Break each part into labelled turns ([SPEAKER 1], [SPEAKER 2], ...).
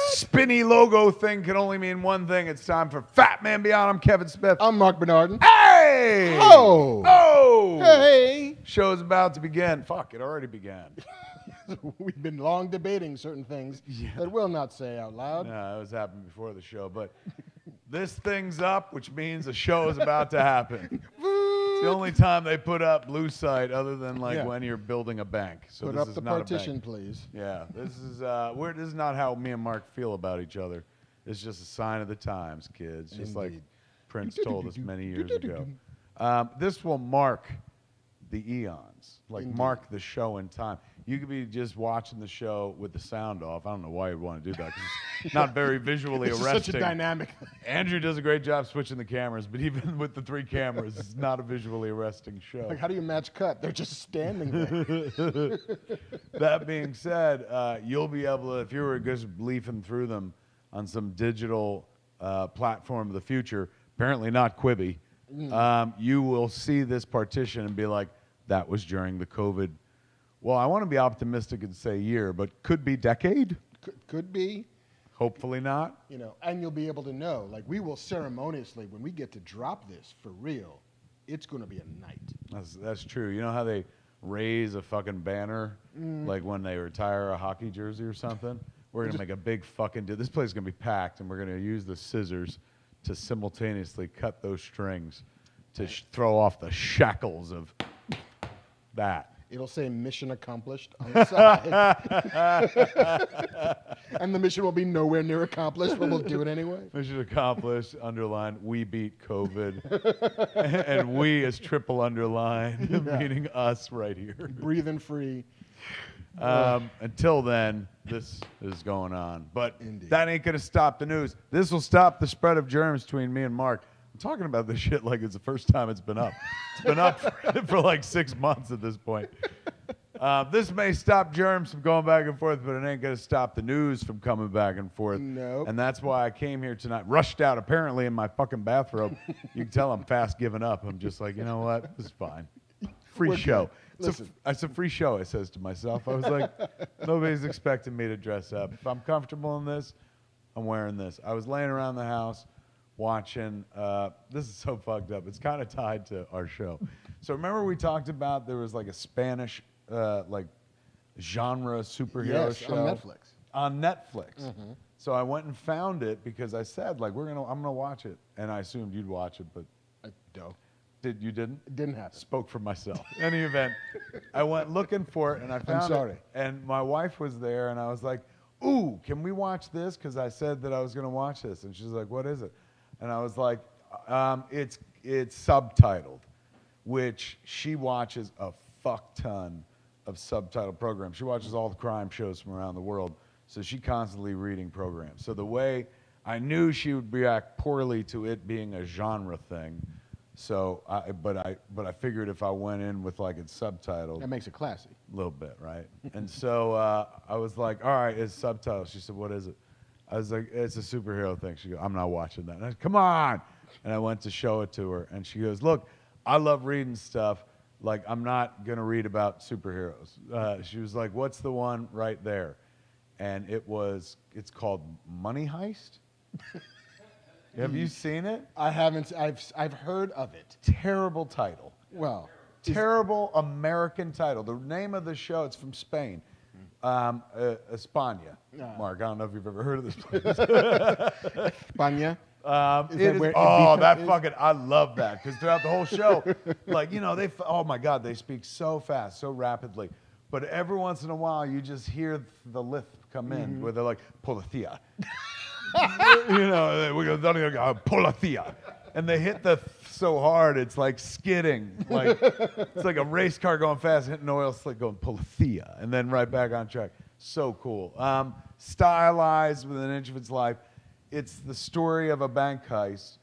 [SPEAKER 1] spinny logo thing can only mean one thing. It's time for Fat Man Beyond. I'm Kevin Smith.
[SPEAKER 2] I'm Marc Bernardin.
[SPEAKER 1] Hey!
[SPEAKER 2] Oh!
[SPEAKER 1] Oh!
[SPEAKER 2] Hey!
[SPEAKER 1] Show's about to begin. Fuck, it already began.
[SPEAKER 2] We've been long debating certain things that we'll not say out loud.
[SPEAKER 1] No, it was happening before the show, but this thing's up, which means a show is about to happen. It's the only time they put up blue site other than when you're building a bank. So
[SPEAKER 2] Put
[SPEAKER 1] this
[SPEAKER 2] up
[SPEAKER 1] is
[SPEAKER 2] the
[SPEAKER 1] not
[SPEAKER 2] partition,
[SPEAKER 1] a bank.
[SPEAKER 2] please.
[SPEAKER 1] Yeah, this is not how me and Mark feel about each other. It's just a sign of the times, kids. Just like Prince told us many years ago. This will mark the eons, mark the show in time. You could be just watching the show with the sound off. I don't know why you'd want to do that, because it's not very visually arresting.
[SPEAKER 2] It's such a dynamic.
[SPEAKER 1] Andrew does a great job switching the cameras, but even with the 3 cameras, it's not a visually arresting show.
[SPEAKER 2] Like, how do you match cut? They're just standing there.
[SPEAKER 1] That being said, you'll be able to, if you were just leafing through them on some digital platform of the future, apparently not Quibi, you will see this partition and be like, that was during the COVID. Well, I want to be optimistic and say year, but could be decade?
[SPEAKER 2] Could be.
[SPEAKER 1] Hopefully not.
[SPEAKER 2] You know, and you'll be able to know, like, we will ceremoniously, when we get to drop this for real, it's going to be a night.
[SPEAKER 1] That's true. You know how they raise a fucking banner, like when they retire a hockey jersey or something? We're going to make a big fucking this place is going to be packed, and we're going to use the scissors to simultaneously cut those strings to throw off the shackles of that.
[SPEAKER 2] It'll say mission accomplished on the side. And the mission will be nowhere near accomplished, but we'll do it anyway.
[SPEAKER 1] Mission accomplished, underline, we beat COVID. And we as triple underline, meaning us right here.
[SPEAKER 2] Breathing free.
[SPEAKER 1] Until then, this is going on. But that ain't going to stop the news. This will stop the spread of germs between me and Mark. I'm talking about this shit like it's the first time it's been up. It's been up for like 6 months at this point. This may stop germs from going back and forth, but it ain't going to stop the news from coming back and forth.
[SPEAKER 2] Nope.
[SPEAKER 1] And that's why I came here tonight, rushed out apparently in my fucking bathrobe. You can tell I'm fast giving up. I'm just like, you know what? This is fine. Free show. It's a free show, I says to myself. I was like, nobody's expecting me to dress up. If I'm comfortable in this, I'm wearing this. I was laying around the house watching, this is so fucked up. It's kind of tied to our show. So remember we talked about there was like a Spanish genre superhero show?
[SPEAKER 2] on Netflix.
[SPEAKER 1] On Netflix. So I went and found it because I said, like, I'm gonna watch it. And I assumed you'd watch it, but
[SPEAKER 2] I don't.
[SPEAKER 1] You didn't?
[SPEAKER 2] It didn't happen.
[SPEAKER 1] Spoke for myself. In any event, I went looking for it and I found it. And my wife was there and I was like, ooh, can we watch this? Because I said that I was gonna watch this. And she's like, what is it? And I was like, it's subtitled, which she watches a fuck ton of subtitled programs. She watches all the crime shows from around the world, so she's constantly reading programs. So the way I knew she would react poorly to it being a genre thing, so but I figured if I went in with like it's subtitled,
[SPEAKER 2] That makes it classy.
[SPEAKER 1] a little bit, right? And so I was like, all right, it's subtitles. She said, what is it? I was like, it's a superhero thing. She goes, I'm not watching that. And I said, come on. And I went to show it to her. And she goes, look, I love reading stuff. Like, I'm not going to read about superheroes. She was like, what's the one right there? And it's called Money Heist. Have you seen it?
[SPEAKER 2] I haven't. I've heard of it.
[SPEAKER 1] Terrible title.
[SPEAKER 2] Well,
[SPEAKER 1] Terrible American title. The name of the show, it's from Spain. España. Mark, I don't know if you've ever heard of this place.
[SPEAKER 2] España.
[SPEAKER 1] I love that because throughout the whole show, like, you know, oh my God, they speak so fast, so rapidly. But every once in a while, you just hear the lisp come in where they're like, Policía. You know, we go, Policía. And they hit the so hard, it's like skidding. Like, it's like a race car going fast, hitting oil slick, going Policía, and then right back on track. So cool. Stylized with an inch of its life. It's the story of a bank heist.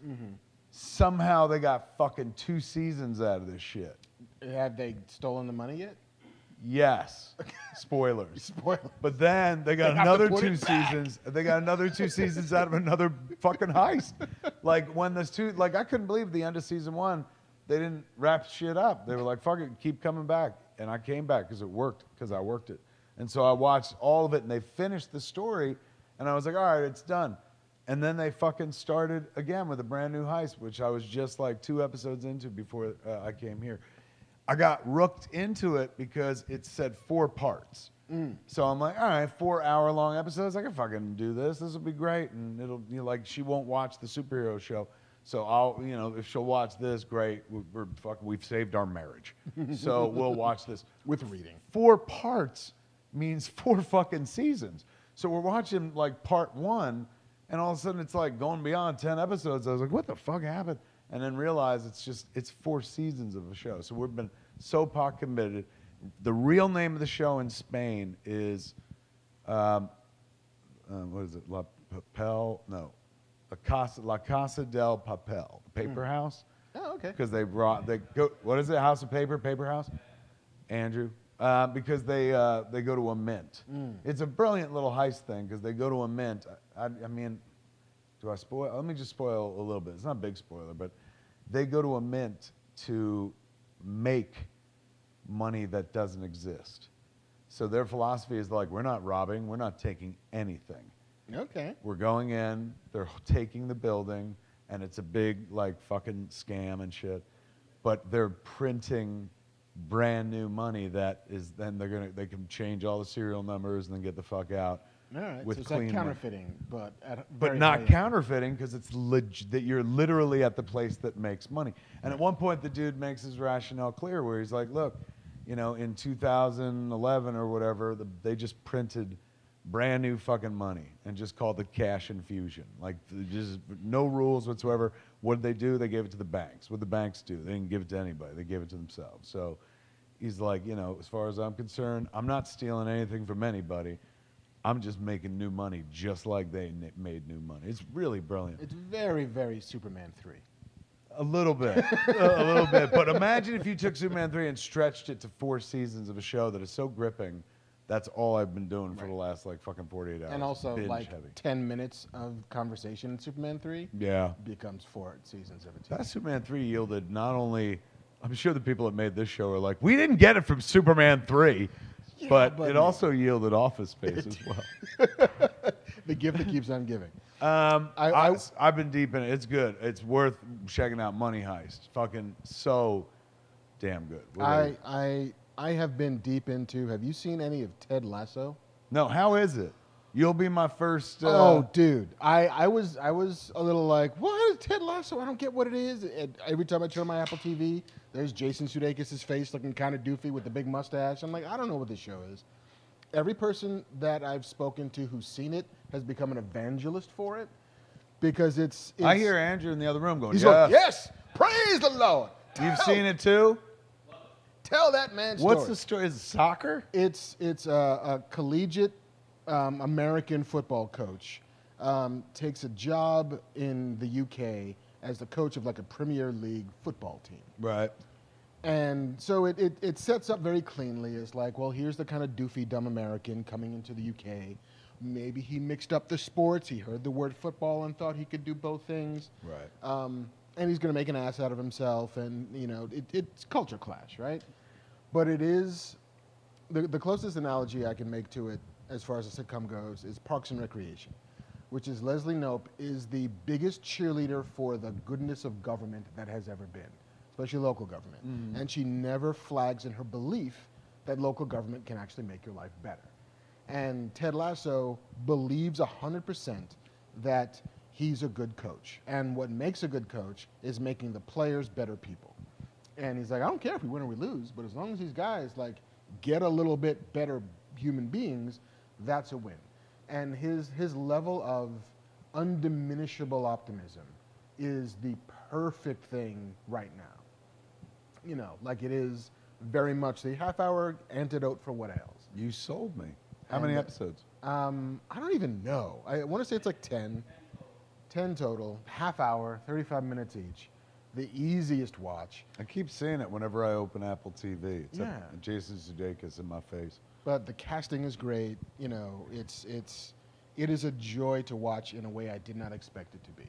[SPEAKER 1] Somehow they got fucking 2 seasons out of this shit.
[SPEAKER 2] Have they stolen the money yet?
[SPEAKER 1] Yes. Spoilers. But then they got another 2 seasons. They got another 2 seasons out of another fucking heist. Like when I couldn't believe at the end of season 1, they didn't wrap shit up. They were like, fuck it, keep coming back. And I came back because it worked, because I worked it. And so I watched all of it, and they finished the story, And I was like, all right, it's done. And then they fucking started again with a brand new heist, which I was just like 2 episodes into before I came here. I got rooked into it because it said 4 parts. So I'm like, all right, 4-hour-long episodes. I can fucking do this. This will be great. And it'll be like, she won't watch the superhero show. So I'll, if she'll watch this, great. We've saved our marriage. So we'll watch this.
[SPEAKER 2] With reading.
[SPEAKER 1] 4 parts means 4 fucking seasons. So we're watching like part 1, and all of a sudden it's like going beyond 10 episodes. I was like, what the fuck happened? And then realized it's 4 seasons of a show. So we've been so pot committed. The real name of the show in Spain is, what is it? La Casa del Papel, the paper house.
[SPEAKER 2] Oh, okay.
[SPEAKER 1] Because what is it? House of Paper, paper house? Andrew. Because they go to a mint. It's a brilliant little heist thing because they go to a mint. I mean, do I spoil? Let me just spoil a little bit. It's not a big spoiler, but they go to a mint to make money that doesn't exist. So their philosophy is like, we're not robbing, we're not taking anything.
[SPEAKER 2] Okay.
[SPEAKER 1] We're going in, they're taking the building, and it's a big like fucking scam and shit. But they're printing brand new money that is then they can change all the serial numbers and then get the fuck out.
[SPEAKER 2] All right.
[SPEAKER 1] With
[SPEAKER 2] So it's
[SPEAKER 1] clean
[SPEAKER 2] like
[SPEAKER 1] money.
[SPEAKER 2] counterfeiting, but
[SPEAKER 1] But not counterfeiting because it's that you're literally at the place that makes money. And at one point, the dude makes his rationale clear where he's like, look, in 2011 or whatever, they just printed brand new fucking money and just called it cash infusion. Like, just no rules whatsoever. What did they do? They gave it to the banks. What did the banks do? They didn't give it to anybody. They gave it to themselves. So he's like, as far as I'm concerned, I'm not stealing anything from anybody. I'm just making new money just like they made new money. It's really brilliant.
[SPEAKER 2] It's very, very Superman 3.
[SPEAKER 1] A little bit. A little bit. But imagine if you took Superman 3 and stretched it to 4 seasons of a show that is so gripping. That's all I've been doing for the last like fucking 48 hours.
[SPEAKER 2] And also
[SPEAKER 1] Binge
[SPEAKER 2] like
[SPEAKER 1] heavy.
[SPEAKER 2] 10 minutes of conversation in Superman 3
[SPEAKER 1] Yeah.
[SPEAKER 2] becomes 4 seasons of it.
[SPEAKER 1] That Superman 3 yielded not only, I'm sure the people that made this show are like, we didn't get it from Superman 3, but it also yielded Office Space as well.
[SPEAKER 2] The gift that keeps on giving.
[SPEAKER 1] I've been deep in it. It's good. It's worth checking out. Money Heist. Fucking so damn good.
[SPEAKER 2] I have been deep into. Have you seen any of Ted Lasso?
[SPEAKER 1] No. How is it? You'll be my first.
[SPEAKER 2] Oh, dude. I was a little like, what is Ted Lasso? I don't get what it is. And every time I turn my Apple TV, there's Jason Sudeikis' face looking kind of doofy with the big mustache. I'm like, I don't know what this show is. Every person that I've spoken to who's seen it has become an evangelist for it because it's
[SPEAKER 1] I hear Andrew in the other room going,
[SPEAKER 2] he's
[SPEAKER 1] yeah.
[SPEAKER 2] going, yes, praise the Lord.
[SPEAKER 1] You've seen it too?
[SPEAKER 2] Tell that man story.
[SPEAKER 1] What's the story? Is it soccer?
[SPEAKER 2] It's a collegiate American football coach takes a job in the UK as the coach of like a Premier League football team.
[SPEAKER 1] Right.
[SPEAKER 2] And so it sets up very cleanly as like, well, here's the kind of doofy, dumb American coming into the UK. Maybe he mixed up the sports. He heard the word football and thought he could do both things.
[SPEAKER 1] Right.
[SPEAKER 2] And he's going to make an ass out of himself. And, it's culture clash, right? But it is, the closest analogy I can make to it as far as a sitcom goes is Parks and Recreation, which is Leslie Knope is the biggest cheerleader for the goodness of government that has ever been, especially local government. Mm. And she never flags in her belief that local government can actually make your life better. And Ted Lasso believes 100% that he's a good coach. And what makes a good coach is making the players better people. And he's like, I don't care if we win or we lose, but as long as these guys like get a little bit better human beings, that's a win. And his level of undiminishable optimism is the perfect thing right now. Like it is very much the half-hour antidote for what ails.
[SPEAKER 1] You sold me. How many episodes?
[SPEAKER 2] I don't even know. I want to say it's like 10 total, half hour, 35 minutes each. The easiest watch.
[SPEAKER 1] I keep seeing it whenever I open Apple TV. It's Jason Sudeikis in my face.
[SPEAKER 2] But the casting is great. It is a joy to watch in a way I did not expect it to be.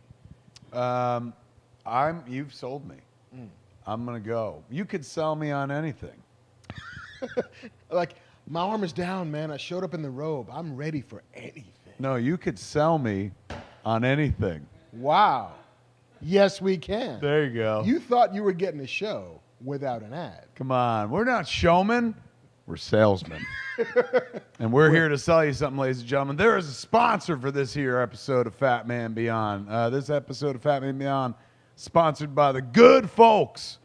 [SPEAKER 1] You've sold me. I'm gonna go. You could sell me on anything.
[SPEAKER 2] Like my arm is down, man. I showed up in the robe. I'm ready for anything.
[SPEAKER 1] No, you could sell me on anything.
[SPEAKER 2] Wow. Yes, we can.
[SPEAKER 1] There you go.
[SPEAKER 2] You thought you were getting a show without an ad.
[SPEAKER 1] Come on. We're not showmen. We're salesmen. And we're here to sell you something, ladies and gentlemen. There is a sponsor for this here episode of Fat Man Beyond. This episode of Fat Man Beyond sponsored by the good folks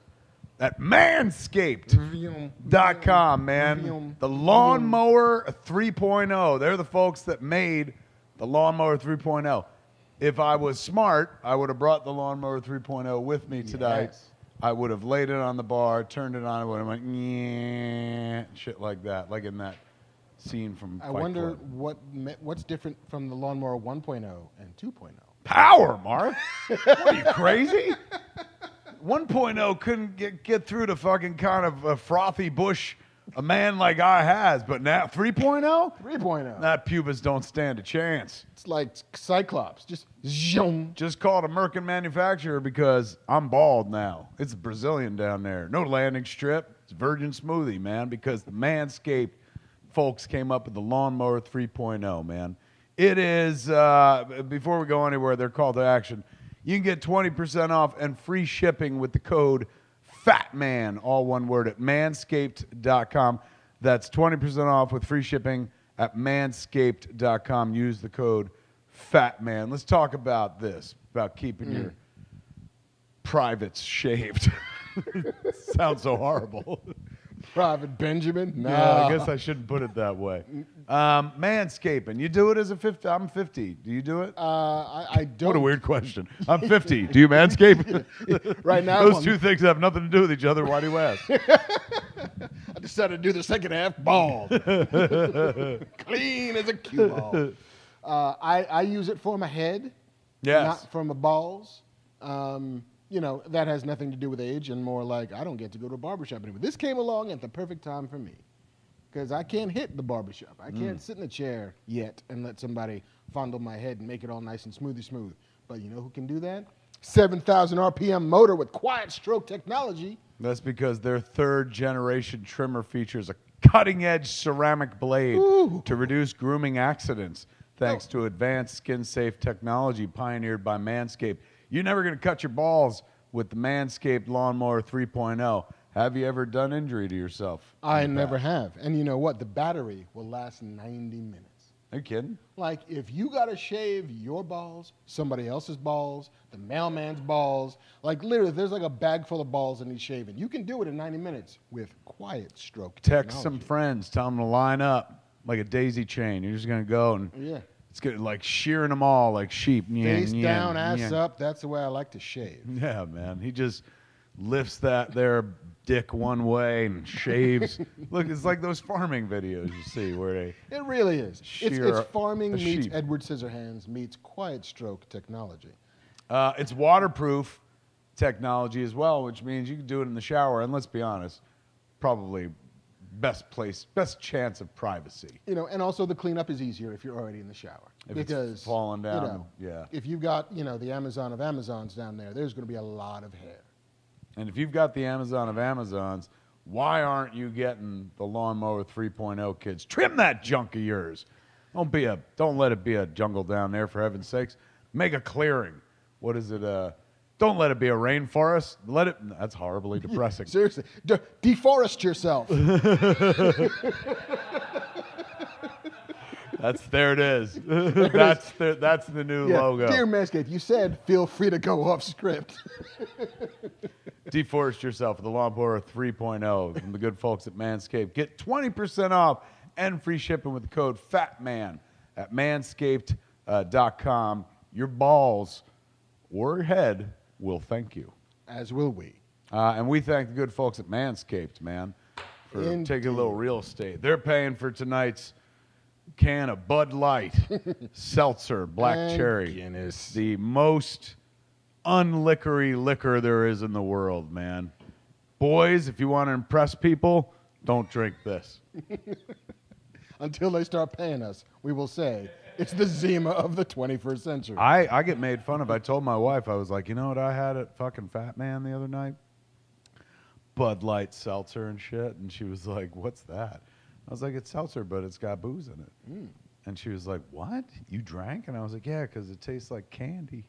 [SPEAKER 1] at Manscaped.com, man. The Lawnmower 3.0. They're the folks that made the Lawnmower 3.0. If I was smart, I would have brought the Lawnmower 3.0 with me tonight.
[SPEAKER 2] Yes.
[SPEAKER 1] I would have laid it on the bar, turned it on, and would have went, yeah, shit like that, like in that scene from
[SPEAKER 2] I
[SPEAKER 1] Fight
[SPEAKER 2] wonder
[SPEAKER 1] Club.
[SPEAKER 2] what's different from the Lawnmower 1.0 and 2.0.
[SPEAKER 1] Power, Mark. What are you, crazy? 1.0 couldn't get through the fucking kind of frothy bush a man like I has, but now 3.0?
[SPEAKER 2] 3.0.
[SPEAKER 1] That pubis don't stand a chance.
[SPEAKER 2] It's like Cyclops. Just zoom.
[SPEAKER 1] Just called a Merkin manufacturer because I'm bald now. It's Brazilian down there. No landing strip. It's virgin smoothie, man, because the Manscaped folks came up with the Lawnmower 3.0, man. It is, before we go anywhere, their call to action. You can get 20% off and free shipping with the code FATMAN, all one word, at manscaped.com. That's 20% off with free shipping at manscaped.com. Use the code FATMAN. Let's talk about this, about keeping your privates shaved. Sounds so horrible.
[SPEAKER 2] Private Benjamin? No.
[SPEAKER 1] Yeah, I guess I shouldn't put it that way. Manscaping. You do it as a 50? I'm 50. Do you do it?
[SPEAKER 2] I don't.
[SPEAKER 1] What a weird question. I'm 50. Do you manscape?
[SPEAKER 2] Right now,
[SPEAKER 1] Those two things have nothing to do with each other. Why do you ask?
[SPEAKER 2] I decided to do the second half bald. Clean as a cue ball. I use it for my head,
[SPEAKER 1] Yes.
[SPEAKER 2] not for my balls. That has nothing to do with age and more like I don't get to go to a barbershop anymore. This came along at the perfect time for me because I can't hit the barbershop. I can't sit in a chair yet and let somebody fondle my head and make it all nice and smooth. But you know who can do that? 7,000 RPM motor with quiet stroke technology.
[SPEAKER 1] That's because their third generation trimmer features a cutting edge ceramic blade to reduce grooming accidents thanks to advanced skin safe technology pioneered by Manscaped. You're never going to cut your balls with the Manscaped Lawnmower 3.0. Have you ever done injury to yourself?
[SPEAKER 2] I never have. And you know what? The battery will last 90 minutes.
[SPEAKER 1] Are you kidding?
[SPEAKER 2] Like, if you got to shave your balls, somebody else's balls, the mailman's balls, like literally, there's like a bag full of balls that need shaving. You can do it in 90 minutes with quiet stroke
[SPEAKER 1] Text
[SPEAKER 2] technology.
[SPEAKER 1] some friends, tell them to line up like a daisy chain. You're just going to go and it's good, like shearing them all like sheep.
[SPEAKER 2] Face down, ass up. That's the way I like to shave.
[SPEAKER 1] Yeah, man. He just lifts that there dick one way and shaves. Look, it's like those farming videos you see where they...
[SPEAKER 2] It really is.
[SPEAKER 1] shear
[SPEAKER 2] It's farming
[SPEAKER 1] a
[SPEAKER 2] meets
[SPEAKER 1] sheep.
[SPEAKER 2] Edward Scissorhands meets quiet stroke technology.
[SPEAKER 1] It's waterproof technology as well, which means you can do it in the shower. And let's be honest, probably best chance of privacy.
[SPEAKER 2] And also the cleanup is easier if you're already in the shower.
[SPEAKER 1] If
[SPEAKER 2] because
[SPEAKER 1] it's falling down,
[SPEAKER 2] if you've got, the Amazon of Amazons down there, there's going to be a lot of hair.
[SPEAKER 1] And if you've got the Amazon of Amazons, why aren't you getting the Lawnmower 3.0, kids? Trim that junk of yours. Don't let it be a jungle down there, for heaven's sakes. Make a clearing. What is it? Don't let it be a rainforest. That's horribly depressing.
[SPEAKER 2] Seriously, deforest yourself.
[SPEAKER 1] There it is. That's the new logo.
[SPEAKER 2] Dear Manscaped, you said feel free to go off script.
[SPEAKER 1] Deforest yourself with the Lawnmower 3.0 from the good folks at Manscaped. Get 20% off and free shipping with the code FATMAN at manscaped.com. Your balls or head will thank you.
[SPEAKER 2] As will we.
[SPEAKER 1] And we thank the good folks at Manscaped, man, for taking a little real estate. They're paying for tonight's can of Bud Light, Seltzer, Black
[SPEAKER 2] and
[SPEAKER 1] Cherry.
[SPEAKER 2] Guinness.
[SPEAKER 1] The most unlickery liquor there is in the world, man. Boys, if you want to impress people, don't drink this.
[SPEAKER 2] Until they start paying us, we will say it's the Zima of the 21st century.
[SPEAKER 1] I get made fun of. I told my wife, I was like, you know what I had at fucking Fat Man the other night? Bud Light seltzer and shit. And she was like, what's that? I was like, it's seltzer, but it's got booze in it. And she was like, what? You drank? And I was like, yeah, because it tastes like candy.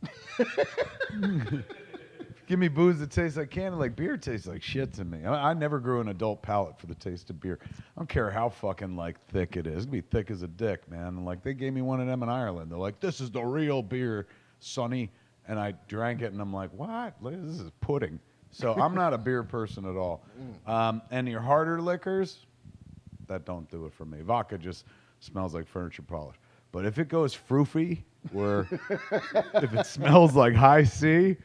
[SPEAKER 1] Give me booze that tastes like candy, like beer tastes like shit to me. I never grew an adult palate for the taste of beer. I don't care how fucking like thick it is. It's gonna be thick as a dick, man. And like they gave me one of them in Ireland. They're like, this is the real beer, sonny. And I drank it and I'm like, what? This is pudding. So I'm not a beer person at all. And your harder liquors, that don't do it for me. Vodka just smells like furniture polish. But if it goes froofy, or if it smells like high C,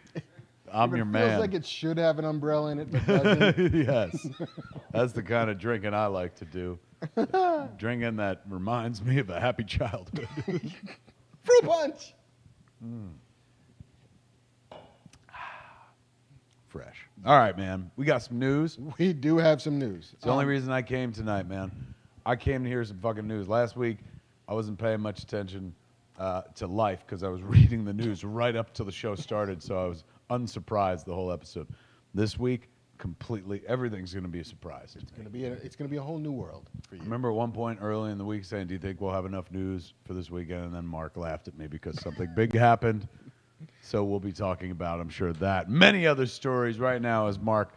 [SPEAKER 1] I'm your man.
[SPEAKER 2] It feels like it should have an umbrella in it, but doesn't.
[SPEAKER 1] Yes. That's the kind of drinking I like to do. Drinking that reminds me of a happy childhood.
[SPEAKER 2] Fruit punch!
[SPEAKER 1] Fresh. All right, man. We got some news.
[SPEAKER 2] We do have some news.
[SPEAKER 1] It's the only reason I came tonight, man. I came to hear some fucking news. Last week, I wasn't paying much attention to life because I was reading the news right up till the show started, so I was unsurprised the whole episode. This week, completely, everything's going to be a surprise.
[SPEAKER 2] It's going to be a whole new world for you.
[SPEAKER 1] I remember at one point early in the week saying, do you think we'll have enough news for this weekend? And then Mark laughed at me because something big happened. So we'll be talking about, I'm sure, that. Many other stories right now as Mark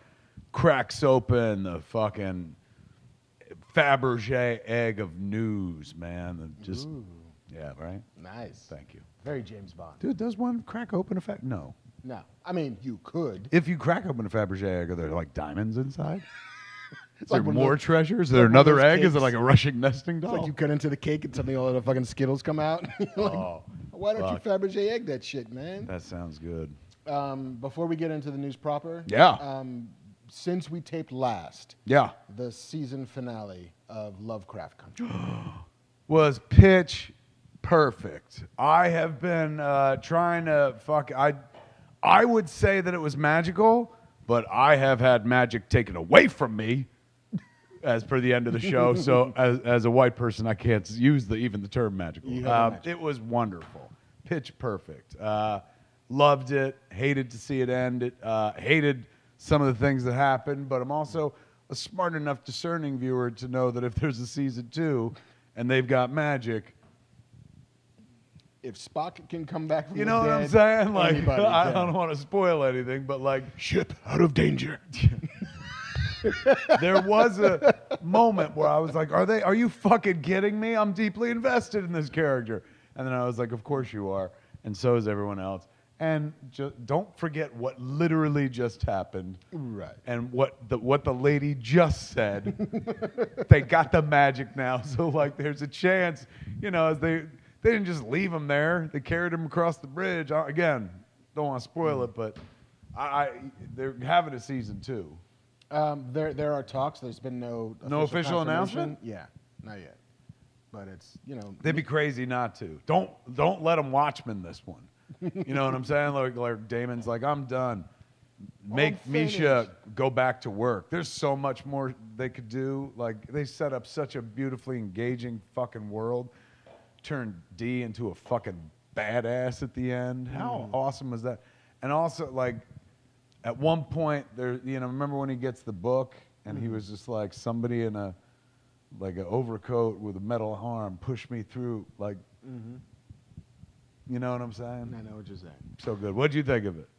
[SPEAKER 1] cracks open the fucking Fabergé egg of news, man. And just, yeah, right?
[SPEAKER 2] Nice.
[SPEAKER 1] Thank you.
[SPEAKER 2] Very James Bond.
[SPEAKER 1] Dude, does one crack open a No.
[SPEAKER 2] No. I mean, you could.
[SPEAKER 1] If you crack open a Fabergé egg, are there like diamonds inside? Is
[SPEAKER 2] like
[SPEAKER 1] there
[SPEAKER 2] one of
[SPEAKER 1] more
[SPEAKER 2] those-
[SPEAKER 1] treasures? Is
[SPEAKER 2] like
[SPEAKER 1] there
[SPEAKER 2] one of
[SPEAKER 1] another
[SPEAKER 2] those
[SPEAKER 1] egg? Is it
[SPEAKER 2] cakes.
[SPEAKER 1] like a Russian nesting doll?
[SPEAKER 2] It's like you cut into the cake and suddenly all the fucking Skittles come out. You're like,
[SPEAKER 1] Oh,
[SPEAKER 2] why don't
[SPEAKER 1] fuck.
[SPEAKER 2] you Fabergé egg that shit, man?
[SPEAKER 1] That sounds good.
[SPEAKER 2] Before we get into the news proper,
[SPEAKER 1] Yeah.
[SPEAKER 2] Since we taped last,
[SPEAKER 1] Yeah.
[SPEAKER 2] the season finale of Lovecraft Country.
[SPEAKER 1] Was pitch perfect. I have been trying to I would say that it was magical, but I have had magic taken away from me as per the end of the show. So as a white person, I can't use even the term magical.
[SPEAKER 2] You have magic.
[SPEAKER 1] It was wonderful. Pitch perfect. Loved it. Hated to see it end. Hated some of the things that happened, but I'm also a smart enough, discerning viewer to know that if there's a season 2 and they've got magic,
[SPEAKER 2] If Spock can come back from
[SPEAKER 1] you
[SPEAKER 2] the
[SPEAKER 1] know
[SPEAKER 2] dead,
[SPEAKER 1] what I'm saying? Like,
[SPEAKER 2] anybody
[SPEAKER 1] I
[SPEAKER 2] can.
[SPEAKER 1] don't want to spoil anything, but like,
[SPEAKER 2] Ship out of danger.
[SPEAKER 1] there was a moment where I was like, are you fucking kidding me? I'm deeply invested in this character. And then I was like, of course you are. And so is everyone else. And don't forget what literally just happened.
[SPEAKER 2] Right.
[SPEAKER 1] And what the lady just said. They got the magic now. So like there's a chance, as they didn't just leave him there. They carried him across the bridge. Again, don't want to spoil it, but they're having a season 2.
[SPEAKER 2] There are talks. There's been no
[SPEAKER 1] official
[SPEAKER 2] confirmation.
[SPEAKER 1] announcement?
[SPEAKER 2] Yeah, not yet. But it's
[SPEAKER 1] They'd be crazy not to. Don't let them Watchmen this one. You know what I'm saying? Like Damon's like, I'm done. Make
[SPEAKER 2] I'm
[SPEAKER 1] Misha
[SPEAKER 2] finished.
[SPEAKER 1] go back to work. There's so much more they could do. Like they set up such a beautifully engaging fucking world. Turned D into a fucking badass at the end. How awesome was that? And also like at one point there, remember when he gets the book and he was just like somebody in an overcoat with a metal arm pushed me through like. You know what I'm saying?
[SPEAKER 2] I know what you're saying.
[SPEAKER 1] So good. What'd you think of it?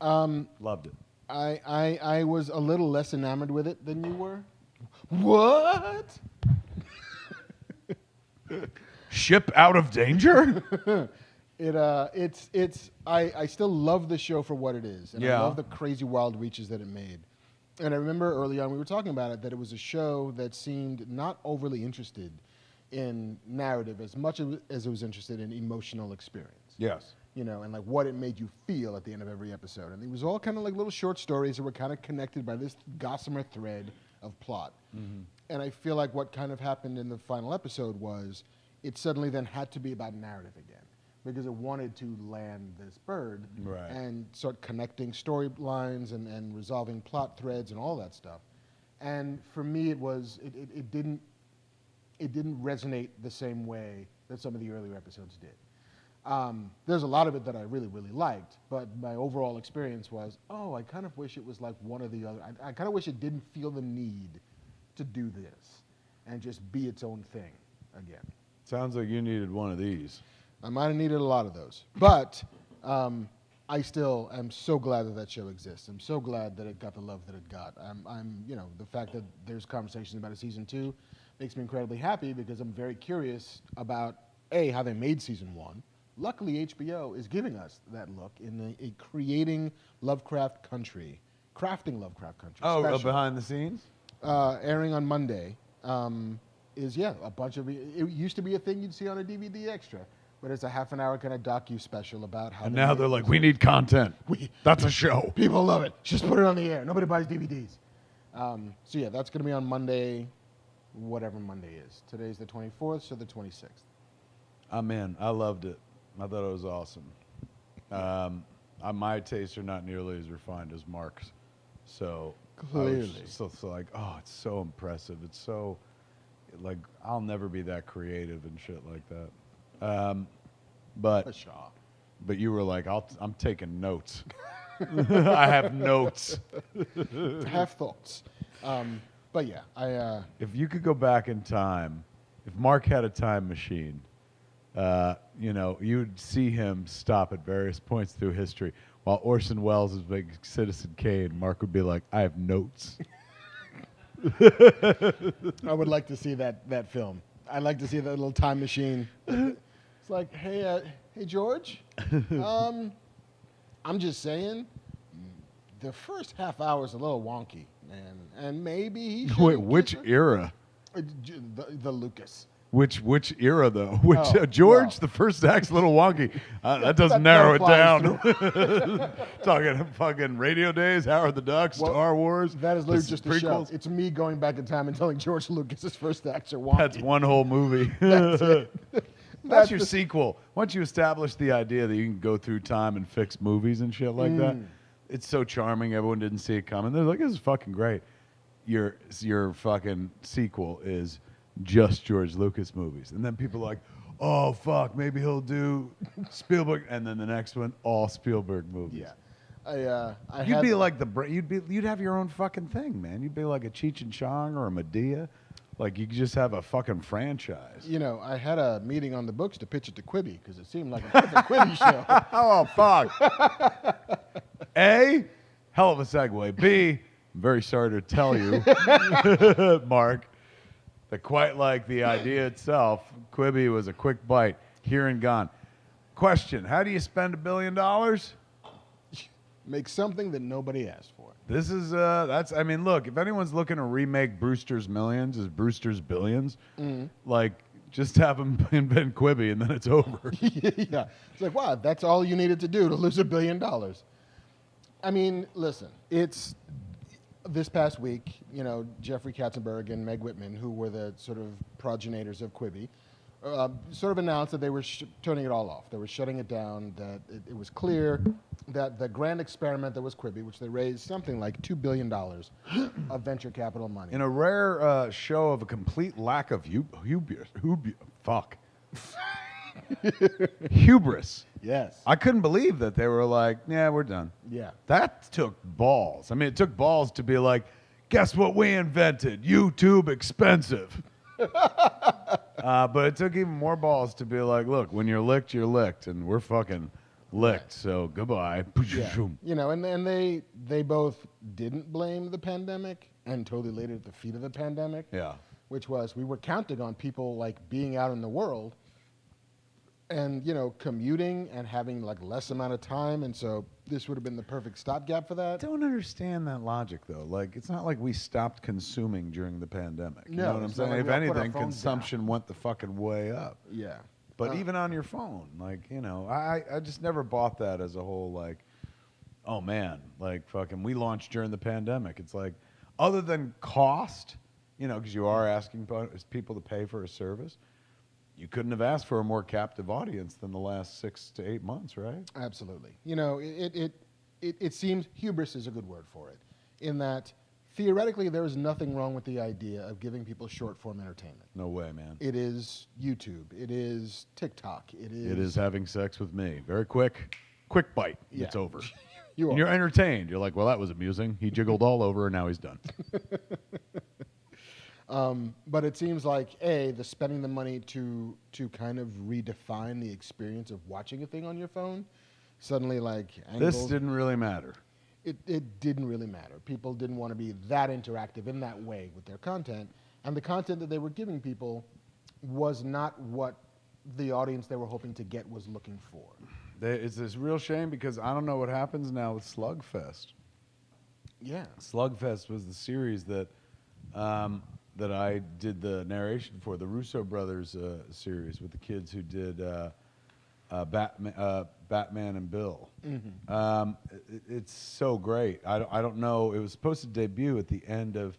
[SPEAKER 1] Loved it.
[SPEAKER 2] I was a little less enamored with it than you were. What?
[SPEAKER 1] Ship out of danger?
[SPEAKER 2] I still love the show for what it is, and
[SPEAKER 1] Yeah.
[SPEAKER 2] I love the crazy wild reaches that it made. And I remember early on we were talking about it that it was a show that seemed not overly interested in narrative as much as it was interested in emotional experience.
[SPEAKER 1] Yes.
[SPEAKER 2] And like what it made you feel at the end of every episode. And it was all kind of like little short stories that were kind of connected by this gossamer thread of plot. And I feel like what kind of happened in the final episode was it suddenly then had to be about narrative again because it wanted to land this bird
[SPEAKER 1] Right.
[SPEAKER 2] and start connecting storylines and resolving plot threads and all that stuff. And for me, it didn't resonate the same way that some of the earlier episodes did. There's a lot of it that I really, really liked, but my overall experience was, I kind of wish it was like one or the other. I kind of wish it didn't feel the need to do this and just be its own thing again.
[SPEAKER 1] Sounds like you needed one of these.
[SPEAKER 2] I might have needed a lot of those. But I still am so glad that show exists. I'm so glad that it got the love that it got. The fact that there's conversations about a season 2 makes me incredibly happy because I'm very curious about, A, how they made season 1. Luckily, HBO is giving us that look in a creating Lovecraft Country, crafting Lovecraft Country.
[SPEAKER 1] Oh, behind the scenes?
[SPEAKER 2] Airing on Monday is, a bunch of, it used to be a thing you'd see on a DVD extra, but it's a half-an-hour kind of docu-special about how...
[SPEAKER 1] And now they're like, we need content. That's a show.
[SPEAKER 2] People love it. Just put it on the air. Nobody buys DVDs. That's going to be on Monday, whatever Monday is. Today's the 24th, so the 26th.
[SPEAKER 1] I'm in. I loved it. I thought it was awesome. My tastes are not nearly as refined as Mark's. So
[SPEAKER 2] clearly,
[SPEAKER 1] it's it's so impressive. It's so, like, I'll never be that creative and shit like that. But you were like, I'm taking notes. I have notes.
[SPEAKER 2] Have thoughts.
[SPEAKER 1] If you could go back in time, if Mark had a time machine, you'd see him stop at various points through history. While Orson Welles is making Citizen Kane, Mark would be like, I have notes.
[SPEAKER 2] I would like to see that film. I'd like to see that little time machine. It's like, hey George, I'm just saying, the first half hour is a little wonky, man, and maybe he should...
[SPEAKER 1] Wait, which era?
[SPEAKER 2] The Lucas.
[SPEAKER 1] Which era, though? George, the first act's a little wonky. That doesn't narrow it down. Talking fucking Radio Days, Howard the Duck, Star Wars.
[SPEAKER 2] That is literally just a show. It's me going back in time and telling George Lucas's first acts are wonky.
[SPEAKER 1] That's one whole movie.
[SPEAKER 2] That's it.
[SPEAKER 1] That's your sequel. Once you establish the idea that you can go through time and fix movies and shit like that, it's so charming. Everyone didn't see it coming. They're like, this is fucking great. Your fucking sequel is just George Lucas movies. And then people are like, oh, fuck, maybe he'll do Spielberg. And then the next one, all Spielberg movies.
[SPEAKER 2] Yeah.
[SPEAKER 1] You'd have your own fucking thing, man. You'd be like a Cheech and Chong or a Medea. Like, you could just have a fucking franchise.
[SPEAKER 2] I had a meeting on the books to pitch it to Quibi because it seemed like a perfect Quibi show.
[SPEAKER 1] Oh, fuck. A, hell of a segue. B, I'm very sorry to tell you, Mark, that quite like the idea itself, Quibi was a quick bite, here and gone. Question, how do you spend $1 billion?
[SPEAKER 2] Make something that nobody asked for.
[SPEAKER 1] This is, look, if anyone's looking to remake Brewster's Millions as Brewster's Billions, just have them invent Quibi and then it's over.
[SPEAKER 2] Yeah. It's like, wow, that's all you needed to do to lose $1 billion. I mean, listen, it's this past week, Jeffrey Katzenberg and Meg Whitman, who were the sort of progenitors of Quibi, sort of announced that they were turning it all off. They were shutting it down, that it was clear that the grand experiment that was Quibi, which they raised something like $2 billion of venture capital money.
[SPEAKER 1] In a rare show of a complete lack of hubris.
[SPEAKER 2] Yes.
[SPEAKER 1] I couldn't believe that they were like, yeah, we're done.
[SPEAKER 2] Yeah.
[SPEAKER 1] That took balls. I mean, it took balls to be like, guess what we invented? YouTube expensive. But it took even more balls to be like, look, when you're licked, and we're fucking licked, so goodbye.
[SPEAKER 2] Yeah. And they both didn't blame the pandemic and totally laid it at the feet of the pandemic.
[SPEAKER 1] Yeah.
[SPEAKER 2] Which was, we were counting on people like being out in the world and, commuting and having like less amount of time. And so this would have been the perfect stopgap for that.
[SPEAKER 1] I don't understand that logic, though. Like, it's not like we stopped consuming during the pandemic. You know what I'm saying?
[SPEAKER 2] Like
[SPEAKER 1] if anything, consumption went the fucking way up.
[SPEAKER 2] Yeah.
[SPEAKER 1] But even on your phone, like, I just never bought that as a whole, like, oh, man, like, fucking, we launched during the pandemic. It's like, other than cost, because you are asking people to pay for a service, you couldn't have asked for a more captive audience than the last 6 to 8 months, right?
[SPEAKER 2] Absolutely. It seems hubris is a good word for it, in that theoretically there is nothing wrong with the idea of giving people short-form entertainment.
[SPEAKER 1] No way, man.
[SPEAKER 2] It is YouTube. It is TikTok. It is
[SPEAKER 1] having sex with me. Very quick bite. Yeah. It's over. You're entertained. You're like, well, that was amusing. He jiggled all over, and now he's done.
[SPEAKER 2] But it seems like the spending the money to kind of redefine the experience of watching a thing on your phone. Suddenly, like angles,
[SPEAKER 1] This didn't really matter.
[SPEAKER 2] it didn't really matter. People didn't want to be that interactive in that way with their content, and the content that they were giving people was not what the audience they were hoping to get was looking for.
[SPEAKER 1] It's this real shame because I don't know what happens now with Slugfest.
[SPEAKER 2] Yeah.
[SPEAKER 1] Slugfest was the series that that I did the narration for, the Russo brothers series with the kids who did Batman and Bill. Mm-hmm. It's so great. I don't know. It was supposed to debut at the end of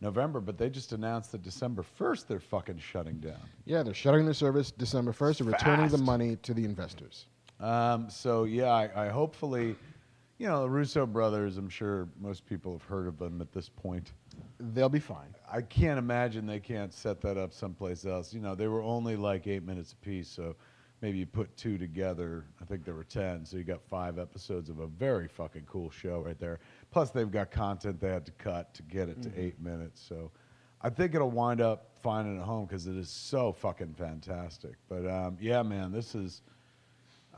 [SPEAKER 1] November, but they just announced that December 1st they're fucking shutting down.
[SPEAKER 2] Yeah, they're shutting their service December 1st and returning the money to the investors.
[SPEAKER 1] So yeah, I hopefully, the Russo brothers, I'm sure most people have heard of them at this point.
[SPEAKER 2] They'll be fine.
[SPEAKER 1] I can't imagine they can't set that up someplace else. They were only like 8 minutes apiece, so maybe you put 2 together. I think there were 10, so you got 5 episodes of a very fucking cool show right there. Plus, they've got content they had to cut to get it to 8 minutes. So I think it'll wind up finding a home because it is so fucking fantastic. But yeah, man, this is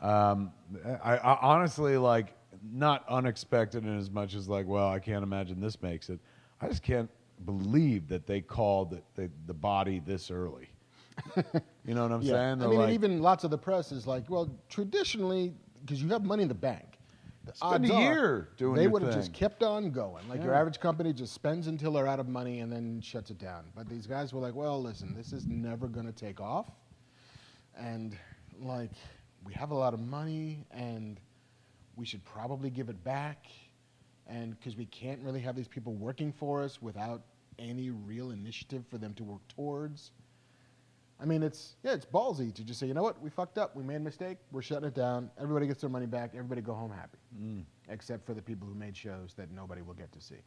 [SPEAKER 1] I honestly, like, not unexpected in as much as like, well, I can't imagine this makes it. I just can't believe that they called the body this early. You know what I'm saying? They're
[SPEAKER 2] I mean,
[SPEAKER 1] like,
[SPEAKER 2] and even lots of the press is like, well, traditionally, because you have money in the bank, the
[SPEAKER 1] spend
[SPEAKER 2] odds
[SPEAKER 1] a
[SPEAKER 2] are
[SPEAKER 1] year doing
[SPEAKER 2] they
[SPEAKER 1] your
[SPEAKER 2] would have
[SPEAKER 1] thing.
[SPEAKER 2] just kept on going. Like your average company just spends until they're out of money and then shuts it down. But these guys were like, well, listen, this is never going to take off. And like, we have a lot of money and we should probably give it back. And because we can't really have these people working for us without any real initiative for them to work towards. I mean, it's ballsy to just say, you know what, we fucked up, we made a mistake, we're shutting it down, everybody gets their money back, everybody go home happy. Except for the people who made shows that nobody will get to see.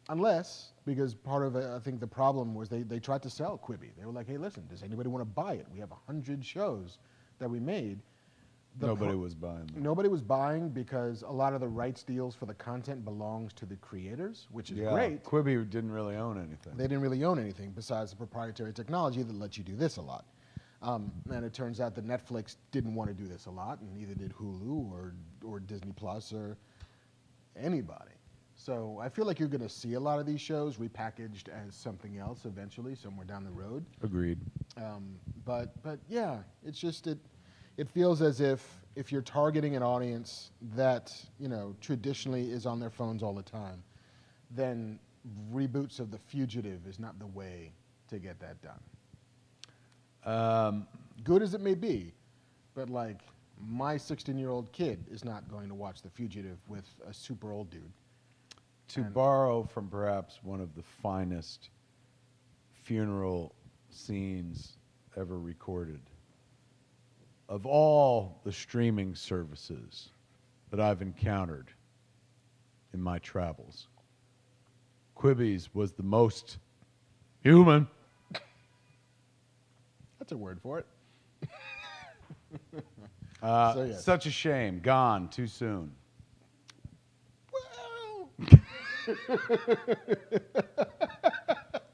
[SPEAKER 2] Unless, because part of I think the problem was they tried to sell Quibi. They were like, hey, listen, does anybody want to buy it? We have 100 shows that we made.
[SPEAKER 1] nobody was buying them.
[SPEAKER 2] Nobody was buying because a lot of the rights deals for the content belongs to the creators, which is great.
[SPEAKER 1] Quibi didn't really own anything.
[SPEAKER 2] They didn't really own anything besides the proprietary technology that lets you do this a lot. And it turns out that Netflix didn't want to do this a lot, and neither did Hulu or Disney Plus or anybody. So I feel like you're going to see a lot of these shows repackaged as something else eventually, somewhere down the road.
[SPEAKER 1] Agreed.
[SPEAKER 2] But yeah, it's just it feels as if you're targeting an audience that traditionally is on their phones all the time, then reboots of The Fugitive is not the way to get that done. Good as it may be, but like my 16-year-old kid is not going to watch The Fugitive with a super old dude.
[SPEAKER 1] To borrow from perhaps one of the finest funeral scenes ever recorded, of all the streaming services that I've encountered in my travels, Quibi's was the most human.
[SPEAKER 2] That's a word for it. Yes.
[SPEAKER 1] Such a shame. Gone too soon.
[SPEAKER 2] Well,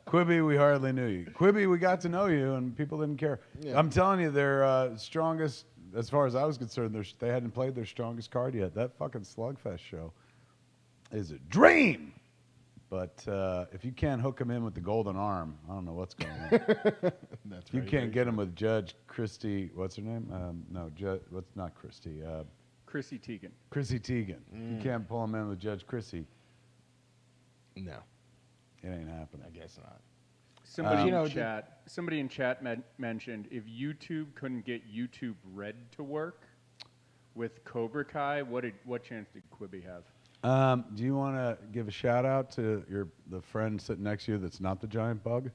[SPEAKER 1] Quibi, we hardly knew you. Quibi, we got to know you, and people didn't care.
[SPEAKER 2] Yeah.
[SPEAKER 1] I'm telling you, their strongest, as far as I was concerned, they hadn't played their strongest card yet. That fucking Slugfest show is a dream. But if you can't hook them in with the golden arm, I don't know what's going on.
[SPEAKER 2] that's
[SPEAKER 1] If you can't get them with Judge Christie, what's her name? What's not Christie?
[SPEAKER 3] Chrissy Teigen.
[SPEAKER 1] Chrissy Teigen. You can't pull them in with Judge Christie.
[SPEAKER 2] No,
[SPEAKER 1] It ain't happening.
[SPEAKER 2] I guess not.
[SPEAKER 3] Somebody in chat mentioned if YouTube couldn't get YouTube Red to work with Cobra Kai, what chance did Quibi have?
[SPEAKER 1] Do you want to give a shout out to the friend sitting next to you that's not the giant bug?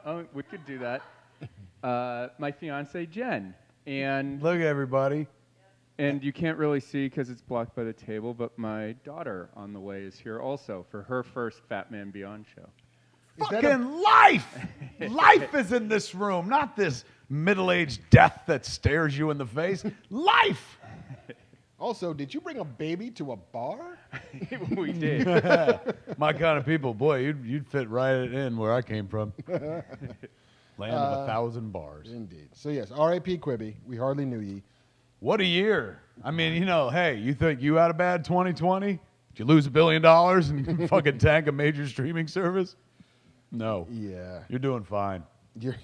[SPEAKER 3] Oh, we could do that. My fiance Jen, and
[SPEAKER 1] Look, everybody.
[SPEAKER 3] and you can't really see because it's blocked by the table, but my daughter on the way is here also for her first Fat Man Beyond show.
[SPEAKER 1] Fucking life! Life is in this room, not this middle-aged death that stares you in the face. Life!
[SPEAKER 2] Also, did you bring a baby to a bar?
[SPEAKER 3] We did.
[SPEAKER 1] My kind of people, boy, you'd fit right in where I came from. Land of 1,000 bars.
[SPEAKER 2] Indeed. So yes, R.A.P. Quibi. We hardly knew ye.
[SPEAKER 1] What a year. I mean, hey, you think you had a bad 2020? Did you lose $1 billion and fucking tank a major streaming service? No.
[SPEAKER 2] Yeah.
[SPEAKER 1] You're doing fine.
[SPEAKER 2] You're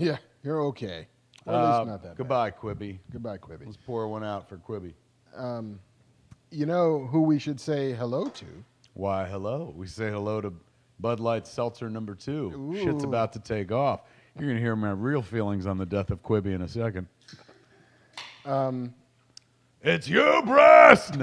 [SPEAKER 2] okay. Or at least not that
[SPEAKER 1] Goodbye, Quibi.
[SPEAKER 2] bad. Goodbye, Quibi.
[SPEAKER 1] Let's pour one out for Quibi.
[SPEAKER 2] You know who we should say hello to?
[SPEAKER 1] Why, hello. We say hello to Bud Light Seltzer number 2.
[SPEAKER 2] Ooh.
[SPEAKER 1] Shit's about to take off. You're going to hear my real feelings on the death of Quibi in a second. It's you, breast!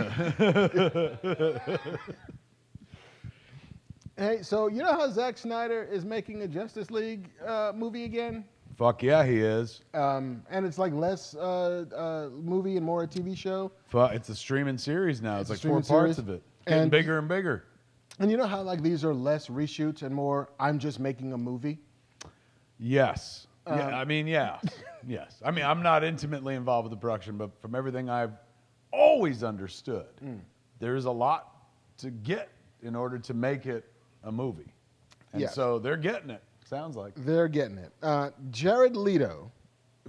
[SPEAKER 2] Hey, so you know how Zack Snyder is making a Justice League movie again?
[SPEAKER 1] Fuck yeah, he is.
[SPEAKER 2] And it's like less movie and more a TV show.
[SPEAKER 1] It's a streaming series now. It's
[SPEAKER 2] a
[SPEAKER 1] like 4
[SPEAKER 2] streaming
[SPEAKER 1] parts
[SPEAKER 2] series.
[SPEAKER 1] of it. Getting
[SPEAKER 2] And-
[SPEAKER 1] bigger and bigger.
[SPEAKER 2] And you know how like these are less reshoots and more I'm just making a movie?
[SPEAKER 1] Yes. Yes. Yes. I mean, I'm not intimately involved with the production, but from everything I've always understood, there's a lot to get in order to make it a movie. And
[SPEAKER 2] Yes.
[SPEAKER 1] so they're getting it, sounds like.
[SPEAKER 2] They're getting it. Jared Leto,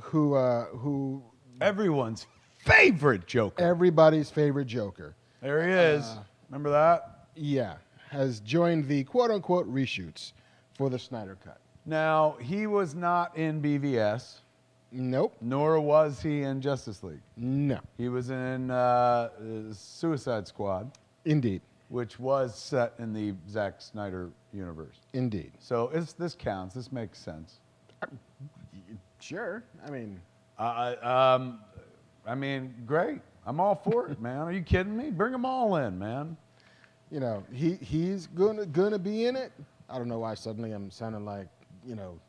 [SPEAKER 2] who
[SPEAKER 1] Everyone's favorite Joker.
[SPEAKER 2] everybody's favorite Joker,
[SPEAKER 1] There he is. Remember that?
[SPEAKER 2] yeah, has joined the quote-unquote reshoots for the Snyder Cut.
[SPEAKER 1] Now, he was not in BVS,
[SPEAKER 2] Nope.
[SPEAKER 1] nor was he in Justice League.
[SPEAKER 2] No.
[SPEAKER 1] He was in Suicide Squad,
[SPEAKER 2] Indeed.
[SPEAKER 1] which was set in the Zack Snyder universe.
[SPEAKER 2] Indeed.
[SPEAKER 1] So this counts. This makes sense.
[SPEAKER 2] Sure. I mean,
[SPEAKER 1] I mean, great. I'm all for it, man. Are you kidding me? Bring them all in, man.
[SPEAKER 2] you know, he's gonna be in it. I don't know why suddenly I'm sounding like,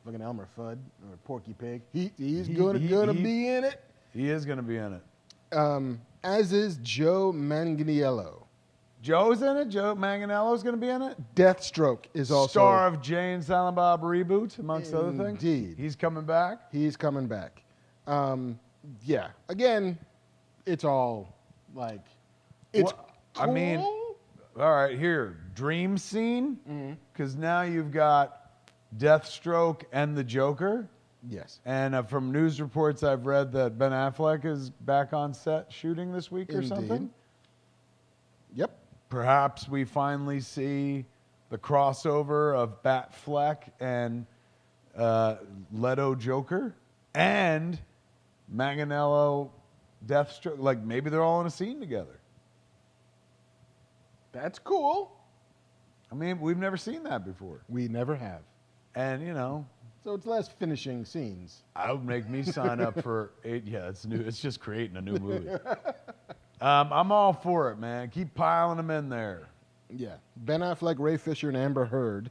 [SPEAKER 2] fucking Elmer Fudd or Porky Pig. He's gonna be in it.
[SPEAKER 1] He is going to be in it.
[SPEAKER 2] As is Joe Manganiello.
[SPEAKER 1] Joe's in it. Joe Manganiello's going to be in it.
[SPEAKER 2] Deathstroke is also
[SPEAKER 1] Star of Jay and Silent Bob reboot, amongst other things.
[SPEAKER 2] Indeed.
[SPEAKER 1] He's coming back.
[SPEAKER 2] He's coming back. Yeah. Again, it's all like it's.
[SPEAKER 1] Well, I mean,
[SPEAKER 2] cool.
[SPEAKER 1] all right, here, dream scene, because now you've got Deathstroke and the Joker.
[SPEAKER 2] Yes.
[SPEAKER 1] And from news reports I've read that Ben Affleck is back on set shooting this week or
[SPEAKER 2] Indeed.
[SPEAKER 1] something.
[SPEAKER 2] Yep.
[SPEAKER 1] Perhaps we finally see the crossover of Batfleck and Leto Joker and Manganiello Deathstroke. Like maybe they're all in a scene together.
[SPEAKER 2] That's cool.
[SPEAKER 1] I mean, we've never seen that before.
[SPEAKER 2] We never have.
[SPEAKER 1] And,
[SPEAKER 2] So it's less finishing scenes.
[SPEAKER 1] I would make me sign up for 8. Yeah, it's new. It's just creating a new movie. I'm all for it, man. Keep piling them in there.
[SPEAKER 2] Yeah. Ben Affleck, Ray Fisher, and Amber Heard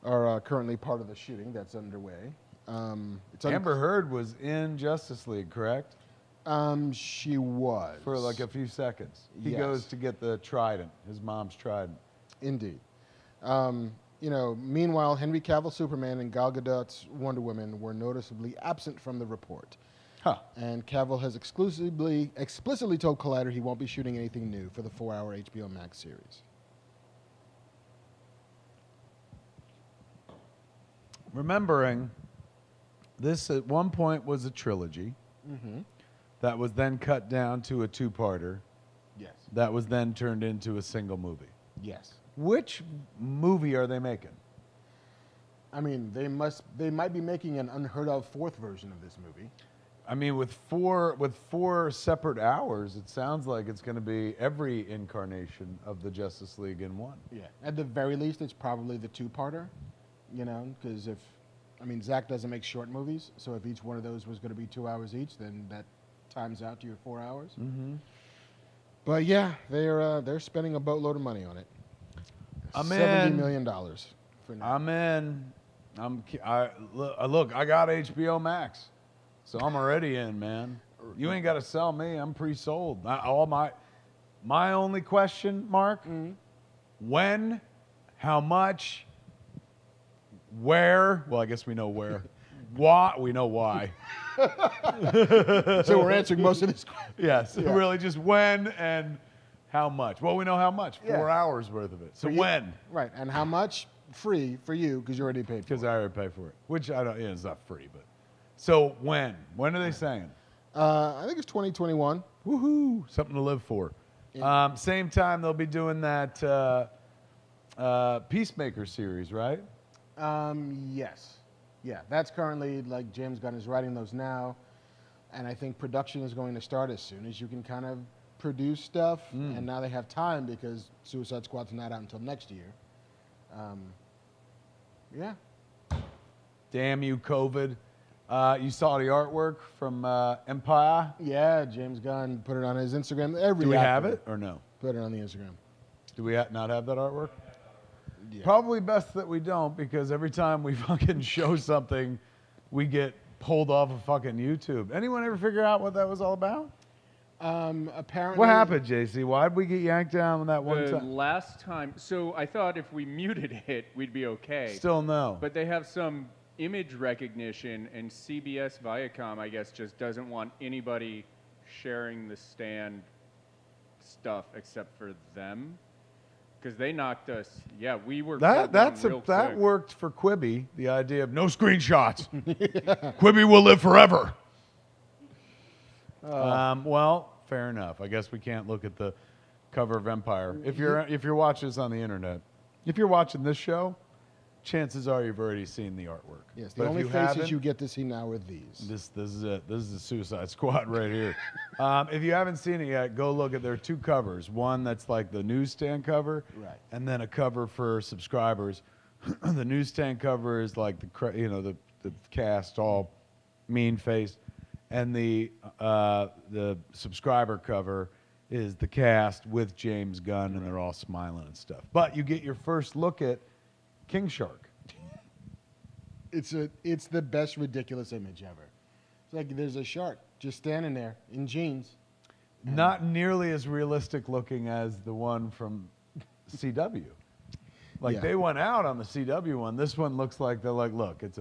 [SPEAKER 2] are currently part of the shooting that's underway.
[SPEAKER 1] Amber Heard was in Justice League, correct?
[SPEAKER 2] She was.
[SPEAKER 1] For like a few seconds. He
[SPEAKER 2] Yes.
[SPEAKER 1] goes to get the trident, his mom's trident.
[SPEAKER 2] Indeed. Meanwhile, Henry Cavill Superman and Gal Gadot's Wonder Woman were noticeably absent from the report.
[SPEAKER 1] Huh.
[SPEAKER 2] And Cavill has explicitly told Collider he won't be shooting anything new for the 4-hour HBO Max series.
[SPEAKER 1] Remembering, this at one point was a trilogy that was then cut down to a 2-parter
[SPEAKER 2] Yes.
[SPEAKER 1] that was then turned into a single movie.
[SPEAKER 2] Yes.
[SPEAKER 1] Which movie are they making?
[SPEAKER 2] I mean, they might be making an unheard of 4th version of this movie.
[SPEAKER 1] I mean, with four separate hours, it sounds like it's going to be every incarnation of the Justice League in one.
[SPEAKER 2] Yeah. At the very least, it's probably the 2-parter, because Zach doesn't make short movies, so if each one of those was going to be 2 hours each, then that times out to your 4 hours.
[SPEAKER 1] Mm-hmm.
[SPEAKER 2] But yeah, they're spending a boatload of money on it.
[SPEAKER 1] I'm
[SPEAKER 2] $70
[SPEAKER 1] in.
[SPEAKER 2] million for now.
[SPEAKER 1] I'm in. Look, I got HBO Max, so I'm already in, man. You ain't got to sell me. I'm pre-sold. My only question, Mark, when, how much, where? Well, I guess we know where. Why? We know why.
[SPEAKER 2] So we're answering most of this.
[SPEAKER 1] Yes,
[SPEAKER 2] Yeah.
[SPEAKER 1] really just when and How much? Well, we know how much. 4
[SPEAKER 2] Yeah.
[SPEAKER 1] hours worth of it. So
[SPEAKER 2] For you-
[SPEAKER 1] when?
[SPEAKER 2] Right, and how much? Free for you because you already paid for
[SPEAKER 1] Because
[SPEAKER 2] it.
[SPEAKER 1] I already pay for it. Which I don't. Yeah, it's not free, but. So when? When are they saying?
[SPEAKER 2] I think it's 2021.
[SPEAKER 1] Woohoo! Something to live for. Same time they'll be doing that Peacemaker series, right?
[SPEAKER 2] Yes. Yeah, that's currently, like, James Gunn is writing those now, and I think production is going to start as soon as you can kind of produce stuff, and now they have time because Suicide Squad's not out until next year. Yeah.
[SPEAKER 1] Damn you, COVID. You saw the artwork from Empire?
[SPEAKER 2] Yeah, James Gunn put it on his Instagram. Every
[SPEAKER 1] Do we have
[SPEAKER 2] actor
[SPEAKER 1] it or no?
[SPEAKER 2] Put it on the Instagram.
[SPEAKER 1] Do we not have that artwork?
[SPEAKER 2] Yeah.
[SPEAKER 1] Probably best that we don't, because every time we fucking show something, we get pulled off of fucking YouTube. Anyone ever figure out what that was all about?
[SPEAKER 2] Apparently.
[SPEAKER 1] What happened, JC? Why'd we get yanked down that one
[SPEAKER 3] The
[SPEAKER 1] time?
[SPEAKER 3] last time, so I thought if we muted it, we'd be okay.
[SPEAKER 1] Still no.
[SPEAKER 3] But they have some image recognition, and CBS Viacom, I guess, just doesn't want anybody sharing the stand stuff except for them, because they knocked us. Yeah, we were
[SPEAKER 1] That
[SPEAKER 3] pulled down real
[SPEAKER 1] that
[SPEAKER 3] quick.
[SPEAKER 1] worked for Quibi. The idea of no screenshots. Quibi will live forever. Well, fair enough. I guess we can't look at the cover of Empire. If you're watching this on the internet, if you're watching this show, chances are you've already seen the artwork.
[SPEAKER 2] Yes, the
[SPEAKER 1] But if
[SPEAKER 2] only
[SPEAKER 1] you
[SPEAKER 2] faces
[SPEAKER 1] haven't,
[SPEAKER 2] you get to see now are these.
[SPEAKER 1] This is it. This is the Suicide Squad right here. If you haven't seen it yet, go look at. There are 2 covers. One that's like the newsstand cover,
[SPEAKER 2] Right.
[SPEAKER 1] and then a cover for subscribers. The newsstand cover is like the cast all mean faced, and the subscriber cover is the cast with James Gunn, and they're all smiling and stuff. But you get your first look at King Shark.
[SPEAKER 2] It's the best ridiculous image ever. It's like there's a shark just standing there in jeans.
[SPEAKER 1] Not nearly as realistic looking as the one from CW. Like
[SPEAKER 2] Yeah.
[SPEAKER 1] they went out on the CW one. This one looks like they're like, look, it's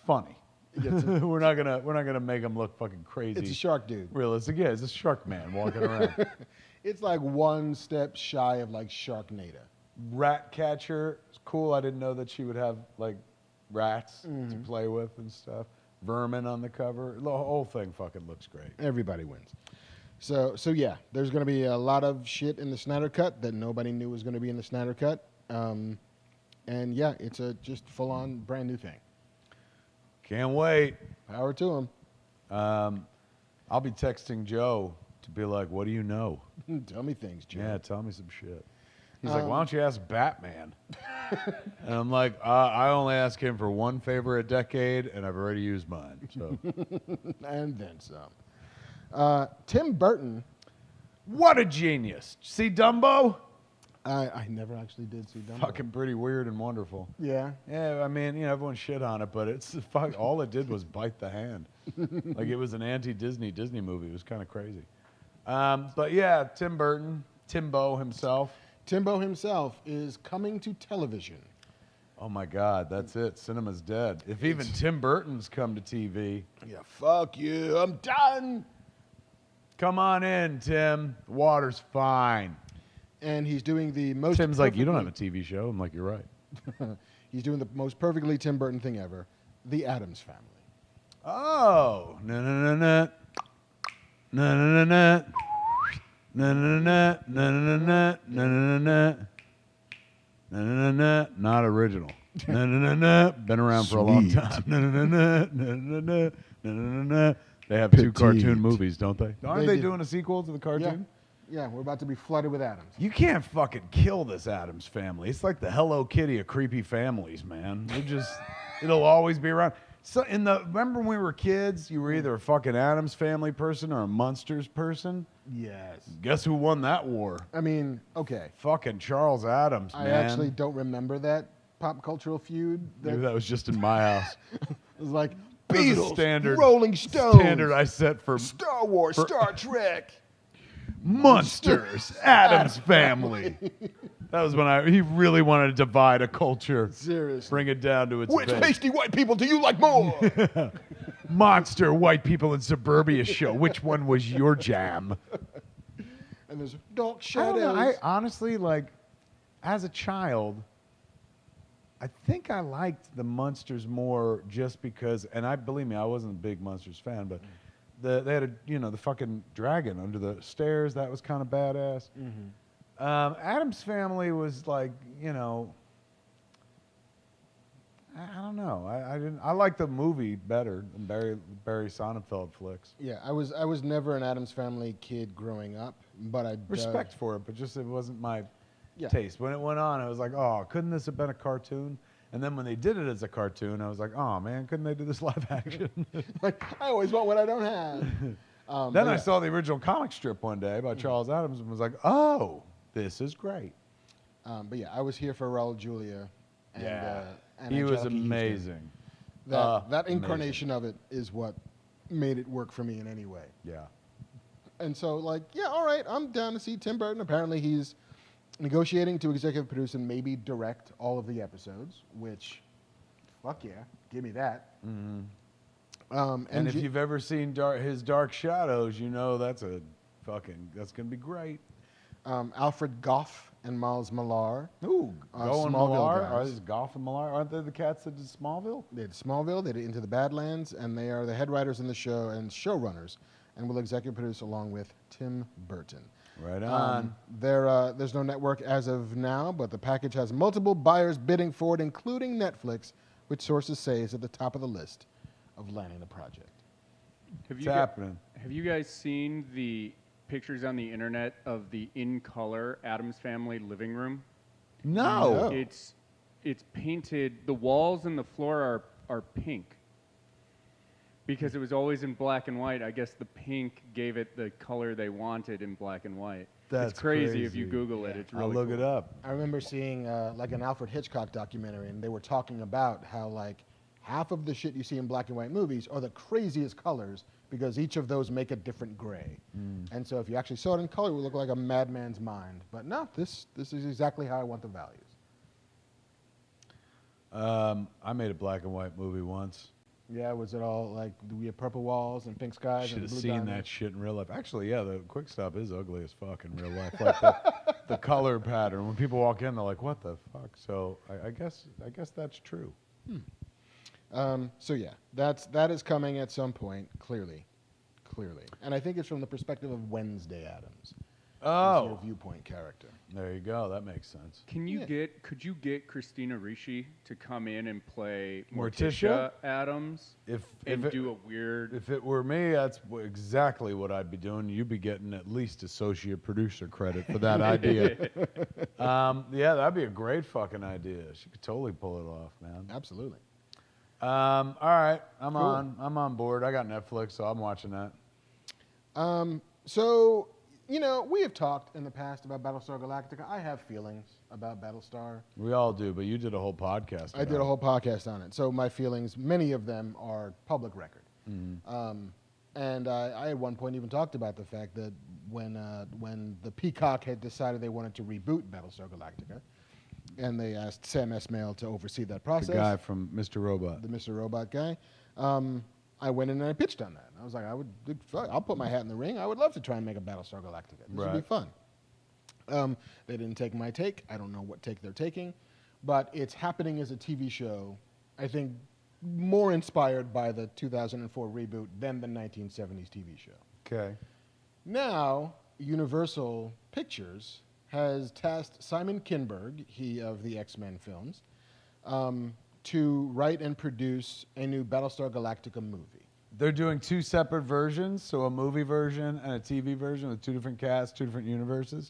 [SPEAKER 1] funny. we're not gonna make him look fucking crazy.
[SPEAKER 2] It's a shark dude.
[SPEAKER 1] Realistic, yeah, it's a shark man walking around.
[SPEAKER 2] It's like one step shy of like Sharknado.
[SPEAKER 1] Rat catcher is cool. I didn't know that she would have like rats to play with and stuff. Vermin on the cover. The whole thing fucking looks great.
[SPEAKER 2] Everybody wins. So yeah, there's going to be a lot of shit in the Snyder Cut that nobody knew was going to be in the Snyder Cut. And yeah, it's a just full-on brand new thing.
[SPEAKER 1] Can't wait.
[SPEAKER 2] Power to him.
[SPEAKER 1] I'll be texting Joe to be like, what do you know?
[SPEAKER 2] Tell me things, Joe.
[SPEAKER 1] Yeah, tell me some shit. He's like, why don't you ask Batman? And I'm like, I only ask him for one favor a decade, and I've already used mine. So,
[SPEAKER 2] And then some. Tim Burton.
[SPEAKER 1] what a genius! See Dumbo?
[SPEAKER 2] I never actually did see Dumbo.
[SPEAKER 1] Fucking pretty weird and wonderful.
[SPEAKER 2] Yeah.
[SPEAKER 1] Yeah, I mean, everyone shit on it, but it's all it did was bite the hand. Like it was an anti-Disney movie. It was kind of crazy. But yeah, Tim Burton, Timbo himself.
[SPEAKER 2] Timbo himself is coming to television.
[SPEAKER 1] Oh my God, that's it. Cinema's dead. If even Tim Burton's come to TV,
[SPEAKER 2] Yeah, fuck you. I'm done.
[SPEAKER 1] come on in, Tim. The water's fine.
[SPEAKER 2] And he's doing the most.
[SPEAKER 1] Tim's like, you don't have a TV show. I'm like, you're right.
[SPEAKER 2] He's doing the most perfectly Tim Burton thing ever, The Addams Family.
[SPEAKER 1] Oh, na-na-na-na. Na-na-na-na. Na-na-na-na. Na-na-na-na. Na-na-na-na. Na-na-na-na. Not original. Na-na-na-na. Been around for a long
[SPEAKER 2] Sweet.
[SPEAKER 1] time. Na-na-na-na. Na-na-na-na. Na-na-na-na. They have 2 cartoon
[SPEAKER 2] Petite.
[SPEAKER 1] movies, don't they? Aren't
[SPEAKER 2] They
[SPEAKER 1] they
[SPEAKER 2] do.
[SPEAKER 1] doing a sequel to the cartoon?
[SPEAKER 2] Yeah, we're about to be flooded with Addams.
[SPEAKER 1] You can't fucking kill this Addams family. It's like the Hello Kitty of creepy families, man. It'll always be around. So remember when we were kids, you were either a fucking Addams Family person or a Munsters person?
[SPEAKER 2] Yes.
[SPEAKER 1] Guess who won that war?
[SPEAKER 2] I mean, okay.
[SPEAKER 1] Fucking Charles Addams,
[SPEAKER 2] I
[SPEAKER 1] man.
[SPEAKER 2] actually don't remember that pop cultural feud.
[SPEAKER 1] Maybe that was just in my house.
[SPEAKER 2] It was like
[SPEAKER 1] It was a
[SPEAKER 2] Beatles,
[SPEAKER 1] standard-
[SPEAKER 2] Rolling Stones,
[SPEAKER 1] Standard I set for
[SPEAKER 2] Star Wars, Star Trek.
[SPEAKER 1] Munsters, Addams Family. That was when he really wanted to divide a culture.
[SPEAKER 2] Seriously.
[SPEAKER 1] Bring it down to its
[SPEAKER 2] Which
[SPEAKER 1] base.
[SPEAKER 2] pasty white people do you like more?
[SPEAKER 1] Monster White People in Suburbia show. Which one was your jam?
[SPEAKER 2] and there's dark
[SPEAKER 1] I
[SPEAKER 2] shadows.
[SPEAKER 1] don't know. I honestly, like, as a child, I think I liked the Munsters more just because, and believe me, I wasn't a big Munsters fan, but they had the fucking dragon under the stairs. That was kind of badass. Addams Family was like, I don't know. I didn't. I like the movie better than Barry Sonnenfeld flicks.
[SPEAKER 2] Yeah, I was never an Addams Family kid growing up, but I
[SPEAKER 1] Respect for it, but just it wasn't my
[SPEAKER 2] Yeah.
[SPEAKER 1] taste. When it went on, I was like, oh, couldn't this have been a cartoon? And then when they did it as a cartoon, I was like, oh man, couldn't they do this live action?
[SPEAKER 2] Like, I always want what I don't have.
[SPEAKER 1] Then
[SPEAKER 2] but
[SPEAKER 1] I
[SPEAKER 2] yeah.
[SPEAKER 1] saw the original comic strip one day by Charles Addams and was like, oh, this is great.
[SPEAKER 2] But yeah, I was here for Raul Julia. And, and
[SPEAKER 1] he was
[SPEAKER 2] Angelica Houston.
[SPEAKER 1] amazing.
[SPEAKER 2] That incarnation of it is what made it work for me in any way.
[SPEAKER 1] Yeah.
[SPEAKER 2] And so, like, yeah, all right, I'm down to see Tim Burton. Apparently, he's negotiating to executive produce and maybe direct all of the episodes, which, fuck yeah, give me that.
[SPEAKER 1] And if you've ever seen his Dark Shadows, you know that's going to be great.
[SPEAKER 2] Alfred Goff and Miles Millar.
[SPEAKER 1] Ooh, Go and
[SPEAKER 2] Smallville
[SPEAKER 1] Millar.
[SPEAKER 2] guys.
[SPEAKER 1] Are these Goff and Millar? Aren't they the cats that did Smallville?
[SPEAKER 2] They did Smallville, they did Into the Badlands, and they are the head writers in the show and showrunners, and will executive produce along with Tim Burton.
[SPEAKER 1] Right on.
[SPEAKER 2] There's no network as of now, but the package has multiple buyers bidding for it, including Netflix, which sources say is at the top of the list of landing the project.
[SPEAKER 1] It's happening.
[SPEAKER 3] Have you guys seen the pictures on the internet of the in-color Addams Family living room?
[SPEAKER 1] No.
[SPEAKER 3] It's painted. The walls and the floor are pink because it was always in black and white. I guess the pink gave it the color they wanted in black and white.
[SPEAKER 1] That's
[SPEAKER 3] it's crazy if you
[SPEAKER 1] crazy.
[SPEAKER 3] Google it. It's really
[SPEAKER 1] I'll look
[SPEAKER 3] cool.
[SPEAKER 1] it up.
[SPEAKER 2] I remember seeing like an Alfred Hitchcock documentary, and they were talking about how like half of the shit you see in black and white movies are the craziest colors because each of those make a different gray. And so if you actually saw it in color, it would look like a madman's mind. But no, this is exactly how I want the values.
[SPEAKER 1] I made a black and white movie once.
[SPEAKER 2] Yeah, was it all like we had purple walls and pink skies
[SPEAKER 1] Should
[SPEAKER 2] and
[SPEAKER 1] have
[SPEAKER 2] blue
[SPEAKER 1] seen
[SPEAKER 2] diamonds?
[SPEAKER 1] that shit in real life. Actually, yeah, the Quick Stop is ugly as fuck in real life. Like the color pattern. When people walk in, they're like, "What the fuck?" So I guess that's true.
[SPEAKER 2] So yeah, that is coming at some point, clearly, and I think it's from the perspective of Wednesday Addams.
[SPEAKER 1] Oh,
[SPEAKER 2] Your viewpoint character.
[SPEAKER 1] there you go. That makes sense.
[SPEAKER 3] Could you get Christina Ricci to come in and play
[SPEAKER 1] Morticia?
[SPEAKER 3] Morticia Addams
[SPEAKER 1] If
[SPEAKER 3] do a weird?
[SPEAKER 1] If it were me, that's exactly what I'd be doing. You'd be getting at least associate producer credit for that idea. Yeah, that'd be a great fucking idea. She could totally pull it off, man.
[SPEAKER 2] Absolutely.
[SPEAKER 1] All right, I'm
[SPEAKER 2] Cool.
[SPEAKER 1] I'm on board. I got Netflix, so I'm watching that.
[SPEAKER 2] So, we have talked in the past about Battlestar Galactica. I have feelings about Battlestar.
[SPEAKER 1] We all do, but you did a whole podcast.
[SPEAKER 2] I did a whole podcast on it. So my feelings, many of them are public record. And I at one point even talked about the fact that when the Peacock had decided they wanted to reboot Battlestar Galactica, and they asked Sam Esmail to oversee that process.
[SPEAKER 1] The guy from Mr. Robot.
[SPEAKER 2] The Mr. Robot guy. I went in and I pitched on that. I was like, I'll put my hat in the ring. I would love to try and make a Battlestar Galactica. This would be fun. They didn't take my take. I don't know what take they're taking, but it's happening as a TV show. I think more inspired by the 2004 reboot than the 1970s TV show.
[SPEAKER 1] Okay.
[SPEAKER 2] Now, Universal Pictures has tasked Simon Kinberg, he of the X-Men films, to write and produce a new Battlestar Galactica movie.
[SPEAKER 1] They're doing two separate versions, so a movie version and a TV version with two different casts, two different universes.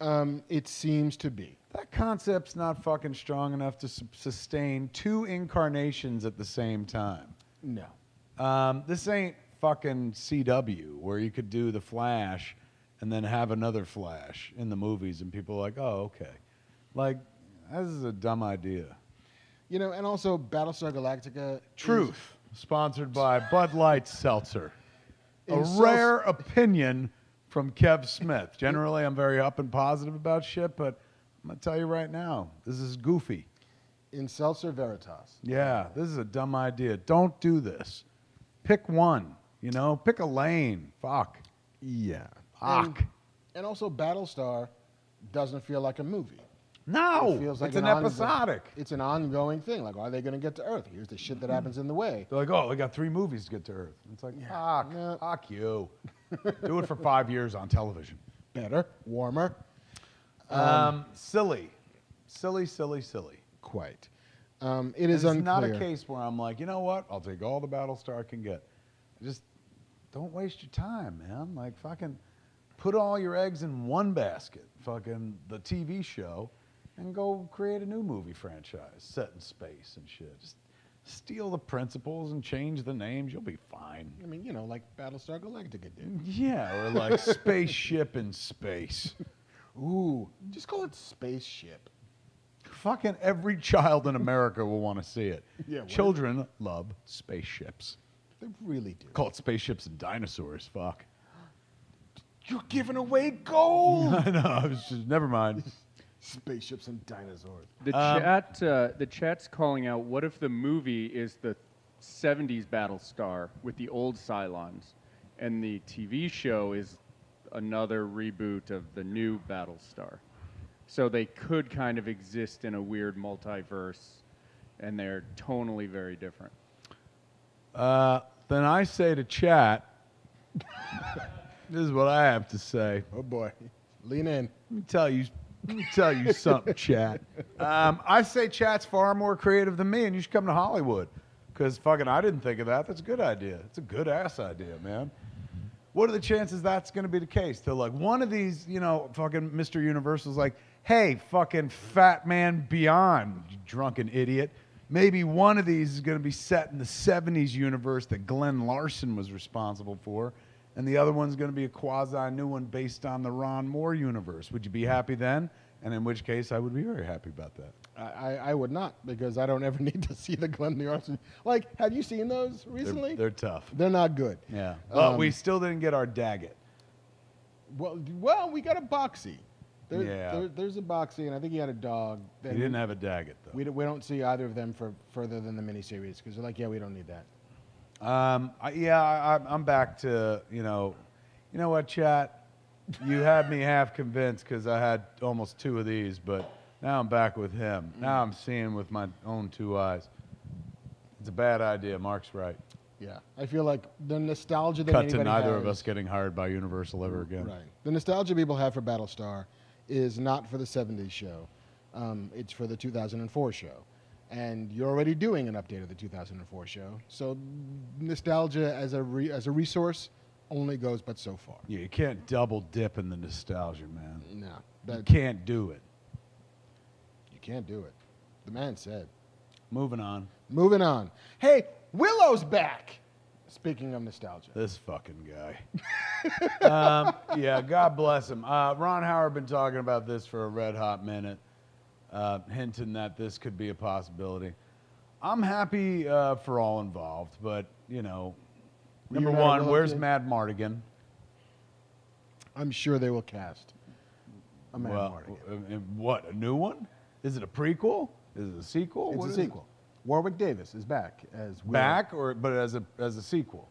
[SPEAKER 2] It seems to be.
[SPEAKER 1] That concept's not fucking strong enough to sustain two incarnations at the same time.
[SPEAKER 2] No.
[SPEAKER 1] This ain't fucking CW where you could do the Flash and then have another Flash in the movies and people are like, oh, okay. Like, this is a dumb idea.
[SPEAKER 2] And also Battlestar Galactica.
[SPEAKER 1] Truth, sponsored by Bud Light Seltzer. A
[SPEAKER 2] Is
[SPEAKER 1] rare opinion from Kev Smith. Generally, I'm very up and positive about shit, but I'm going to tell you right now, this is goofy.
[SPEAKER 2] In Seltzer Veritas.
[SPEAKER 1] Yeah, this is a dumb idea. Don't do this. Pick one, pick a lane. Fuck.
[SPEAKER 2] Yeah.
[SPEAKER 1] Fuck.
[SPEAKER 2] And also, Battlestar doesn't feel like a movie.
[SPEAKER 1] No,
[SPEAKER 2] It feels like
[SPEAKER 1] it's an
[SPEAKER 2] ongoing-
[SPEAKER 1] episodic.
[SPEAKER 2] It's an ongoing thing. Like, are they going to get to Earth? Here's the shit that happens in the way.
[SPEAKER 1] They're like, oh, we got 3 movies to get to Earth. It's like,
[SPEAKER 2] Yeah.
[SPEAKER 1] fuck you. Do it for 5 years on television.
[SPEAKER 2] Better, warmer.
[SPEAKER 1] Silly.
[SPEAKER 2] Quite. It is
[SPEAKER 1] It's
[SPEAKER 2] unclear.
[SPEAKER 1] not a case where I'm like, you know what? I'll take all the Battlestar I can get. Just don't waste your time, man. Like, fucking put all your eggs in one basket, fucking the TV show, and go create a new movie franchise set in space and shit. Just steal the principles and change the names. You'll be fine.
[SPEAKER 2] I mean, like Battlestar Galactica did.
[SPEAKER 1] Yeah, or like Spaceship in Space.
[SPEAKER 2] Ooh, just call it Spaceship.
[SPEAKER 1] Fucking every child in America will want to see it.
[SPEAKER 2] Yeah, what?
[SPEAKER 1] Children love spaceships.
[SPEAKER 2] They really do.
[SPEAKER 1] Call it Spaceships and Dinosaurs. Fuck.
[SPEAKER 2] You're giving away gold.
[SPEAKER 1] I know. I was just, never mind.
[SPEAKER 2] Spaceships and dinosaurs.
[SPEAKER 3] The chat's calling out. What if the movie is the '70s Battlestar with the old Cylons, and the TV show is another reboot of the new Battlestar? So they could kind of exist in a weird multiverse, and they're tonally very different.
[SPEAKER 1] Then I say to chat, this is what I have to say.
[SPEAKER 2] Oh boy, lean in.
[SPEAKER 1] Let me tell you something, chat. I say chat's far more creative than me, and you should come to Hollywood. Because fucking I didn't think of that. That's a good idea. It's a good ass idea, man. What are the chances that's going to be the case? Till like one of these, fucking Mr. Universal's like, hey, fucking Fat Man Beyond, you drunken idiot. Maybe one of these is going to be set in the 70s universe that Glenn Larson was responsible for, and the other one's going to be a quasi-new one based on the Ron Moore universe. Would you be happy then? And in which case, I would be very happy about that.
[SPEAKER 2] I would not, because I don't ever need to see the Glenn Larson. Like, have you seen those recently?
[SPEAKER 1] They're tough.
[SPEAKER 2] They're not good.
[SPEAKER 1] Yeah. But we still didn't get our Daggett.
[SPEAKER 2] Well, we got a Boxy.
[SPEAKER 1] Yeah.
[SPEAKER 2] There's a Boxy, and I think he had a dog.
[SPEAKER 1] He didn't have a Daggett, though.
[SPEAKER 2] We don't see either of them for further than the miniseries, because they're like, yeah, we don't need that.
[SPEAKER 1] I'm back to, you know what, chat? You had me half convinced because I had almost 2 of these, but now I'm back with him. Now I'm seeing with my own 2 eyes. It's a bad idea. Mark's right.
[SPEAKER 2] Yeah. I feel like the nostalgia that
[SPEAKER 1] Cut to
[SPEAKER 2] anybody
[SPEAKER 1] neither of
[SPEAKER 2] has-
[SPEAKER 1] us getting hired by Universal ever again.
[SPEAKER 2] Right. The nostalgia people have for Battlestar is not for the 70s show. It's for the 2004 show. And you're already doing an update of the 2004 show. So nostalgia as a resource only goes but so far.
[SPEAKER 1] Yeah, you can't double dip in the nostalgia, man.
[SPEAKER 2] No.
[SPEAKER 1] You can't do it.
[SPEAKER 2] You can't do it. The man said.
[SPEAKER 1] Moving on.
[SPEAKER 2] Moving on. Hey, Willow's back. Speaking of nostalgia.
[SPEAKER 1] This fucking guy. Yeah, God bless him. Ron Howard been talking about this for a red hot minute, hinting that this could be a possibility. I'm happy for all involved, but, number
[SPEAKER 2] You're not a
[SPEAKER 1] one,
[SPEAKER 2] Willow
[SPEAKER 1] where's
[SPEAKER 2] kid?
[SPEAKER 1] Mad Mardigan?
[SPEAKER 2] I'm sure they will cast a man
[SPEAKER 1] What, a new one? Is it a prequel? Is it a sequel?
[SPEAKER 2] It's
[SPEAKER 1] What
[SPEAKER 2] a
[SPEAKER 1] is
[SPEAKER 2] sequel. Warwick Davis is back as Willow.
[SPEAKER 1] Back, but as a sequel?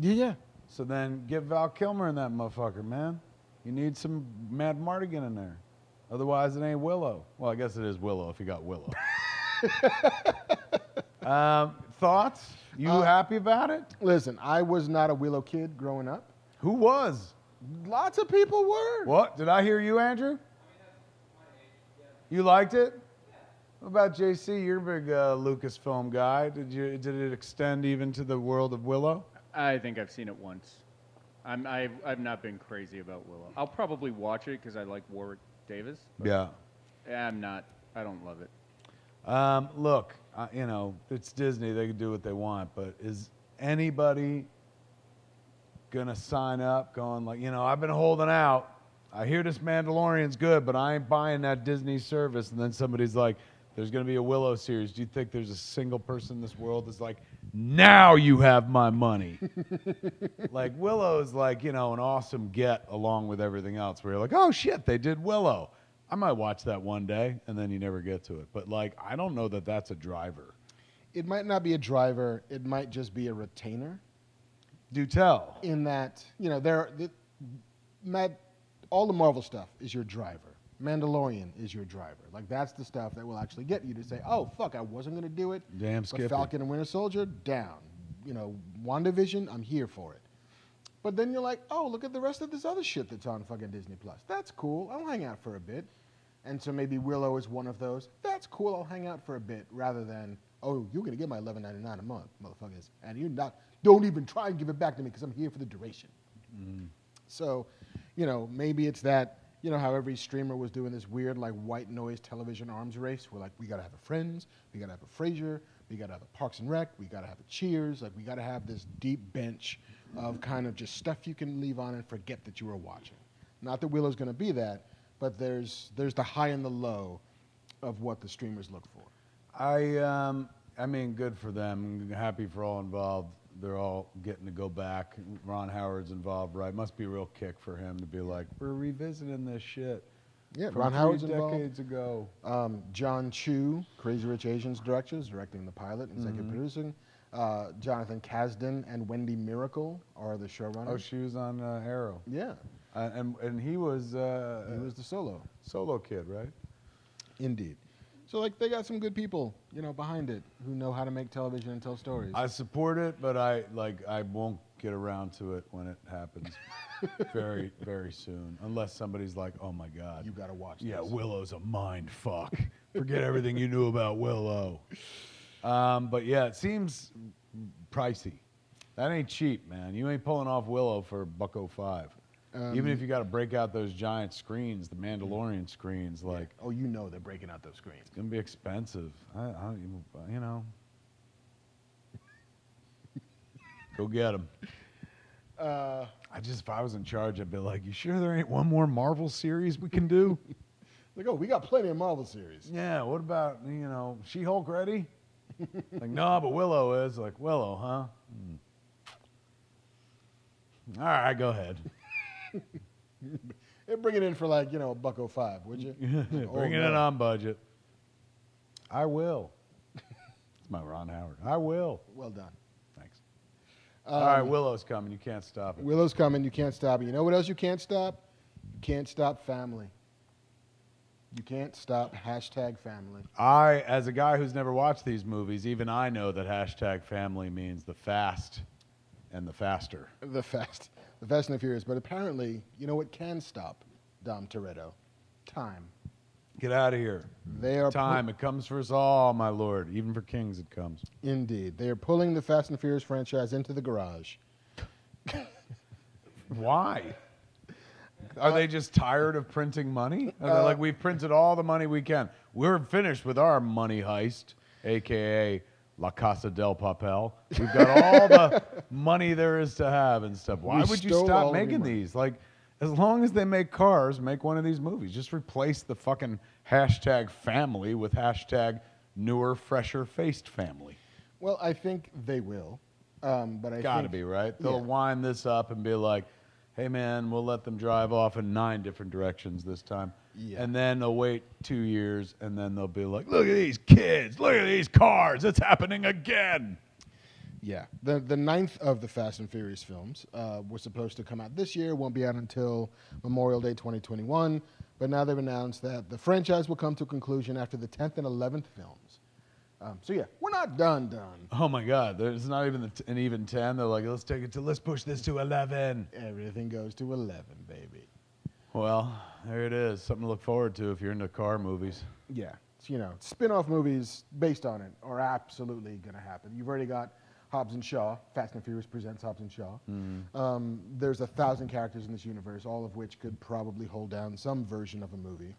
[SPEAKER 2] Yeah.
[SPEAKER 1] So then get Val Kilmer in that motherfucker, man. You need some Mad Mardigan in there. Otherwise, it ain't Willow. Well, I guess it is Willow if you got Willow. Thoughts? You happy about it?
[SPEAKER 2] Listen, I was not a Willow kid growing up.
[SPEAKER 1] Who was?
[SPEAKER 2] Lots of people were.
[SPEAKER 1] What? Did I hear you, Andrew? You liked it? What about JC? You're a big Lucasfilm guy. Did it extend even to the world of Willow?
[SPEAKER 3] I think I've seen it once. I've not been crazy about Willow. I'll probably watch it because I like Warwick Davis. But
[SPEAKER 1] Yeah.
[SPEAKER 3] I don't love it.
[SPEAKER 1] Look, it's Disney. They can do what they want. But is anybody going to sign up going like, I've been holding out. I hear this Mandalorian's good, but I ain't buying that Disney service. And then somebody's like, there's going to be a Willow series. Do you think there's a single person in this world that's like, now you have my money? Like, Willow's like, an awesome get along with everything else where you're like, oh, shit, they did Willow. I might watch that one day, and then you never get to it. But, like, I don't know that that's a driver.
[SPEAKER 2] It might not be a driver. It might just be a retainer.
[SPEAKER 1] Do tell.
[SPEAKER 2] In that, all the Marvel stuff is your driver. Mandalorian is your driver. Like, that's the stuff that will actually get you to say, oh, fuck, I wasn't going to do it.
[SPEAKER 1] Damn
[SPEAKER 2] But
[SPEAKER 1] Skipper.
[SPEAKER 2] Falcon and Winter Soldier, down. You know, WandaVision, I'm here for it. But then you're like, oh, look at the rest of this other shit that's on fucking Disney Plus. That's cool. I'll hang out for a bit. And so maybe Willow is one of those. That's cool. I'll hang out for a bit, rather than, oh, you're gonna get my $11.99 a month, motherfuckers, and you're not. Don't even try and give it back to me because I'm here for the duration. So, you know, maybe it's that. You know how every streamer was doing this weird, like, white noise television arms race? We're like, we gotta have a Friends, we gotta have a Frasier, we gotta have a Parks and Rec, we gotta have a Cheers. Like, we gotta have this deep bench of kind of just stuff you can leave on and forget that you were watching. Not that Willow's gonna be that, but there's the high and the low of what the streamers look for.
[SPEAKER 1] I mean, good for them. Happy for all involved. They're all getting to go back. Ron Howard's involved, right? Must be a real kick for him to be like, we're revisiting this shit.
[SPEAKER 2] Yeah,
[SPEAKER 1] from
[SPEAKER 2] Ron Howard's involved.
[SPEAKER 1] decades ago.
[SPEAKER 2] John Chu, Crazy Rich Asians director, is directing the pilot and executive producing. Jonathan Kasdan and Wendy Miracle are the showrunners.
[SPEAKER 1] Oh, she was on Arrow.
[SPEAKER 2] Yeah,
[SPEAKER 1] And he was
[SPEAKER 2] he was the
[SPEAKER 1] solo kid, right?
[SPEAKER 2] Indeed. So, like, they got some good people, you know, behind it who know how to make television and tell stories.
[SPEAKER 1] I support it, but I won't get around to it when it happens very, very soon. Unless somebody's like, oh my God.
[SPEAKER 2] You got to watch
[SPEAKER 1] Yeah,
[SPEAKER 2] this.
[SPEAKER 1] Willow's a mind fuck. Forget everything you knew about Willow. But yeah, it seems pricey. That ain't cheap, man. You ain't pulling off Willow for $1.05. Even if you got to break out those giant screens, the Mandalorian screens, like,
[SPEAKER 2] Oh, you know they're breaking out those screens.
[SPEAKER 1] it's gonna be expensive. You know, go get them. If I was in charge, I'd be like, you sure there ain't one more Marvel series we can do?
[SPEAKER 2] Like, oh, we got plenty of Marvel series.
[SPEAKER 1] Yeah, what about, She-Hulk ready? Like, no, but Willow is. Like, Willow, huh? All right, go ahead.
[SPEAKER 2] Bring it in for, like, $1.05, would you?
[SPEAKER 1] Bring it in on budget. I will. It's my Ron Howard. I will.
[SPEAKER 2] Well done.
[SPEAKER 1] Thanks. All right, Willow's coming. You can't stop it.
[SPEAKER 2] Willow's coming. You can't stop it. You know what else you can't stop? You can't stop family. You can't stop #family.
[SPEAKER 1] I, as a guy who's never watched these movies, even I know that #family means the fast and the faster.
[SPEAKER 2] The Fast and the Furious. But apparently, you know what can stop Dom Toretto? Time.
[SPEAKER 1] Get out of here.
[SPEAKER 2] They are
[SPEAKER 1] Time. It comes for us all, my lord. Even for kings it comes.
[SPEAKER 2] Indeed. They are pulling the Fast and Furious franchise into the garage.
[SPEAKER 1] Why? Are they just tired of printing money? Are they like, we've printed all the money we can. We're finished with our money heist, a.k.a. La Casa del Papel. We've got all the money there is to have and stuff. Why would you
[SPEAKER 2] stole all
[SPEAKER 1] stop
[SPEAKER 2] of your
[SPEAKER 1] making
[SPEAKER 2] money.
[SPEAKER 1] these? Like, as long as they make cars, make one of these movies. Just replace the fucking #family with #newer, fresher-faced family.
[SPEAKER 2] Well, I think they will. But I
[SPEAKER 1] Gotta
[SPEAKER 2] think,
[SPEAKER 1] be, right? They'll
[SPEAKER 2] Yeah.
[SPEAKER 1] wind this up and be like, hey, man, we'll let them drive off in 9 different directions this time.
[SPEAKER 2] Yeah.
[SPEAKER 1] And then they'll wait 2 years, and then they'll be like, look at these kids. Look at these cars. It's happening again.
[SPEAKER 2] Yeah. The ninth of the Fast and Furious films was supposed to come out this year. Won't be out until Memorial Day 2021. But now they've announced that the franchise will come to a conclusion after the 10th and 11th films. So, yeah, we're not done.
[SPEAKER 1] Oh, my God. There's not even an even 10. They're like, let's push this to 11.
[SPEAKER 2] Everything goes to 11, baby.
[SPEAKER 1] Well, there it is. Something to look forward to if you're into car movies.
[SPEAKER 2] Yeah. So, spin-off movies based on it are absolutely going to happen. You've already got Hobbs and Shaw. Fast and Furious presents Hobbs and Shaw. There's 1,000 characters in this universe, all of which could probably hold down some version of a movie.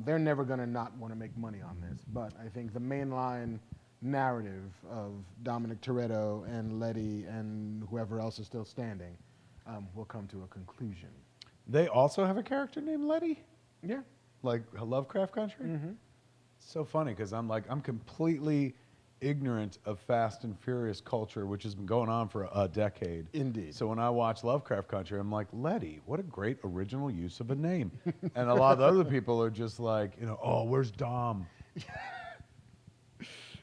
[SPEAKER 2] They're never going to not want to make money on this, but I think the mainline narrative of Dominic Toretto and Letty and whoever else is still standing will come to a conclusion.
[SPEAKER 1] They also have a character named Letty?
[SPEAKER 2] Yeah.
[SPEAKER 1] Like Lovecraft Country? Mm-hmm. So funny because I'm completely ignorant of Fast and Furious culture, which has been going on for a decade.
[SPEAKER 2] Indeed.
[SPEAKER 1] So when I watch Lovecraft Country, I'm like, Letty, what a great original use of a name. And a lot of the other people are just like, oh, where's Dom?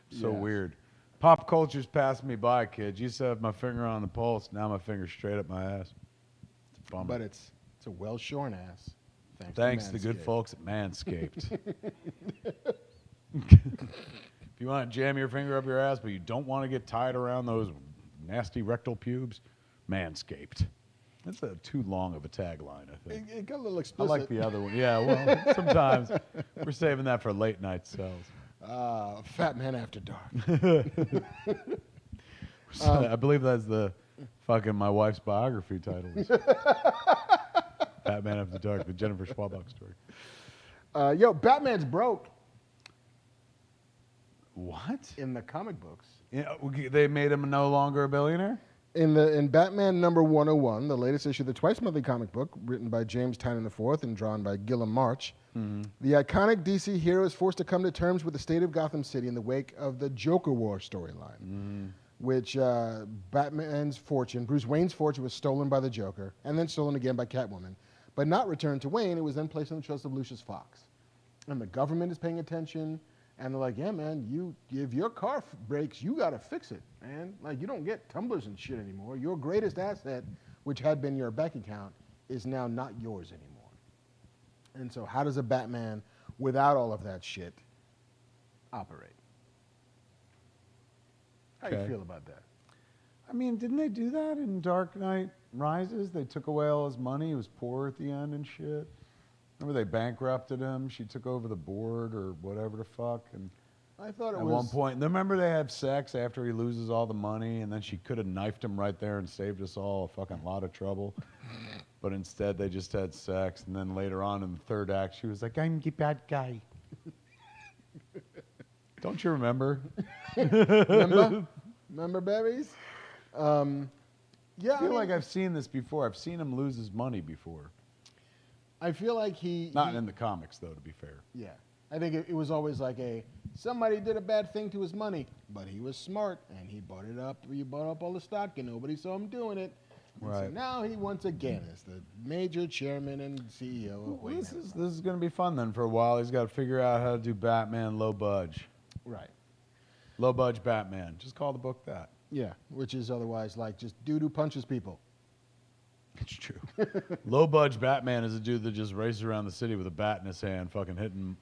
[SPEAKER 1] So
[SPEAKER 2] Yeah.
[SPEAKER 1] weird. Pop culture's passing me by, kids. Used to have my finger on the pulse. Now my finger's straight up my ass. It's a bummer.
[SPEAKER 2] But it's It's a well-shorn ass.
[SPEAKER 1] Thanks to the good
[SPEAKER 2] Manscaped.
[SPEAKER 1] folks at Manscaped. If you want to jam your finger up your ass, but you don't want to get tied around those nasty rectal pubes, Manscaped. That's too long of a tagline, I think.
[SPEAKER 2] It got a little
[SPEAKER 1] I
[SPEAKER 2] explicit.
[SPEAKER 1] like the other one. Yeah, well, sometimes we're saving that for late night sales.
[SPEAKER 2] Fat Man After Dark.
[SPEAKER 1] I believe that's the fucking my wife's biography title. Fat Man After Dark, the Jennifer Schwabach story.
[SPEAKER 2] Yo, Batman's broke
[SPEAKER 1] What?
[SPEAKER 2] in the comic books.
[SPEAKER 1] Yeah, they made him no longer a billionaire?
[SPEAKER 2] In Batman number 101, the latest issue of the twice-monthly comic book, written by James Tynion IV and drawn by Gilliam March, the iconic DC hero is forced to come to terms with the state of Gotham City in the wake of the Joker War storyline, which Bruce Wayne's fortune was stolen by the Joker, and then stolen again by Catwoman, but not returned to Wayne. It was then placed in the trust of Lucius Fox. And the government is paying attention. And they're like, yeah, man, if your car breaks, you got to fix it, man. Like, you don't get tumblers and shit anymore. Your greatest asset, which had been your bank account, is now not yours anymore. And so how does a Batman, without all of that shit, operate? How do you
[SPEAKER 1] Okay.
[SPEAKER 2] feel about that?
[SPEAKER 1] I mean, didn't they do that in Dark Knight Rises? They took away all his money. He was poor at the end and shit. Remember they bankrupted him? She took over the board or whatever the fuck. And
[SPEAKER 2] I thought it
[SPEAKER 1] at
[SPEAKER 2] was...
[SPEAKER 1] one point, remember they have sex after he loses all the money, and then she could have knifed him right there and saved us all a fucking lot of trouble. But instead, they just had sex. And then later on in the third act, she was like, I'm the bad guy. Don't you remember?
[SPEAKER 2] Remember, babies? Yeah,
[SPEAKER 1] I feel like I've seen this before. I've seen him lose his money before.
[SPEAKER 2] I feel like
[SPEAKER 1] Not in the comics, though, to be fair.
[SPEAKER 2] Yeah. I think it was always like somebody did a bad thing to his money, but he was smart and he bought it up. He bought up all the stock and nobody saw him doing it. And so
[SPEAKER 1] Right.
[SPEAKER 2] now he once again is the major chairman and CEO of
[SPEAKER 1] Well,
[SPEAKER 2] Wayne.
[SPEAKER 1] this is going to be fun then for a while. He's got to figure out how to do Batman low budge.
[SPEAKER 2] Right.
[SPEAKER 1] Low budge Batman. Just call the book that.
[SPEAKER 2] Yeah, which is otherwise like just dude who punches people.
[SPEAKER 1] It's true. Low budge Batman is a dude that just races around the city with a bat in his hand, fucking hitting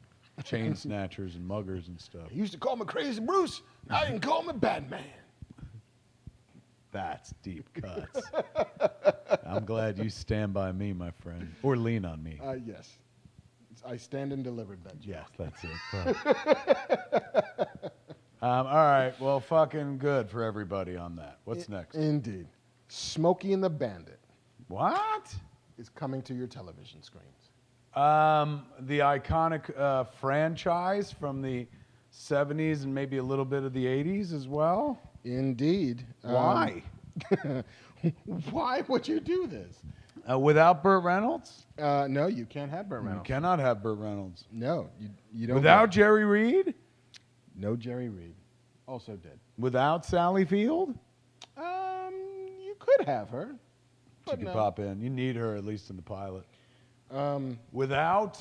[SPEAKER 1] chain snatchers and muggers and stuff.
[SPEAKER 2] He used to call me Crazy Bruce. Now you can call me Batman.
[SPEAKER 1] That's deep cuts. I'm glad you stand by me, my friend. Or lean on me.
[SPEAKER 2] Yes. I stand and delivered that joke.
[SPEAKER 1] Yes, that's it. All right. Well, fucking good for everybody on that. What's next?
[SPEAKER 2] Indeed. Smokey and the Bandit
[SPEAKER 1] What?
[SPEAKER 2] is coming to your television screens.
[SPEAKER 1] The iconic franchise from the 70s and maybe a little bit of the 80s as well.
[SPEAKER 2] Indeed.
[SPEAKER 1] Why?
[SPEAKER 2] Why would you do this?
[SPEAKER 1] Without Burt Reynolds?
[SPEAKER 2] No, you can't have Burt
[SPEAKER 1] You
[SPEAKER 2] Reynolds.
[SPEAKER 1] cannot have Burt Reynolds.
[SPEAKER 2] No, you don't.
[SPEAKER 1] Without Jerry Reed?
[SPEAKER 2] no Jerry Reed, also dead.
[SPEAKER 1] Without Sally Field?
[SPEAKER 2] You could have her,
[SPEAKER 1] She
[SPEAKER 2] but
[SPEAKER 1] could
[SPEAKER 2] no.
[SPEAKER 1] pop in. You need her at least in the pilot.
[SPEAKER 2] Um,
[SPEAKER 1] Without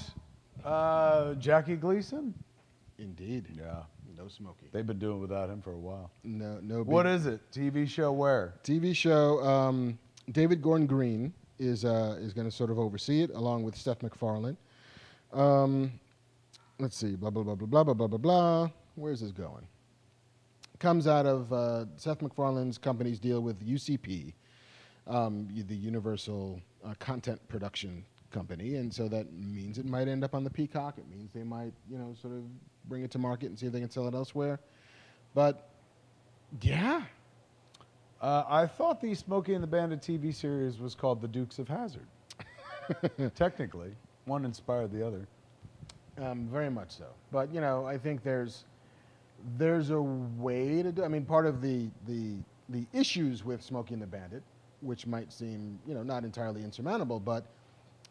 [SPEAKER 1] Jackie Gleason?
[SPEAKER 2] indeed.
[SPEAKER 1] Yeah.
[SPEAKER 2] No Smokey.
[SPEAKER 1] They've been doing without him for a while.
[SPEAKER 2] No.
[SPEAKER 1] What is it? TV show where?
[SPEAKER 2] TV show? David Gordon Green is going to sort of oversee it along with Seth MacFarlane. Let's see. Blah blah blah blah blah blah blah blah blah. Where's this going? Comes out of Seth MacFarlane's company's deal with UCP, the Universal Content Production Company, and so that means it might end up on the Peacock. It means they might, sort of bring it to market and see if they can sell it elsewhere. But yeah,
[SPEAKER 1] I thought the Smokey and the Bandit TV series was called The Dukes of Hazzard. Technically, one inspired the other.
[SPEAKER 2] very much so. But I think there's a way to do. I mean, part of the issues with Smokey and the Bandit, which might seem not entirely insurmountable, but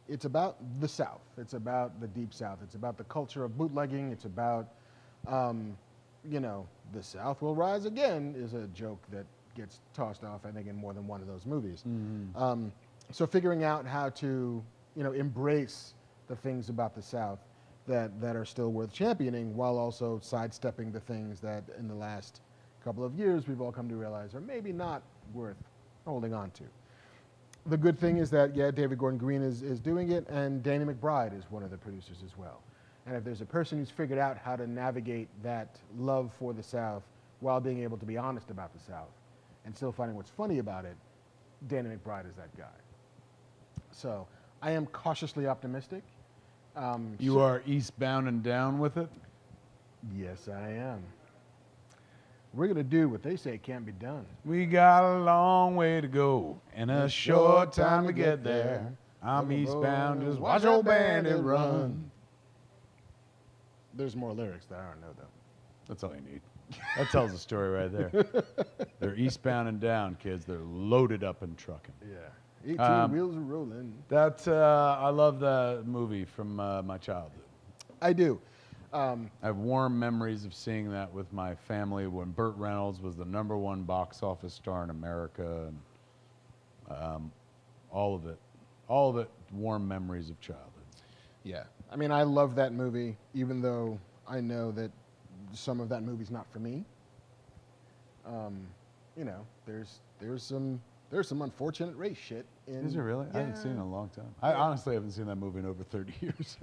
[SPEAKER 2] it's about the South. It's about the Deep South. It's about the culture of bootlegging. It's about the South will rise again is a joke that gets tossed off, I think, in more than one of those movies.
[SPEAKER 1] Mm-hmm.
[SPEAKER 2] So figuring out how to embrace the things about the South that are still worth championing, while also sidestepping the things that in the last couple of years we've all come to realize are maybe not worth holding on to. the good thing is that, yeah, David Gordon Green is doing it, and Danny McBride is one of the producers as well. And if there's a person who's figured out how to navigate that love for the South while being able to be honest about the South and still finding what's funny about it, Danny McBride is that guy. So I am cautiously optimistic.
[SPEAKER 1] You are eastbound and down with it?
[SPEAKER 2] Yes, I am. We're going to do what they say can't be done.
[SPEAKER 1] We got a long way to go and a short time to get there. I'm eastbound, just watch old Bandit run.
[SPEAKER 2] There's more lyrics that I don't know, though.
[SPEAKER 1] That's all you need. That tells the story right there. They're eastbound and down, kids. They're loaded up and trucking.
[SPEAKER 2] Yeah. 18 wheels are rolling.
[SPEAKER 1] That's I love that movie from my childhood.
[SPEAKER 2] I do.
[SPEAKER 1] I have warm memories of seeing that with my family when Burt Reynolds was the #1 box office star in America, and all of it, warm memories of childhood.
[SPEAKER 2] Yeah. I mean, I love that movie, even though I know that some of that movie's not for me. You know, there's some unfortunate race shit.
[SPEAKER 1] Is it really?
[SPEAKER 2] Yeah.
[SPEAKER 1] I haven't seen it in a long time. I honestly haven't seen that movie in over 30 years.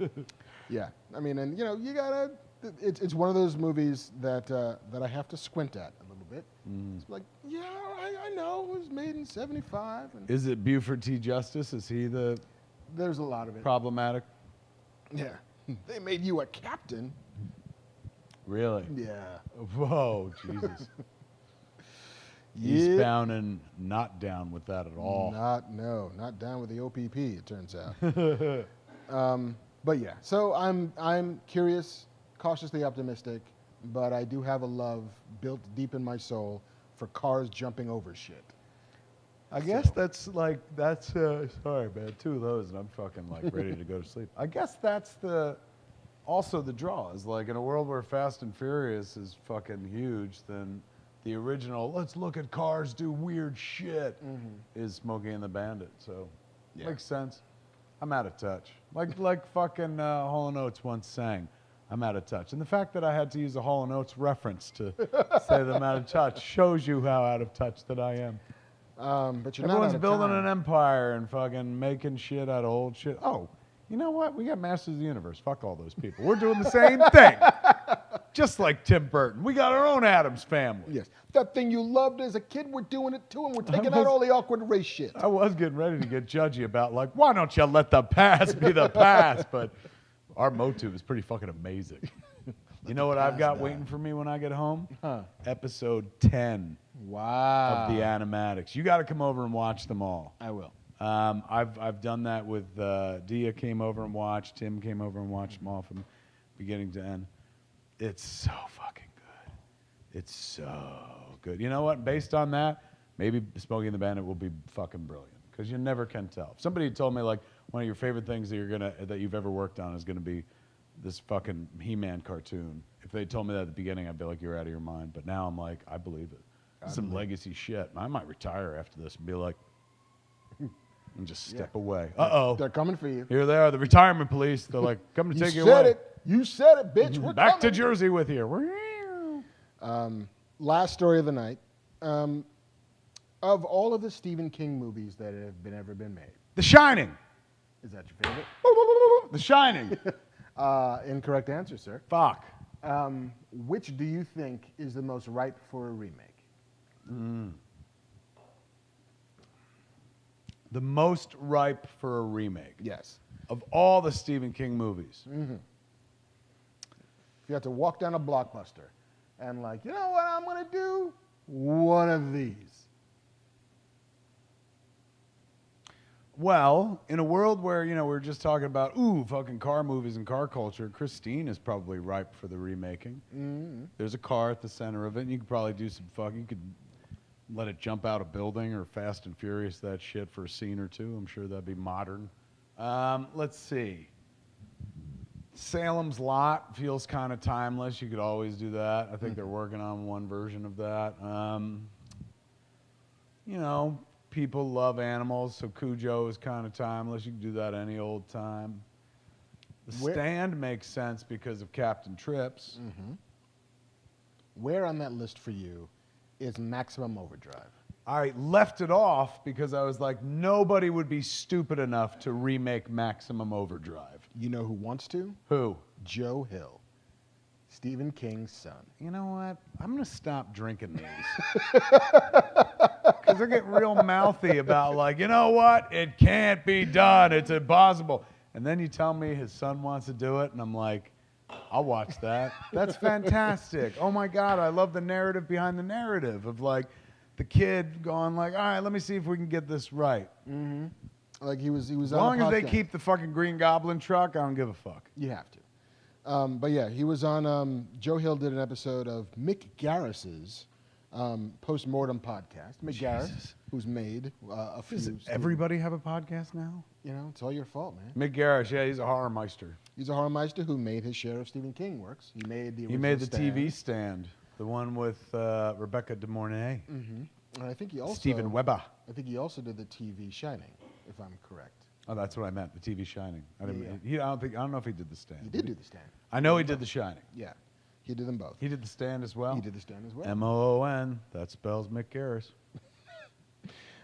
[SPEAKER 2] Yeah. I mean, and you know, you gotta. It's one of those movies that I have to squint at a little bit. It's like, yeah, I know it was made in '75. And
[SPEAKER 1] Is it Buford T. Justice? Is he the
[SPEAKER 2] there's a lot of it.
[SPEAKER 1] problematic?
[SPEAKER 2] Yeah. They made you a captain.
[SPEAKER 1] Really?
[SPEAKER 2] Yeah.
[SPEAKER 1] Whoa, Jesus.
[SPEAKER 2] Yeah.
[SPEAKER 1] Eastbound and not down with that at all.
[SPEAKER 2] Not down with the OPP. It turns out. But yeah, so I'm curious, cautiously optimistic, but I do have a love built deep in my soul for cars jumping over shit.
[SPEAKER 1] I guess that's sorry, man, 2 of those and I'm fucking like ready to go to sleep. I guess that's also the draw is like in a world where Fast and Furious is fucking huge, then the original, let's look at cars do weird shit, is Smokey and the Bandit. So, makes sense. I'm out of touch. Like fucking Hall & Oates once sang, I'm out of touch. And the fact that I had to use a Hall & Oates reference to say that I'm out of touch shows you how out of touch that I am.
[SPEAKER 2] But you're
[SPEAKER 1] Everyone's
[SPEAKER 2] not
[SPEAKER 1] building an empire and fucking making shit out of old shit. Oh, you know what? We got Masters of the Universe. Fuck all those people. We're doing the same thing. Just like Tim Burton. We got our own Addams family.
[SPEAKER 2] Yes. That thing you loved as a kid, we're doing it too, and we're taking out all the awkward race shit.
[SPEAKER 1] I was getting ready to get judgy about, like, why don't you let the past be the past? But our motive is pretty fucking amazing. You know what I've got waiting for me when I get home? Episode 10
[SPEAKER 2] Wow.
[SPEAKER 1] of the animatics. You got to come over and watch them all.
[SPEAKER 2] I will.
[SPEAKER 1] I've done that with Dia came over and watched. Tim came over and watched them all from beginning to end. It's so fucking good. It's so good. You know what? Based on that, maybe Smokey and the Bandit will be fucking brilliant because you never can tell. If somebody told me like one of your favorite things that you've ever worked on is gonna be this fucking He-Man cartoon. If they told me that at the beginning, I'd be like, you're out of your mind. But now I'm like, I believe it. Some legacy shit. I might retire after this and be like, and just step away. Uh-oh.
[SPEAKER 2] They're coming for you.
[SPEAKER 1] Here they are, the retirement police. They're like, come to take you
[SPEAKER 2] said
[SPEAKER 1] away.
[SPEAKER 2] it. You said it, bitch. We're
[SPEAKER 1] Back
[SPEAKER 2] coming.
[SPEAKER 1] to Jersey with you.
[SPEAKER 2] Last story of the night. Of all of the Stephen King movies that have ever been made,
[SPEAKER 1] The Shining.
[SPEAKER 2] is that your favorite?
[SPEAKER 1] The Shining.
[SPEAKER 2] Incorrect answer, sir.
[SPEAKER 1] Fuck.
[SPEAKER 2] Which do you think is the most ripe for a remake?
[SPEAKER 1] The most ripe for a remake.
[SPEAKER 2] Yes.
[SPEAKER 1] Of all the Stephen King movies.
[SPEAKER 2] If you had to walk down a Blockbuster and like, you know what I'm going to do? One of these.
[SPEAKER 1] Well, in a world where, we're just talking about, fucking car movies and car culture, Christine is probably ripe for the remaking. There's a car at the center of it, and you could probably do some you could let it jump out a building or Fast and Furious that shit for a scene or two. I'm sure that'd be modern. Let's see. Salem's Lot feels kind of timeless. You could always do that. I think they're working on one version of that. People love animals, so Cujo is kind of timeless. You can do that any old time. The Stand makes sense because of Captain Trips.
[SPEAKER 2] Where on that list for you is Maximum Overdrive?
[SPEAKER 1] I left it off because I was like, nobody would be stupid enough to remake Maximum Overdrive.
[SPEAKER 2] You know who wants to?
[SPEAKER 1] Who?
[SPEAKER 2] Joe Hill, Stephen King's son.
[SPEAKER 1] You know what? I'm going to stop drinking these. Because I get real mouthy about like, you know what? It can't be done. It's impossible. And then you tell me his son wants to do it, and I'm like, I'll watch that. That's fantastic. Oh my God, I love the narrative behind the narrative of like the kid going like, all right, let me see if we can get this right.
[SPEAKER 2] Mm-hmm. Like he was
[SPEAKER 1] As
[SPEAKER 2] on a
[SPEAKER 1] long as they
[SPEAKER 2] podcast.
[SPEAKER 1] keep the fucking Green Goblin truck, I don't give a fuck.
[SPEAKER 2] You have to. But yeah, he was on, Joe Hill did an episode of Mick Garris's post-mortem podcast. Mick Garris, who's made a few.
[SPEAKER 1] Does everybody have a podcast now?
[SPEAKER 2] You know, it's all your fault, man.
[SPEAKER 1] Mick Garris, yeah, he's a horror meister.
[SPEAKER 2] He's a horror meister who made his share of Stephen King works. He made the
[SPEAKER 1] TV stand, the one with Rebecca De Mornay,
[SPEAKER 2] And I think he also
[SPEAKER 1] Steven Weber.
[SPEAKER 2] I think he also did the TV Shining, if I'm correct.
[SPEAKER 1] Oh, that's what I meant. The TV Shining. I didn't.
[SPEAKER 2] Yeah.
[SPEAKER 1] I don't know if he did the stand.
[SPEAKER 2] He did do the stand.
[SPEAKER 1] I know he did the Shining.
[SPEAKER 2] Yeah, he did them both.
[SPEAKER 1] He did the stand as well.
[SPEAKER 2] He did the stand as well.
[SPEAKER 1] M-O-O-N. That spells Mick Garris.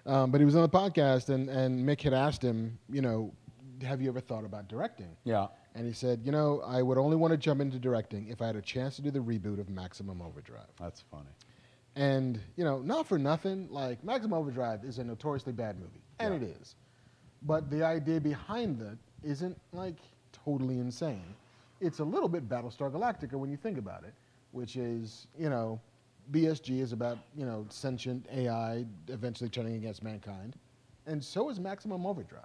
[SPEAKER 2] But he was on the podcast, and Mick had asked him, you know, have you ever thought about directing?
[SPEAKER 1] Yeah.
[SPEAKER 2] And he said, you know, I would only want to jump into directing if I had a chance to do the reboot of Maximum Overdrive.
[SPEAKER 1] That's funny.
[SPEAKER 2] And, you know, not for nothing, like, Maximum Overdrive is a notoriously bad movie. And it is. But the idea behind it isn't, like, totally insane. It's a little bit Battlestar Galactica when you think about it, which is, you know, BSG is about, you know, sentient AI eventually turning against mankind. And so is Maximum Overdrive.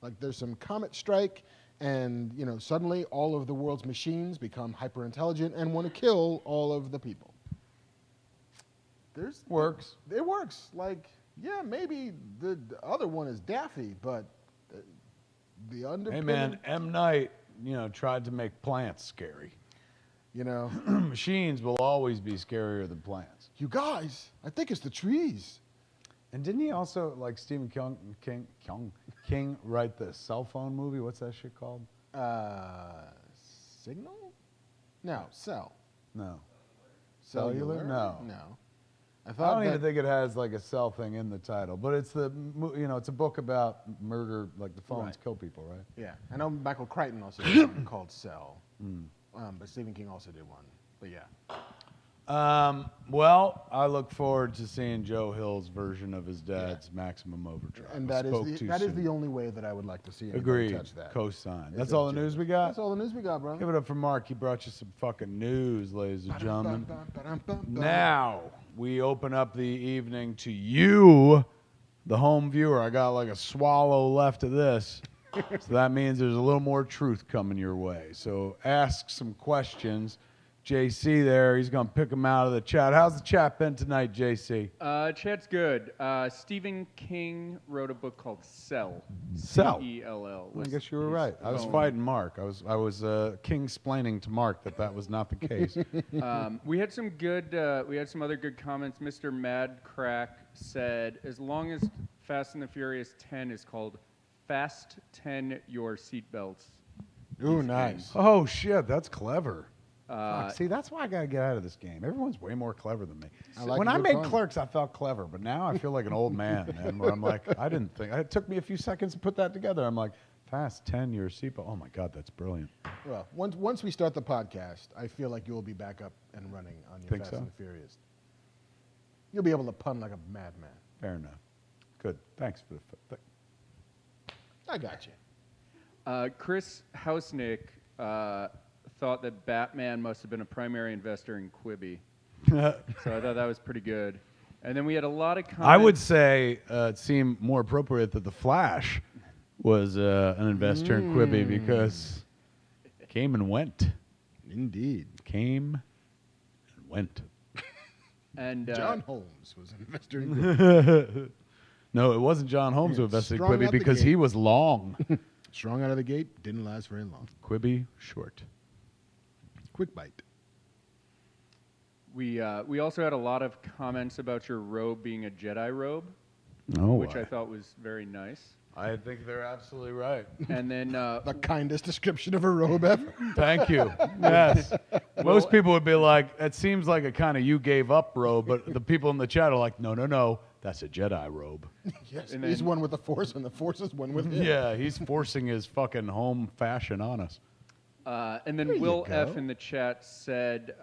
[SPEAKER 2] Like, there's some comet strike, and, you know, suddenly all of the world's machines become hyper-intelligent and want to kill all of the people.
[SPEAKER 1] Works.
[SPEAKER 2] It works. Like, yeah, maybe the other one is daffy, but the underpinning...
[SPEAKER 1] Hey, man, M. Night, you know, tried to make plants scary.
[SPEAKER 2] You know?
[SPEAKER 1] Machines will always be scarier than plants.
[SPEAKER 2] You guys, I think it's the trees.
[SPEAKER 1] And didn't he also, like Stephen King write the cell phone movie? What's that shit called?
[SPEAKER 2] Signal? No, Cell.
[SPEAKER 1] No.
[SPEAKER 2] Cellular?
[SPEAKER 1] No.
[SPEAKER 2] No. I
[SPEAKER 1] I
[SPEAKER 2] thought
[SPEAKER 1] don't
[SPEAKER 2] that,
[SPEAKER 1] even think it has like a cell thing in the title, but it's it's a book about murder, like the phones
[SPEAKER 2] Right.
[SPEAKER 1] kill people, right?
[SPEAKER 2] Yeah, I know Michael Crichton also did one called Cell, but Stephen King also did one. But yeah,
[SPEAKER 1] Well, I look forward to seeing Joe Hill's version of his dad's Maximum Overdrive.
[SPEAKER 2] and
[SPEAKER 1] I
[SPEAKER 2] that
[SPEAKER 1] spoke
[SPEAKER 2] is
[SPEAKER 1] too
[SPEAKER 2] the
[SPEAKER 1] soon.
[SPEAKER 2] only way that I would like to see anybody
[SPEAKER 1] Agreed.
[SPEAKER 2] touch that.
[SPEAKER 1] Co-sign.
[SPEAKER 2] Is
[SPEAKER 1] That's
[SPEAKER 2] that
[SPEAKER 1] all the
[SPEAKER 2] Joe.
[SPEAKER 1] news we got?
[SPEAKER 2] That's all the news we got, bro.
[SPEAKER 1] Give it up for Mark. He brought you some fucking news, ladies and gentlemen. Now, we open up the evening to you, the home viewer. I got like a swallow left of this. So that means there's a little more truth coming your way. So ask some questions. JC there, he's going to pick them out of the chat. How's the chat been tonight, JC?
[SPEAKER 3] Chat's good. Stephen King wrote a book called Cell.
[SPEAKER 1] Cell.
[SPEAKER 3] C-E-L-L.
[SPEAKER 1] I guess you were right. I was fighting Mark. I was king-splaining to Mark that was not the case.
[SPEAKER 3] We had some good. We had some other good comments. Mr. Mad Crack said, as long as Fast and the Furious 10 is called Fast 10 Your Seatbelts.
[SPEAKER 2] Ooh, nice.
[SPEAKER 1] Oh, shit, that's clever.
[SPEAKER 3] Uh,
[SPEAKER 1] See, that's why I got to get out of this game. Everyone's way more clever than me.
[SPEAKER 2] I like
[SPEAKER 1] When
[SPEAKER 2] a
[SPEAKER 1] I
[SPEAKER 2] good
[SPEAKER 1] made
[SPEAKER 2] pun.
[SPEAKER 1] Clerks, I felt clever, but now I feel like an old man. And where I'm like, I didn't think. It took me a few seconds to put that together. I'm like, Fast 10 Your Seatbelt. Oh, my God, that's brilliant.
[SPEAKER 2] Well, once we start the podcast, I feel like you'll be back up and running on your
[SPEAKER 1] Think
[SPEAKER 2] Fast
[SPEAKER 1] so?
[SPEAKER 2] and the Furious. You'll be able to pun like a madman.
[SPEAKER 1] Fair enough. Good. Thanks for the.
[SPEAKER 2] I got you.
[SPEAKER 3] Chris Hausnick thought that Batman must have been a primary investor in Quibi. So I thought that was pretty good. And then we had a lot of comments.
[SPEAKER 1] I would say it seemed more appropriate that the Flash was an investor in Quibi because came and went.
[SPEAKER 2] Indeed.
[SPEAKER 1] Came and went.
[SPEAKER 3] And
[SPEAKER 2] John Holmes was an investor in Quibi.
[SPEAKER 1] No, it wasn't John Holmes who
[SPEAKER 2] Yeah,
[SPEAKER 1] invested in
[SPEAKER 2] strong
[SPEAKER 1] Quibi
[SPEAKER 2] out the
[SPEAKER 1] because
[SPEAKER 2] gate.
[SPEAKER 1] he was long.
[SPEAKER 2] Strong out of the gate, didn't last very long.
[SPEAKER 1] Quibi short.
[SPEAKER 2] Quick bite.
[SPEAKER 3] we also had a lot of comments about your robe being a Jedi robe,
[SPEAKER 1] Oh,
[SPEAKER 3] which I thought was very nice.
[SPEAKER 1] I think they're absolutely right.
[SPEAKER 3] And then
[SPEAKER 2] The kindest description of a robe ever.
[SPEAKER 1] Thank you. Yes. Most people would be like, it seems like a kind of you gave up robe, but the people in the chat are like, no, That's a Jedi robe.
[SPEAKER 2] Yes,
[SPEAKER 3] And
[SPEAKER 2] he's
[SPEAKER 3] then-
[SPEAKER 2] one with the Force, and the Force is one with him.
[SPEAKER 1] Yeah, he's forcing his fucking home fashion on us.
[SPEAKER 3] And then
[SPEAKER 2] There you
[SPEAKER 3] Will
[SPEAKER 2] go.
[SPEAKER 3] F in the chat said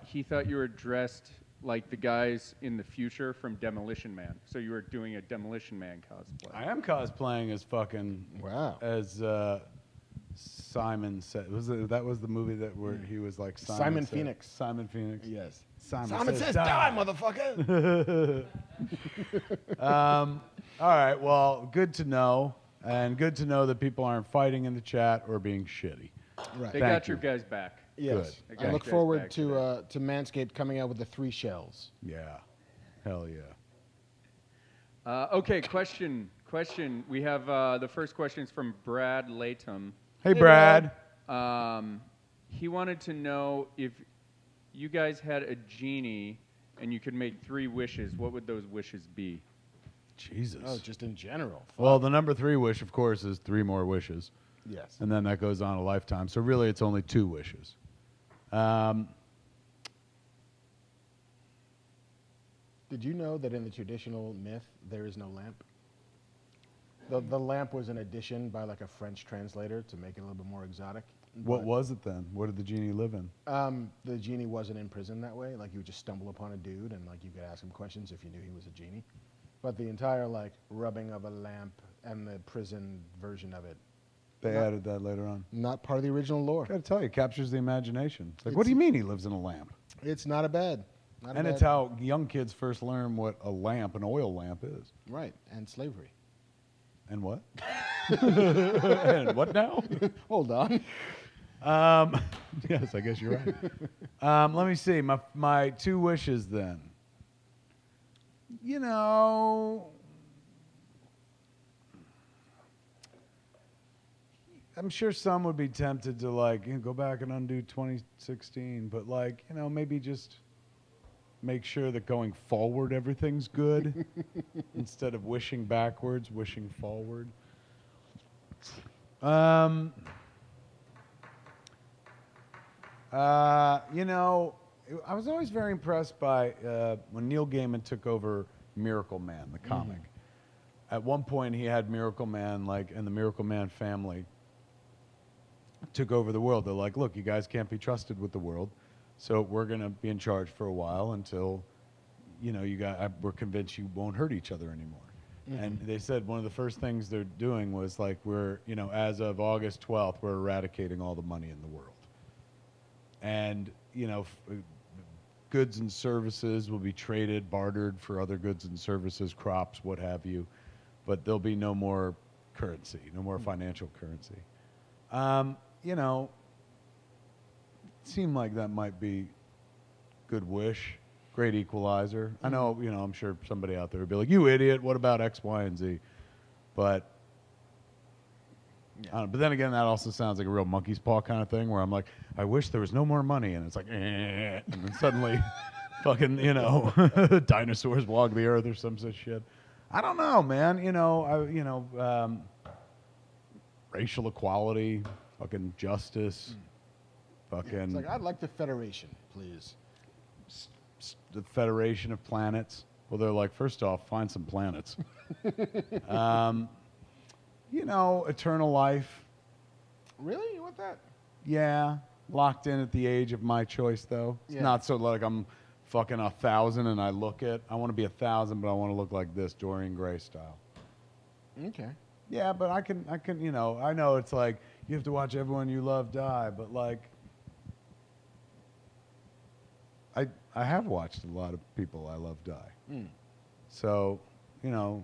[SPEAKER 3] he thought you were dressed like the guys in the future from Demolition Man. So you were doing a Demolition Man cosplay.
[SPEAKER 1] I am cosplaying as fucking
[SPEAKER 2] Wow.
[SPEAKER 1] as Simon said. That was the movie that where he was like
[SPEAKER 2] Simon
[SPEAKER 1] said-
[SPEAKER 2] Phoenix.
[SPEAKER 1] Simon Phoenix.
[SPEAKER 2] Yes.
[SPEAKER 1] Simon
[SPEAKER 2] says die, motherfucker.
[SPEAKER 1] All right. Well, good to know, and good to know that people aren't fighting in the chat or being shitty.
[SPEAKER 2] Right.
[SPEAKER 3] They
[SPEAKER 1] Thank
[SPEAKER 3] got your
[SPEAKER 1] you.
[SPEAKER 3] guys back.
[SPEAKER 2] Yes.
[SPEAKER 3] Good.
[SPEAKER 2] I look
[SPEAKER 3] Okay.
[SPEAKER 2] forward
[SPEAKER 3] Back
[SPEAKER 2] to Manscaped coming out with the 3 shells.
[SPEAKER 1] Yeah. Hell yeah.
[SPEAKER 3] Okay, question. We have the first question is from Brad Latham.
[SPEAKER 1] Hey, Brad.
[SPEAKER 3] He wanted to know if you guys had a genie and you could make 3 wishes, what would those wishes be?
[SPEAKER 1] Jesus.
[SPEAKER 2] Oh, just in general.
[SPEAKER 1] Well, the number 3 wish, of course, is 3 more wishes.
[SPEAKER 2] Yes.
[SPEAKER 1] And then that goes on a lifetime. So really, it's only 2 wishes.
[SPEAKER 2] Did you know that in the traditional myth, there is no lamp? The lamp was an addition by like a French translator to make it a little bit more exotic.
[SPEAKER 1] What
[SPEAKER 2] But,
[SPEAKER 1] was it then? What did the genie live in?
[SPEAKER 2] the genie wasn't in prison that way. Like you would just stumble upon a dude and like you could ask him questions if you knew he was a genie. But the entire like rubbing of a lamp and the prison version of it,
[SPEAKER 1] They added that later on.
[SPEAKER 2] not part of the original lore.
[SPEAKER 1] Gotta tell you, it captures the imagination. It's like,
[SPEAKER 2] It's-
[SPEAKER 1] what do you mean he lives in a lamp?
[SPEAKER 2] It's not a bad. Not a
[SPEAKER 1] And
[SPEAKER 2] bad,
[SPEAKER 1] it's how young kids first learn what a lamp, an oil lamp, is.
[SPEAKER 2] right, and slavery.
[SPEAKER 1] And what? And what now?
[SPEAKER 2] Hold on.
[SPEAKER 1] Yes, I guess you're right. Let me see. My 2 wishes then. You know, I'm sure some would be tempted to like go back and undo 2016, but like maybe just make sure that going forward everything's good instead of wishing backwards, wishing forward. I was always very impressed by when Neil Gaiman took over Miracle Man, the comic. At one point, he had Miracle Man, and the Miracle Man family took over the world. They're like, look, you guys can't be trusted with the world, so we're going to be in charge for a while until, we're convinced you won't hurt each other anymore. And they said one of the first things they're doing was we're, as of August 12th, we're eradicating all the money in the world. And, goods and services will be traded, bartered for other goods and services, crops, what have you. But there'll be no more currency, no more financial currency. Seemed like that might be good wish, great equalizer. I know, I'm sure somebody out there would be like, you idiot, what about X, Y, and Z? But I don't know, but then again, that also sounds like a real monkey's paw kind of thing where I'm like, I wish there was no more money. And it's like, and then suddenly fucking, dinosaurs walk the earth or some such shit. I don't know, man. Racial equality, fucking justice, fucking
[SPEAKER 2] It's like I'd like the Federation, please.
[SPEAKER 1] the Federation of Planets. Well, they're like, first off, find some planets. Eternal life.
[SPEAKER 2] Really? You want that?
[SPEAKER 1] Yeah, locked in at the age of my choice, though. It's
[SPEAKER 2] Yeah.
[SPEAKER 1] not so like I'm fucking 1,000 and I look it. I want to be 1,000, but I want to look like this, Dorian Gray style.
[SPEAKER 2] Okay.
[SPEAKER 1] Yeah, but I can, I know it's like you have to watch everyone you love die, but like, I have watched a lot of people I love die. So, I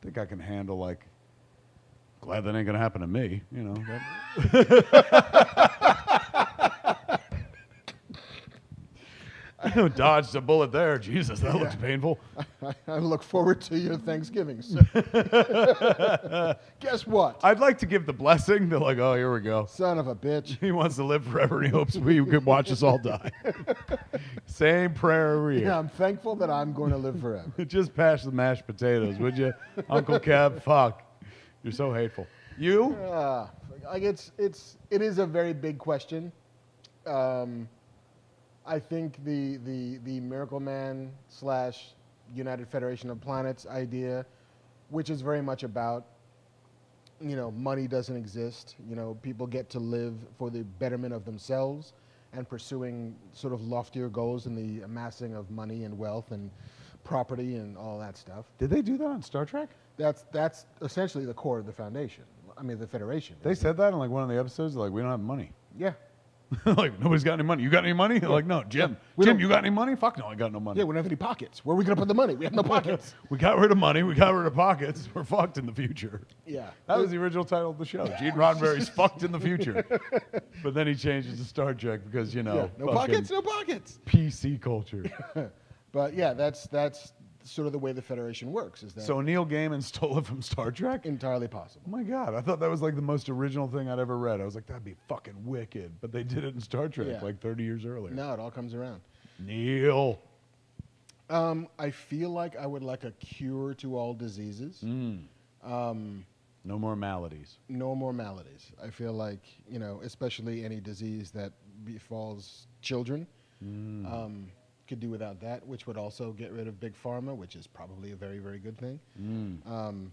[SPEAKER 1] think I can handle glad that ain't gonna happen to me, I dodged a bullet there. Jesus, that looks painful.
[SPEAKER 2] I look forward to your Thanksgiving. So. Guess what?
[SPEAKER 1] I'd like to give the blessing. They're like, oh, here we go.
[SPEAKER 2] Son of a bitch.
[SPEAKER 1] He wants to live forever, and he hopes we could watch us all die. Same prayer every year.
[SPEAKER 2] Yeah, I'm thankful that I'm going to live forever.
[SPEAKER 1] Just pass the mashed potatoes, would you, Uncle Kev? Fuck, you're so hateful. You?
[SPEAKER 2] It is a very big question. I think the Miracle Man / United Federation of Planets idea, which is very much about, money doesn't exist. People get to live for the betterment of themselves and pursuing sort of loftier goals in the amassing of money and wealth and property and all that stuff.
[SPEAKER 1] Did they do that on Star Trek?
[SPEAKER 2] That's essentially the core of the Foundation. I mean, the Federation.
[SPEAKER 1] They said that in like one of the episodes. Like, we don't have money.
[SPEAKER 2] Yeah.
[SPEAKER 1] Like, nobody's got any money. You got any money? Like, no, Jim. Jim, you got any money? Fuck no, I got no money.
[SPEAKER 2] Yeah, we don't have any pockets. Where are we going to put the money? We have no pockets.
[SPEAKER 1] We got rid of money. We got rid of pockets. We're fucked in the future.
[SPEAKER 2] Yeah.
[SPEAKER 1] That was the original title of the show. Gene Roddenberry's fucked in the future. But then he changed it to Star Trek because,
[SPEAKER 2] no pockets, no pockets.
[SPEAKER 1] PC culture.
[SPEAKER 2] But yeah, that's sort of the way the Federation works. Is that
[SPEAKER 1] So Neil Gaiman stole it from Star Trek?
[SPEAKER 2] entirely possible?
[SPEAKER 1] Oh my God, I thought that was like the most original thing I'd ever read. I was like, that'd be fucking wicked. But they did it in Star Trek
[SPEAKER 2] Yeah.
[SPEAKER 1] like 30 years earlier.
[SPEAKER 2] No, it all comes around.
[SPEAKER 1] Neil.
[SPEAKER 2] I feel like I would like a cure to all diseases.
[SPEAKER 1] No more maladies.
[SPEAKER 2] No more maladies. I feel like, especially any disease that befalls children, could do without that, which would also get rid of big pharma, which is probably a very, very good thing.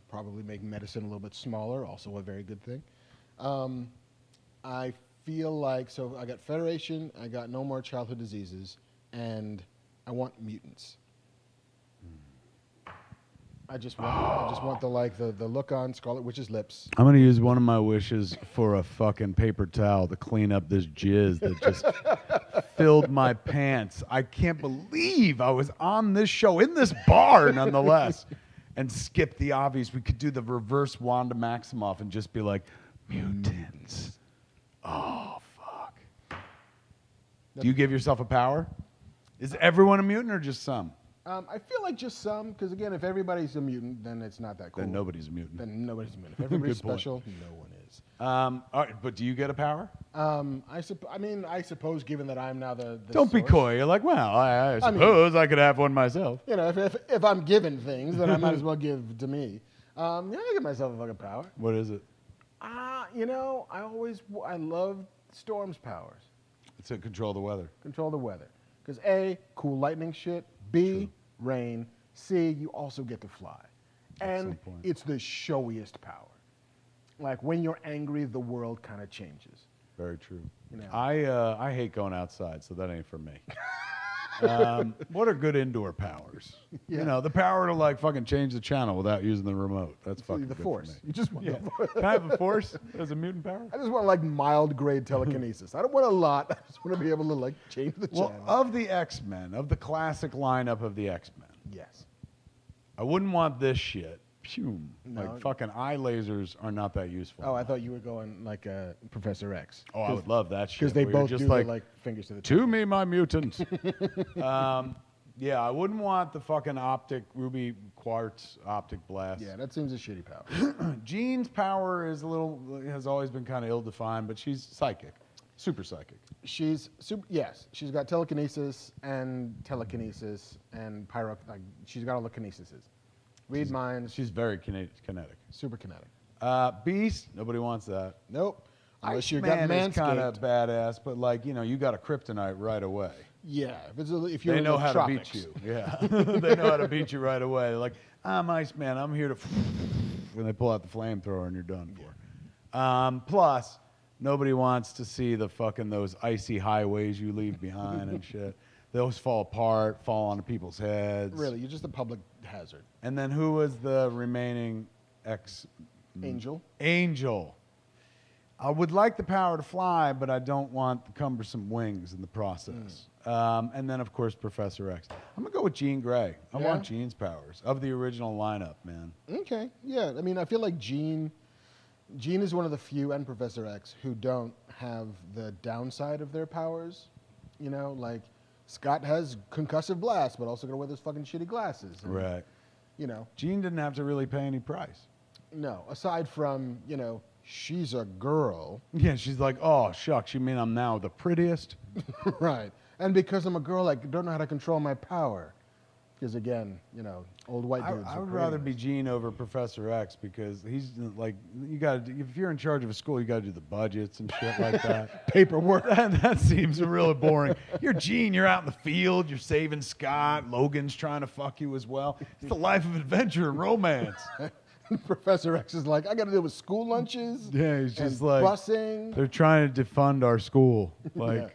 [SPEAKER 2] Probably make medicine a little bit smaller, also a very good thing. I feel like, so I got Federation, I got no more childhood diseases, and I want mutants. I just want the look on Scarlet Witch's lips.
[SPEAKER 1] I'm going to use one of my wishes for a fucking paper towel to clean up this jizz that just filled my pants. I can't believe I was on this show, in this bar nonetheless, and skip the obvious. We could do the reverse Wanda Maximoff and just be like, mutants. Oh, fuck. Do you give yourself a power? Is everyone a mutant or just some?
[SPEAKER 2] I feel like just some, because again, if everybody's a mutant, then it's not that cool.
[SPEAKER 1] Then nobody's a mutant.
[SPEAKER 2] Then nobody's a mutant. If everybody's
[SPEAKER 1] Good point.
[SPEAKER 2] special, no one is.
[SPEAKER 1] All right, but do you get a power?
[SPEAKER 2] I suppose, given that I'm now the
[SPEAKER 1] Don't be
[SPEAKER 2] source,
[SPEAKER 1] coy. You're like, well, I suppose I could have one myself.
[SPEAKER 2] If I'm given things, then I might as well give to me. I give myself a fucking power.
[SPEAKER 1] What is it?
[SPEAKER 2] I love Storm's powers.
[SPEAKER 1] To control the weather.
[SPEAKER 2] Control the weather. Because A, cool lightning shit. B, rain. C, you also get to fly. And it's the showiest power. Like when you're angry, the world kind of changes.
[SPEAKER 1] Very true.
[SPEAKER 2] You know.
[SPEAKER 1] I hate going outside, so that ain't for me. What are good indoor powers?
[SPEAKER 2] Yeah.
[SPEAKER 1] You know, the power to like fucking change the channel without using the remote. That's fucking
[SPEAKER 2] The
[SPEAKER 1] good
[SPEAKER 2] force.
[SPEAKER 1] For me.
[SPEAKER 2] You just want
[SPEAKER 1] Yeah.
[SPEAKER 2] the force.
[SPEAKER 1] Can I have a force as a mutant power?
[SPEAKER 2] I just want like mild grade telekinesis. I don't want a lot. I just want to be able to like change the
[SPEAKER 1] Well,
[SPEAKER 2] channel.
[SPEAKER 1] of the X-Men, of the classic lineup of the X-Men,
[SPEAKER 2] Yes.
[SPEAKER 1] I wouldn't want this shit. Phew.
[SPEAKER 2] No.
[SPEAKER 1] Like fucking eye lasers are not that useful.
[SPEAKER 2] Oh, I thought you were going like Professor X.
[SPEAKER 1] Oh, I would love that shit.
[SPEAKER 2] Because they
[SPEAKER 1] where you're
[SPEAKER 2] both
[SPEAKER 1] just
[SPEAKER 2] do
[SPEAKER 1] like,
[SPEAKER 2] like fingers to the
[SPEAKER 1] to me, my mutants. Yeah, I wouldn't want the fucking optic ruby quartz optic blast.
[SPEAKER 2] Yeah, that seems a shitty power.
[SPEAKER 1] Jean's power is has always been kind of ill-defined, but she's psychic, super psychic.
[SPEAKER 2] She's she's got telekinesis and she's got all the kinesises. Read minds.
[SPEAKER 1] She's very kinetic.
[SPEAKER 2] Super kinetic.
[SPEAKER 1] Beast, nobody wants that.
[SPEAKER 2] Nope. Unless you
[SPEAKER 1] Man
[SPEAKER 2] got
[SPEAKER 1] is kind of
[SPEAKER 2] Manscaped.
[SPEAKER 1] badass, but like you got a kryptonite right away.
[SPEAKER 2] Yeah, if you're
[SPEAKER 1] They
[SPEAKER 2] in
[SPEAKER 1] know
[SPEAKER 2] the
[SPEAKER 1] how
[SPEAKER 2] tropics.
[SPEAKER 1] to beat you. Yeah, they know how to beat you right away. They're like, I'm Iceman. I'm here to. When they pull out the flamethrower and you're done for. Plus, nobody wants to see those icy highways you leave behind and shit. Those fall apart, fall onto people's heads.
[SPEAKER 2] Really, you're just a public hazard.
[SPEAKER 1] And then who was the remaining
[SPEAKER 2] Angel.
[SPEAKER 1] Angel. I would like the power to fly, but I don't want the cumbersome wings in the process. And then, of course, Professor X. I'm going to go with Jean Grey. I want Jean's powers of the original lineup, man.
[SPEAKER 2] Okay, yeah. I mean, I feel like Jean is one of the few, and Professor X, who don't have the downside of their powers. You know, like Scott has concussive blast, but also got to wear those fucking shitty glasses. And,
[SPEAKER 1] Right.
[SPEAKER 2] You know.
[SPEAKER 1] Jean didn't have to really pay any price.
[SPEAKER 2] No, aside from, she's a girl.
[SPEAKER 1] Yeah, she's like, oh, shucks, you mean I'm now the prettiest?
[SPEAKER 2] Right. And because I'm a girl, I don't know how to control my power. Because again, old white dudes.
[SPEAKER 1] I
[SPEAKER 2] are
[SPEAKER 1] would rather
[SPEAKER 2] creating
[SPEAKER 1] be
[SPEAKER 2] this.
[SPEAKER 1] Gene over Professor X because he's like, you got to. If you're in charge of a school, you got to do the budgets and shit like that.
[SPEAKER 2] Paperwork.
[SPEAKER 1] That seems really boring. You're Gene. You're out in the field. You're saving Scott. Logan's trying to fuck you as well. It's the life of adventure and romance.
[SPEAKER 2] Professor X is like, I got to deal with school lunches.
[SPEAKER 1] Yeah, he's just
[SPEAKER 2] and
[SPEAKER 1] like
[SPEAKER 2] busing.
[SPEAKER 1] they're trying to defund our school. Like,
[SPEAKER 2] Yeah.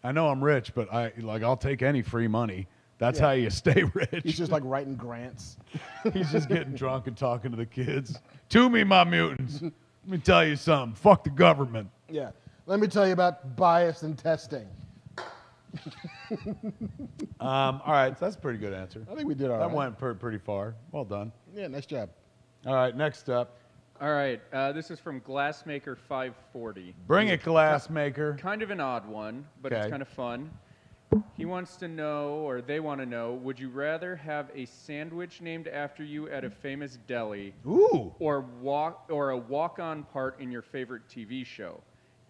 [SPEAKER 1] I know I'm rich, but I'll take any free money. That's
[SPEAKER 2] Yeah.
[SPEAKER 1] how you stay rich.
[SPEAKER 2] He's just like writing grants.
[SPEAKER 1] He's just getting drunk and talking to the kids. To me, my mutants. Let me tell you something. Fuck the government.
[SPEAKER 2] Yeah. Let me tell you about bias and testing.
[SPEAKER 1] All right, so that's a pretty good answer.
[SPEAKER 2] I think we did all
[SPEAKER 1] That
[SPEAKER 2] right.
[SPEAKER 1] went pretty far. Well done.
[SPEAKER 2] Yeah, nice job.
[SPEAKER 1] All right, next up.
[SPEAKER 3] All right, this is from Glassmaker 540.
[SPEAKER 1] Bring it, Glassmaker.
[SPEAKER 3] Kind of an odd one, but
[SPEAKER 1] Okay.
[SPEAKER 3] it's kind of fun. He wants to know, or they want to know, would you rather have a sandwich named after you at a famous deli,
[SPEAKER 1] Ooh.
[SPEAKER 3] or a walk-on part in your favorite TV show?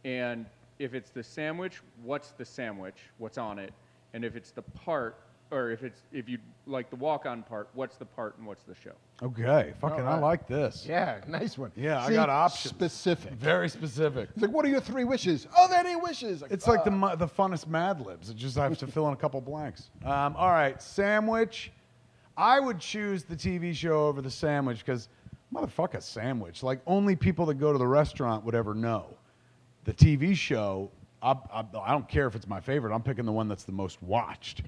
[SPEAKER 3] And if it's the sandwich, what's the sandwich? What's on it? And if it's the part, or if you like the walk-on part, what's the part and what's the show?
[SPEAKER 1] Okay, fucking, I
[SPEAKER 2] right.
[SPEAKER 1] like this.
[SPEAKER 2] Yeah, nice one.
[SPEAKER 1] Yeah, I
[SPEAKER 2] See,
[SPEAKER 1] got options.
[SPEAKER 2] Specific.
[SPEAKER 1] Very specific.
[SPEAKER 2] It's like, what are your 3 wishes? Oh, that ain't wishes.
[SPEAKER 1] It's like the funnest Mad Libs. It just I have to fill in a couple blanks. All right, sandwich. I would choose the TV show over the sandwich because, motherfucker, sandwich. Like, only people that go to the restaurant would ever know. The TV show, I don't care if it's my favorite. I'm picking the one that's the most watched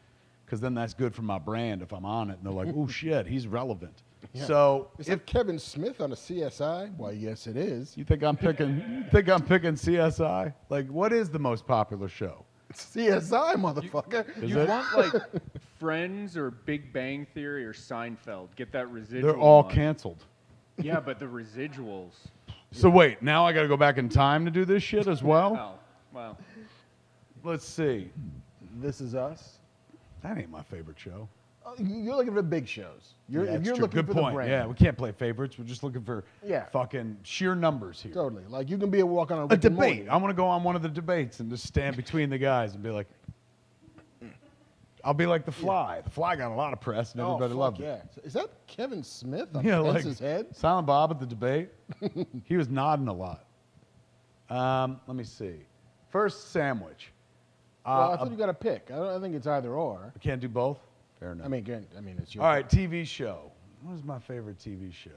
[SPEAKER 1] because then that's good for my brand if I'm on it. And they're like, oh, shit, he's relevant.
[SPEAKER 2] Yeah.
[SPEAKER 1] So
[SPEAKER 2] Is it Kevin Smith on a CSI? Why, yes, it is.
[SPEAKER 1] you think I'm picking CSI? Like, what is the most popular show?
[SPEAKER 2] CSI, motherfucker.
[SPEAKER 1] Is
[SPEAKER 3] You
[SPEAKER 1] it?
[SPEAKER 3] want like Friends or Big Bang Theory or Seinfeld? Get that residual.
[SPEAKER 1] They're all
[SPEAKER 3] one.
[SPEAKER 1] canceled.
[SPEAKER 3] Yeah, but the residuals.
[SPEAKER 1] So wait, now I got to go back in time to do this shit as well?
[SPEAKER 3] Oh, well.
[SPEAKER 1] Let's see.
[SPEAKER 2] This Is Us.
[SPEAKER 1] That ain't my favorite show.
[SPEAKER 2] You're looking for big shows.
[SPEAKER 1] Yeah,
[SPEAKER 2] If
[SPEAKER 1] it's
[SPEAKER 2] you're
[SPEAKER 1] true.
[SPEAKER 2] looking
[SPEAKER 1] Good
[SPEAKER 2] for
[SPEAKER 1] point.
[SPEAKER 2] the brand.
[SPEAKER 1] Yeah, we can't play favorites. We're just looking for
[SPEAKER 2] Yeah.
[SPEAKER 1] fucking sheer numbers here.
[SPEAKER 2] Totally. Like, you can be a walk on a
[SPEAKER 1] A
[SPEAKER 2] Rick and
[SPEAKER 1] debate.
[SPEAKER 2] Morty.
[SPEAKER 1] I want to go on one of the debates and just stand between the guys and be like, I'll be like The Fly. The Fly got a lot of press and everybody
[SPEAKER 2] fuck
[SPEAKER 1] loved
[SPEAKER 2] yeah.
[SPEAKER 1] it.
[SPEAKER 2] Is that Kevin Smith on
[SPEAKER 1] Yeah, like
[SPEAKER 2] Pence's head?
[SPEAKER 1] Silent Bob at the debate. He was nodding a lot. Let me see. First sandwich.
[SPEAKER 2] Well, I thought you got to pick. I think it's either or.
[SPEAKER 1] I can't do both. Fair enough.
[SPEAKER 2] I mean, it's your.
[SPEAKER 1] All right, TV show. What is my favorite TV show?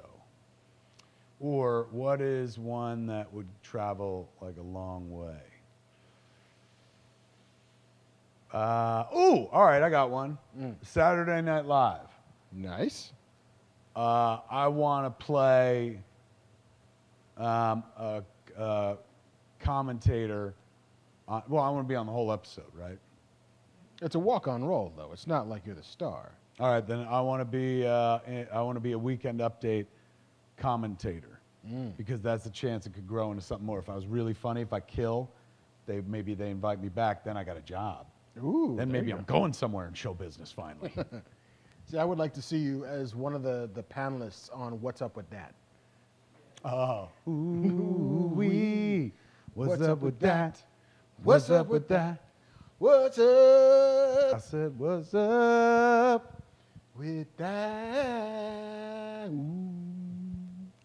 [SPEAKER 1] Or what is one that would travel like a long way? All right, I got one. Saturday Night Live.
[SPEAKER 2] Nice.
[SPEAKER 1] I want to play a commentator. Well, I want to be on the whole episode, right?
[SPEAKER 2] It's a walk-on role, though. It's not like you're the star.
[SPEAKER 1] All right, then I want to be a Weekend Update commentator because that's a chance it could grow into something more. If I was really funny, if I kill, maybe they invite me back. Then I got a job.
[SPEAKER 2] Ooh.
[SPEAKER 1] Then
[SPEAKER 2] there
[SPEAKER 1] maybe
[SPEAKER 2] you
[SPEAKER 1] I'm
[SPEAKER 2] go.
[SPEAKER 1] going somewhere in show business finally.
[SPEAKER 2] See, I would like to see you as one of the panelists on What's Up With That.
[SPEAKER 1] Oh, ooh wee, what's up with that?
[SPEAKER 2] What's up with
[SPEAKER 1] that?
[SPEAKER 2] What's
[SPEAKER 1] I
[SPEAKER 2] up
[SPEAKER 1] said, what's up?
[SPEAKER 2] with that? Ooh.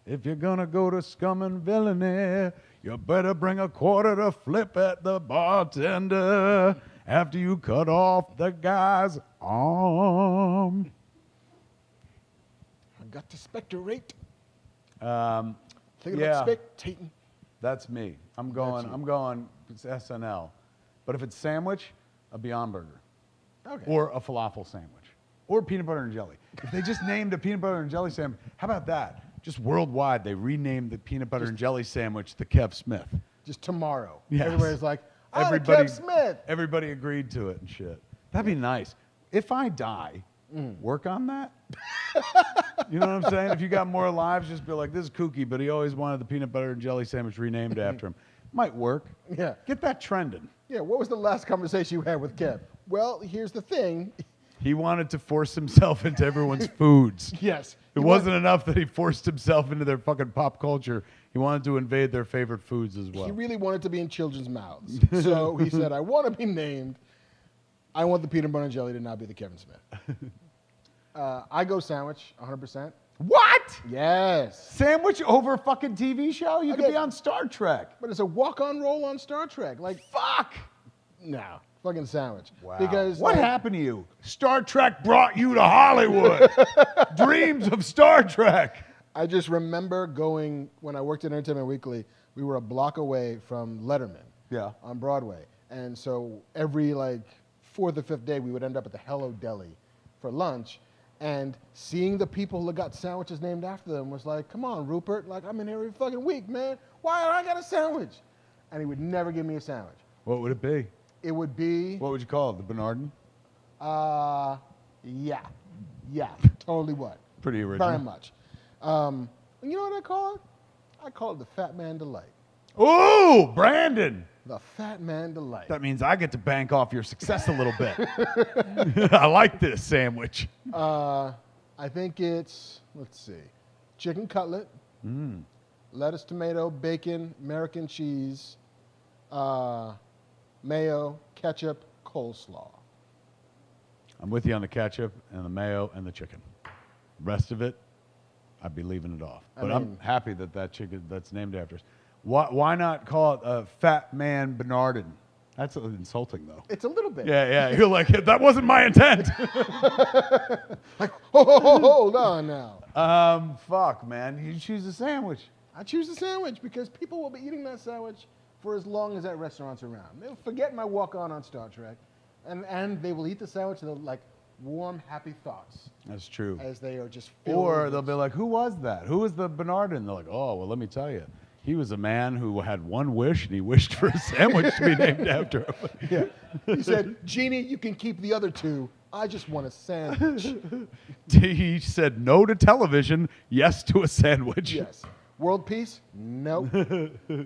[SPEAKER 1] If you're gonna go to Scum and Villainy, you better bring a quarter to flip at the bartender after you cut off the guy's arm.
[SPEAKER 2] I got to spectorate. Thinking
[SPEAKER 1] Yeah.
[SPEAKER 2] about spectating.
[SPEAKER 1] That's me. I'm
[SPEAKER 2] you.
[SPEAKER 1] going, it's SNL. But if it's sandwich, a Beyond Burger.
[SPEAKER 2] Okay.
[SPEAKER 1] Or a falafel sandwich. Or peanut butter and jelly. If they just named a peanut butter and jelly sandwich, how about that? Just worldwide, they renamed the peanut butter and jelly sandwich the Kev Smith.
[SPEAKER 2] Just tomorrow.
[SPEAKER 1] Yes.
[SPEAKER 2] Everybody's like, Kev Smith.
[SPEAKER 1] Everybody agreed to it and shit. That'd be nice. If I die, work on that. You know what I'm saying? If you got more lives, just be like, this is kooky, but he always wanted the peanut butter and jelly sandwich renamed after him. Might work.
[SPEAKER 2] Yeah.
[SPEAKER 1] Get that trending.
[SPEAKER 2] Yeah, what was the last conversation you had with Kev? Well, here's the thing.
[SPEAKER 1] He wanted to force himself into everyone's foods.
[SPEAKER 2] Yes.
[SPEAKER 1] It wasn't enough that he forced himself into their fucking pop culture. He wanted to invade their favorite foods as well.
[SPEAKER 2] He really wanted to be in children's mouths. So he said, I want to be named. I want the peanut butter and jelly to now be the Kevin Smith. I go sandwich, 100%.
[SPEAKER 1] What?
[SPEAKER 2] Yes.
[SPEAKER 1] Sandwich over a fucking TV show? You could
[SPEAKER 2] Okay.
[SPEAKER 1] be on Star Trek.
[SPEAKER 2] But it's a walk-on role on Star Trek. Like,
[SPEAKER 1] Fuck.
[SPEAKER 2] no, fucking sandwich.
[SPEAKER 1] Wow.
[SPEAKER 2] Because
[SPEAKER 1] What
[SPEAKER 2] like,
[SPEAKER 1] happened to you? Star Trek brought you to Hollywood. Dreams of Star Trek.
[SPEAKER 2] I just remember going, when I worked at Entertainment Weekly, we were a block away from Letterman on Broadway. And so every like fourth or fifth day, we would end up at the Hello Deli for lunch. And seeing the people that got sandwiches named after them was like, come on, Rupert, like I'm in here every fucking week, man. Why do I got a sandwich? And he would never give me a sandwich.
[SPEAKER 1] What would it be?
[SPEAKER 2] It would be,
[SPEAKER 1] What would you call it? The Bernardin?
[SPEAKER 2] yeah, totally what.
[SPEAKER 1] Pretty original.
[SPEAKER 2] Very much. You know what I call it? I call it the Fat Man Delight.
[SPEAKER 1] Ooh, Brandon.
[SPEAKER 2] The Fat Man Delight.
[SPEAKER 1] That means I get to bank off your success a little bit. I like this sandwich.
[SPEAKER 2] I think it's, let's see, chicken cutlet, lettuce, tomato, bacon, American cheese, mayo, ketchup, coleslaw.
[SPEAKER 1] I'm with you on the ketchup and the mayo and the chicken. Rest of it, I'd be leaving it off. But I'm happy that that chicken that's named after us. Why not call it a Fat Man Bernardin? That's insulting, though.
[SPEAKER 2] It's a little bit.
[SPEAKER 1] Yeah. You're like, that wasn't my intent.
[SPEAKER 2] Like, hold on now.
[SPEAKER 1] Fuck, man. You choose a sandwich.
[SPEAKER 2] I choose the sandwich because people will be eating that sandwich for as long as that restaurant's around. They'll forget my walk-on Star Trek, and they will eat the sandwich and they'll like warm, happy thoughts
[SPEAKER 1] That's true.
[SPEAKER 2] as they are just filled
[SPEAKER 1] Or
[SPEAKER 2] with-
[SPEAKER 1] they'll be like, who was that? Who was the Bernardin? They're like, oh, well, let me tell you. He was a man who had one wish, and he wished for a sandwich to be named after him.
[SPEAKER 2] Yeah. He said, Jeannie, you can keep the other two. I just want a sandwich.
[SPEAKER 1] He said no to television, yes to a sandwich.
[SPEAKER 2] Yes. World peace? No.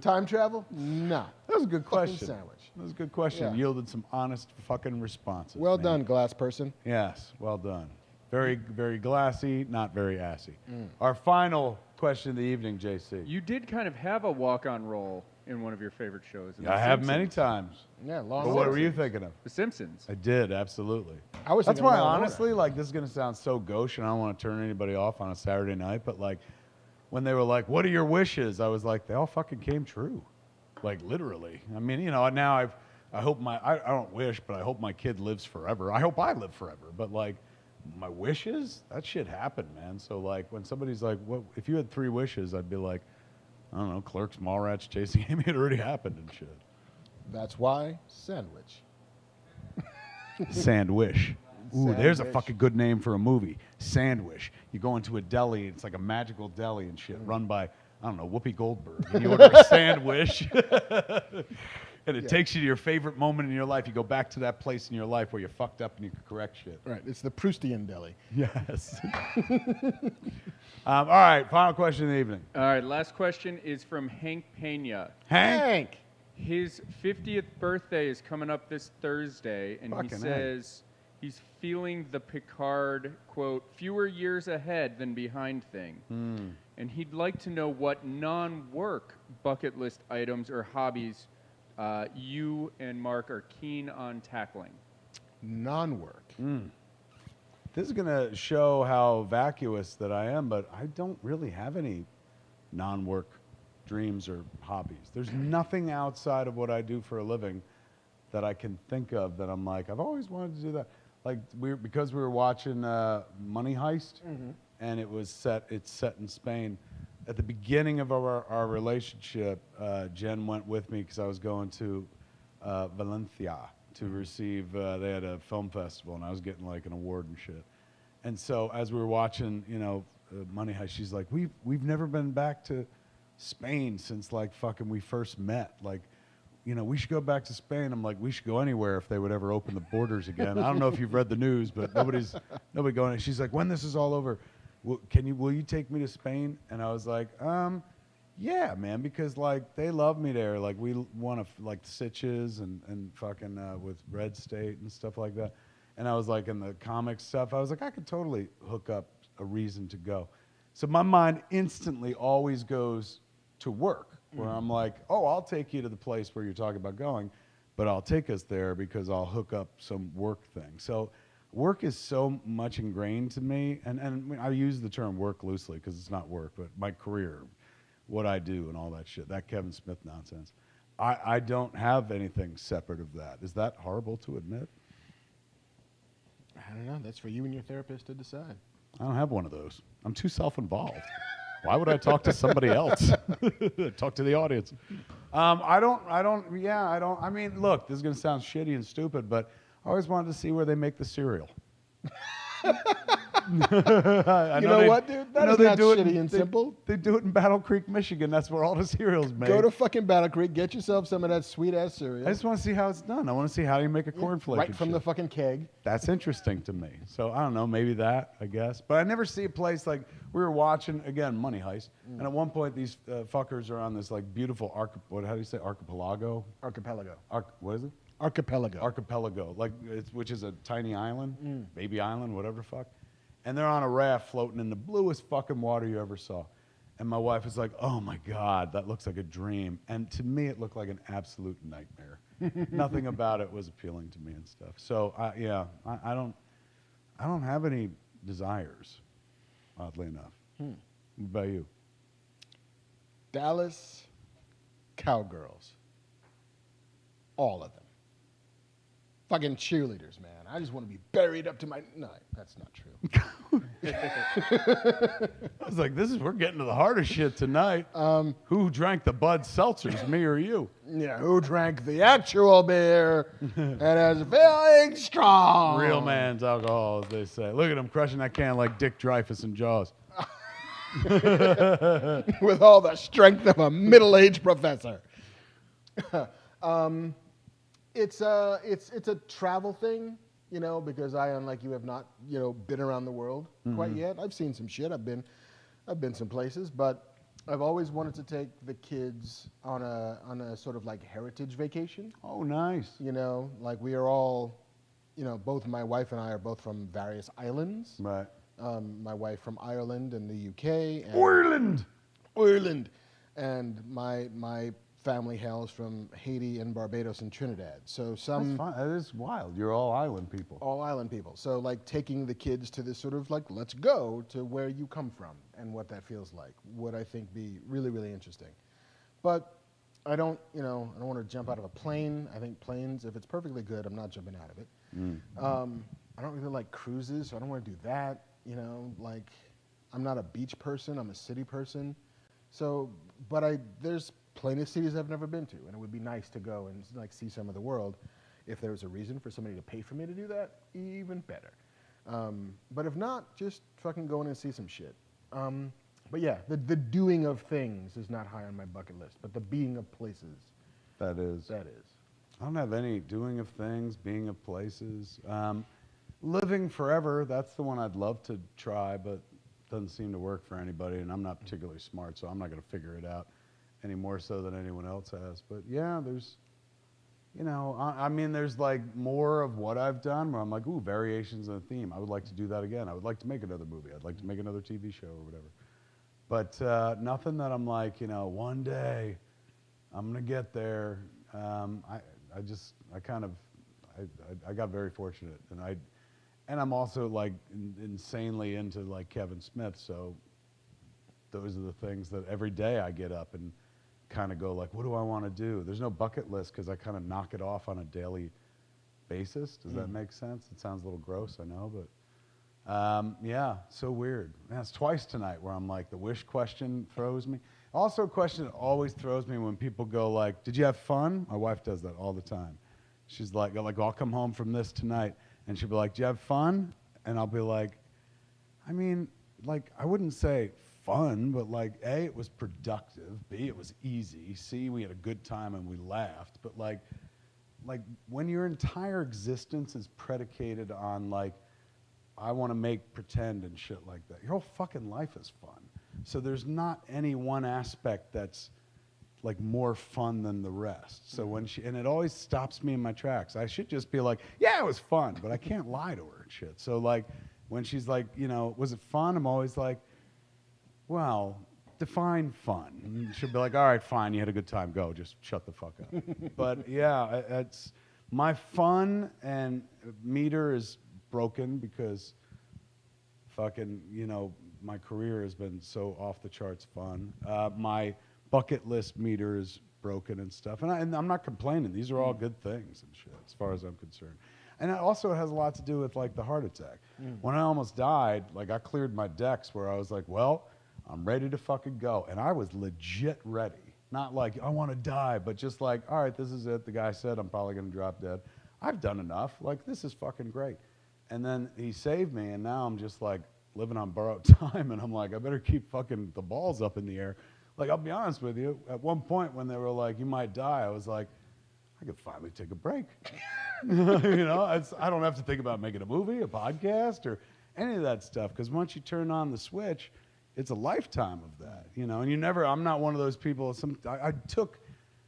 [SPEAKER 2] Time travel? No.
[SPEAKER 1] That was a good
[SPEAKER 2] Fucking
[SPEAKER 1] question.
[SPEAKER 2] sandwich.
[SPEAKER 1] That was a good question.
[SPEAKER 2] Yeah.
[SPEAKER 1] Yielded some honest fucking responses.
[SPEAKER 2] Well
[SPEAKER 1] man.
[SPEAKER 2] done, glass person.
[SPEAKER 1] Yes, well done. Very, very glassy, not very assy. Our final question of the evening, JC.
[SPEAKER 3] You did kind of have a walk-on role in one of your favorite shows. in The
[SPEAKER 1] I have
[SPEAKER 3] Simpsons.
[SPEAKER 1] many times.
[SPEAKER 2] Yeah, Law
[SPEAKER 1] But
[SPEAKER 2] and
[SPEAKER 1] what
[SPEAKER 2] Order.
[SPEAKER 1] were you thinking of?
[SPEAKER 3] The Simpsons.
[SPEAKER 1] I did, absolutely.
[SPEAKER 2] I was
[SPEAKER 1] That's
[SPEAKER 2] thinking
[SPEAKER 1] why,
[SPEAKER 2] Law and Order.
[SPEAKER 1] honestly, like, this is going to sound so gauche, and I don't want to turn anybody off on a Saturday night, but, like, when they were like, what are your wishes? I was like, they all fucking came true. Like, literally. I mean, you know, now I hope I don't wish, but I hope my kid lives forever. I hope I live forever. But, like, my wishes, that shit happened, man. So, like, when somebody's like, what, if you had 3 wishes, I'd be like, I don't know, Clerks, Mallrats, Chasing Amy, it already happened and shit.
[SPEAKER 2] That's why sandwich.
[SPEAKER 1] Sandwich. Ooh, there's a
[SPEAKER 2] Sandwich.
[SPEAKER 1] fucking good name for a movie. Sandwich. You go into a deli, it's like a magical deli and shit, run by, I don't know, Whoopi Goldberg. And you order a sandwich. And it takes you to your favorite moment in your life. You go back to that place in your life where you fucked up and you could correct shit.
[SPEAKER 2] Right. It's the Proustian deli.
[SPEAKER 1] Yes. All right, final question of the evening.
[SPEAKER 3] All right, last question is from Hank Pena.
[SPEAKER 1] Hank.
[SPEAKER 3] His 50th birthday is coming up this Thursday, and
[SPEAKER 1] Fucking
[SPEAKER 3] he
[SPEAKER 1] A.
[SPEAKER 3] says he's feeling the Picard, quote, fewer years ahead than behind thing. And he'd like to know what non-work bucket list items or hobbies you and Mark are keen on tackling.
[SPEAKER 2] Non-work.
[SPEAKER 1] This is going to show how vacuous that I am, but I don't really have any non-work dreams or hobbies. There's nothing outside of what I do for a living that I can think of that I'm like, I've always wanted to do that. Like, because we were watching Money Heist, and it's set in Spain. At the beginning of our relationship, Jen went with me because I was going to Valencia to receive, they had a film festival, and I was getting like an award and shit. And so as we were watching, you know, Money Heist, she's like, we've never been back to Spain since like fucking we first met. Like, you know, we should go back to Spain. I'm like, we should go anywhere if they would ever open the borders again. I don't know if you've read the news, but nobody going. She's like, when this is all over, will you take me to Spain? And I was like, yeah, man, because like they love me there. Like we want to like Sitges and fucking with Red State and stuff like that. And I was like in the comic stuff, I was like, I could totally hook up a reason to go. So my mind instantly always goes to work, where I'm like, oh, I'll take you to the place where you're talking about going, but I'll take us there because I'll hook up some work thing. So work is so much ingrained to me, and I use the term work loosely because it's not work, but my career, what I do and all that shit, that Kevin Smith nonsense. I don't have anything separate of that. Is that horrible to admit?
[SPEAKER 2] I don't know. That's for you and your therapist to decide.
[SPEAKER 1] I don't have one of those. I'm too self-involved. Why would I talk to somebody else? Talk to the audience. I mean, look, this is going to sound shitty and stupid, but I always wanted to see where they make the cereal.
[SPEAKER 2] You know what, dude? That is not shitty and simple.
[SPEAKER 1] They do it in Battle Creek, Michigan. That's where all the cereal's made.
[SPEAKER 2] Go to fucking Battle Creek, get yourself some of that sweet-ass cereal.
[SPEAKER 1] I just want to see how it's done. I want to see how you make a cornflake.
[SPEAKER 2] Right from the fucking keg.
[SPEAKER 1] That's interesting to me. So I don't know, maybe that, I guess. But I never see a place like we were watching, again, Money Heist. And at one point, these fuckers are on this like beautiful, how do you say, archipelago?
[SPEAKER 2] Archipelago.
[SPEAKER 1] What is it?
[SPEAKER 2] Archipelago.
[SPEAKER 1] Archipelago, which is a tiny island, baby island, whatever the fuck. And they're on a raft floating in the bluest fucking water you ever saw. And my wife is like, oh my God, that looks like a dream. And to me, it looked like an absolute nightmare. Nothing about it was appealing to me and stuff. So, I don't have any desires, oddly enough. What about you?
[SPEAKER 2] Dallas Cowgirls. All of them. Fucking cheerleaders, man. I just want to be buried up to my... No, that's not true.
[SPEAKER 1] I was like, we're getting to the heart of shit tonight. Who drank the Bud Seltzers, me or you?
[SPEAKER 2] Yeah, who drank the actual beer and is feeling strong?
[SPEAKER 1] Real man's alcohol, as they say. Look at him crushing that can like Dick Dreyfuss in Jaws.
[SPEAKER 2] With all the strength of a middle-aged professor. It's a travel thing, you know, because I, unlike you, have not, you know, been around the world quite yet. I've seen some shit. I've been some places, but I've always wanted to take the kids on a sort of like heritage vacation.
[SPEAKER 1] Oh, nice.
[SPEAKER 2] You know, like we are all, you know, both my wife and I are both from various islands.
[SPEAKER 1] Right.
[SPEAKER 2] My wife from Ireland and the UK. And Ireland. And my family hails from Haiti and Barbados and Trinidad. So
[SPEAKER 1] That's fun. That is wild. You're all island people.
[SPEAKER 2] All island people. So like taking the kids to this sort of like, let's go to where you come from and what that feels like would, I think, be really, really interesting. But I don't want to jump out of a plane. I think planes, if it's perfectly good, I'm not jumping out of it. I don't really like cruises, so I don't want to do that. You know, like I'm not a beach person. I'm a city person. So, but there's plenty of cities I've never been to, and it would be nice to go and like see some of the world. If there was a reason for somebody to pay for me to do that, even better. But if not, just fucking go in and see some shit. But yeah, the doing of things is not high on my bucket list, but the being of places.
[SPEAKER 1] That is. I don't have any doing of things, being of places. Living forever, that's the one I'd love to try, but doesn't seem to work for anybody, and I'm not particularly smart, so I'm not going to figure it out any more so than anyone else has. But yeah, there's, you know, I mean, there's like more of what I've done where I'm like, ooh, variations on a theme. I would like to do that again. I would like to make another movie. I'd like to make another TV show or whatever. But nothing that I'm like, you know, one day I'm going to get there. I got very fortunate, and I'm also like insanely into like Kevin Smith, so those are the things that every day I get up and kind of go like, what do I want to do? There's no bucket list because I kind of knock it off on a daily basis. Does that make sense? It sounds a little gross, I know, but yeah, so weird. Man, it's twice tonight where I'm like, the wish question throws me. Also, a question that always throws me when people go like, did you have fun? My wife does that all the time. She's like, I'll come home from this tonight, and she'll be like, do you have fun? And I'll be like, I mean, like, I wouldn't say fun, but like, A, it was productive, B, it was easy, C, we had a good time and we laughed, but like when your entire existence is predicated on like, I want to make pretend and shit like that, your whole fucking life is fun. So there's not any one aspect that's like more fun than the rest. So and it always stops me in my tracks. I should just be like, yeah, it was fun, but I can't lie to her and shit. So like, when she's like, you know, was it fun? I'm always like, well, define fun. And she'll be like, all right, fine, you had a good time, go, just shut the fuck up. But yeah, it's my fun and meter is broken because fucking, my career has been so off the charts fun. My bucket list meter is broken and stuff. And I'm not complaining. These are all good things and shit, as far as I'm concerned. And it also has a lot to do with, like, the heart attack. When I almost died, like, I cleared my decks where I was like, well, I'm ready to fucking go. And I was legit ready. Not like, I want to die, but just like, all right, this is it. The guy said I'm probably going to drop dead. I've done enough. Like, this is fucking great. And then he saved me, and now I'm just, like, living on borrowed time. And I'm like, I better keep fucking the balls up in the air. Like, I'll be honest with you. At one point when they were like, you might die, I was like, I could finally take a break. I don't have to think about making a movie, a podcast, or any of that stuff. Because once you turn on the switch, it's a lifetime of that, And I'm not one of those people. I took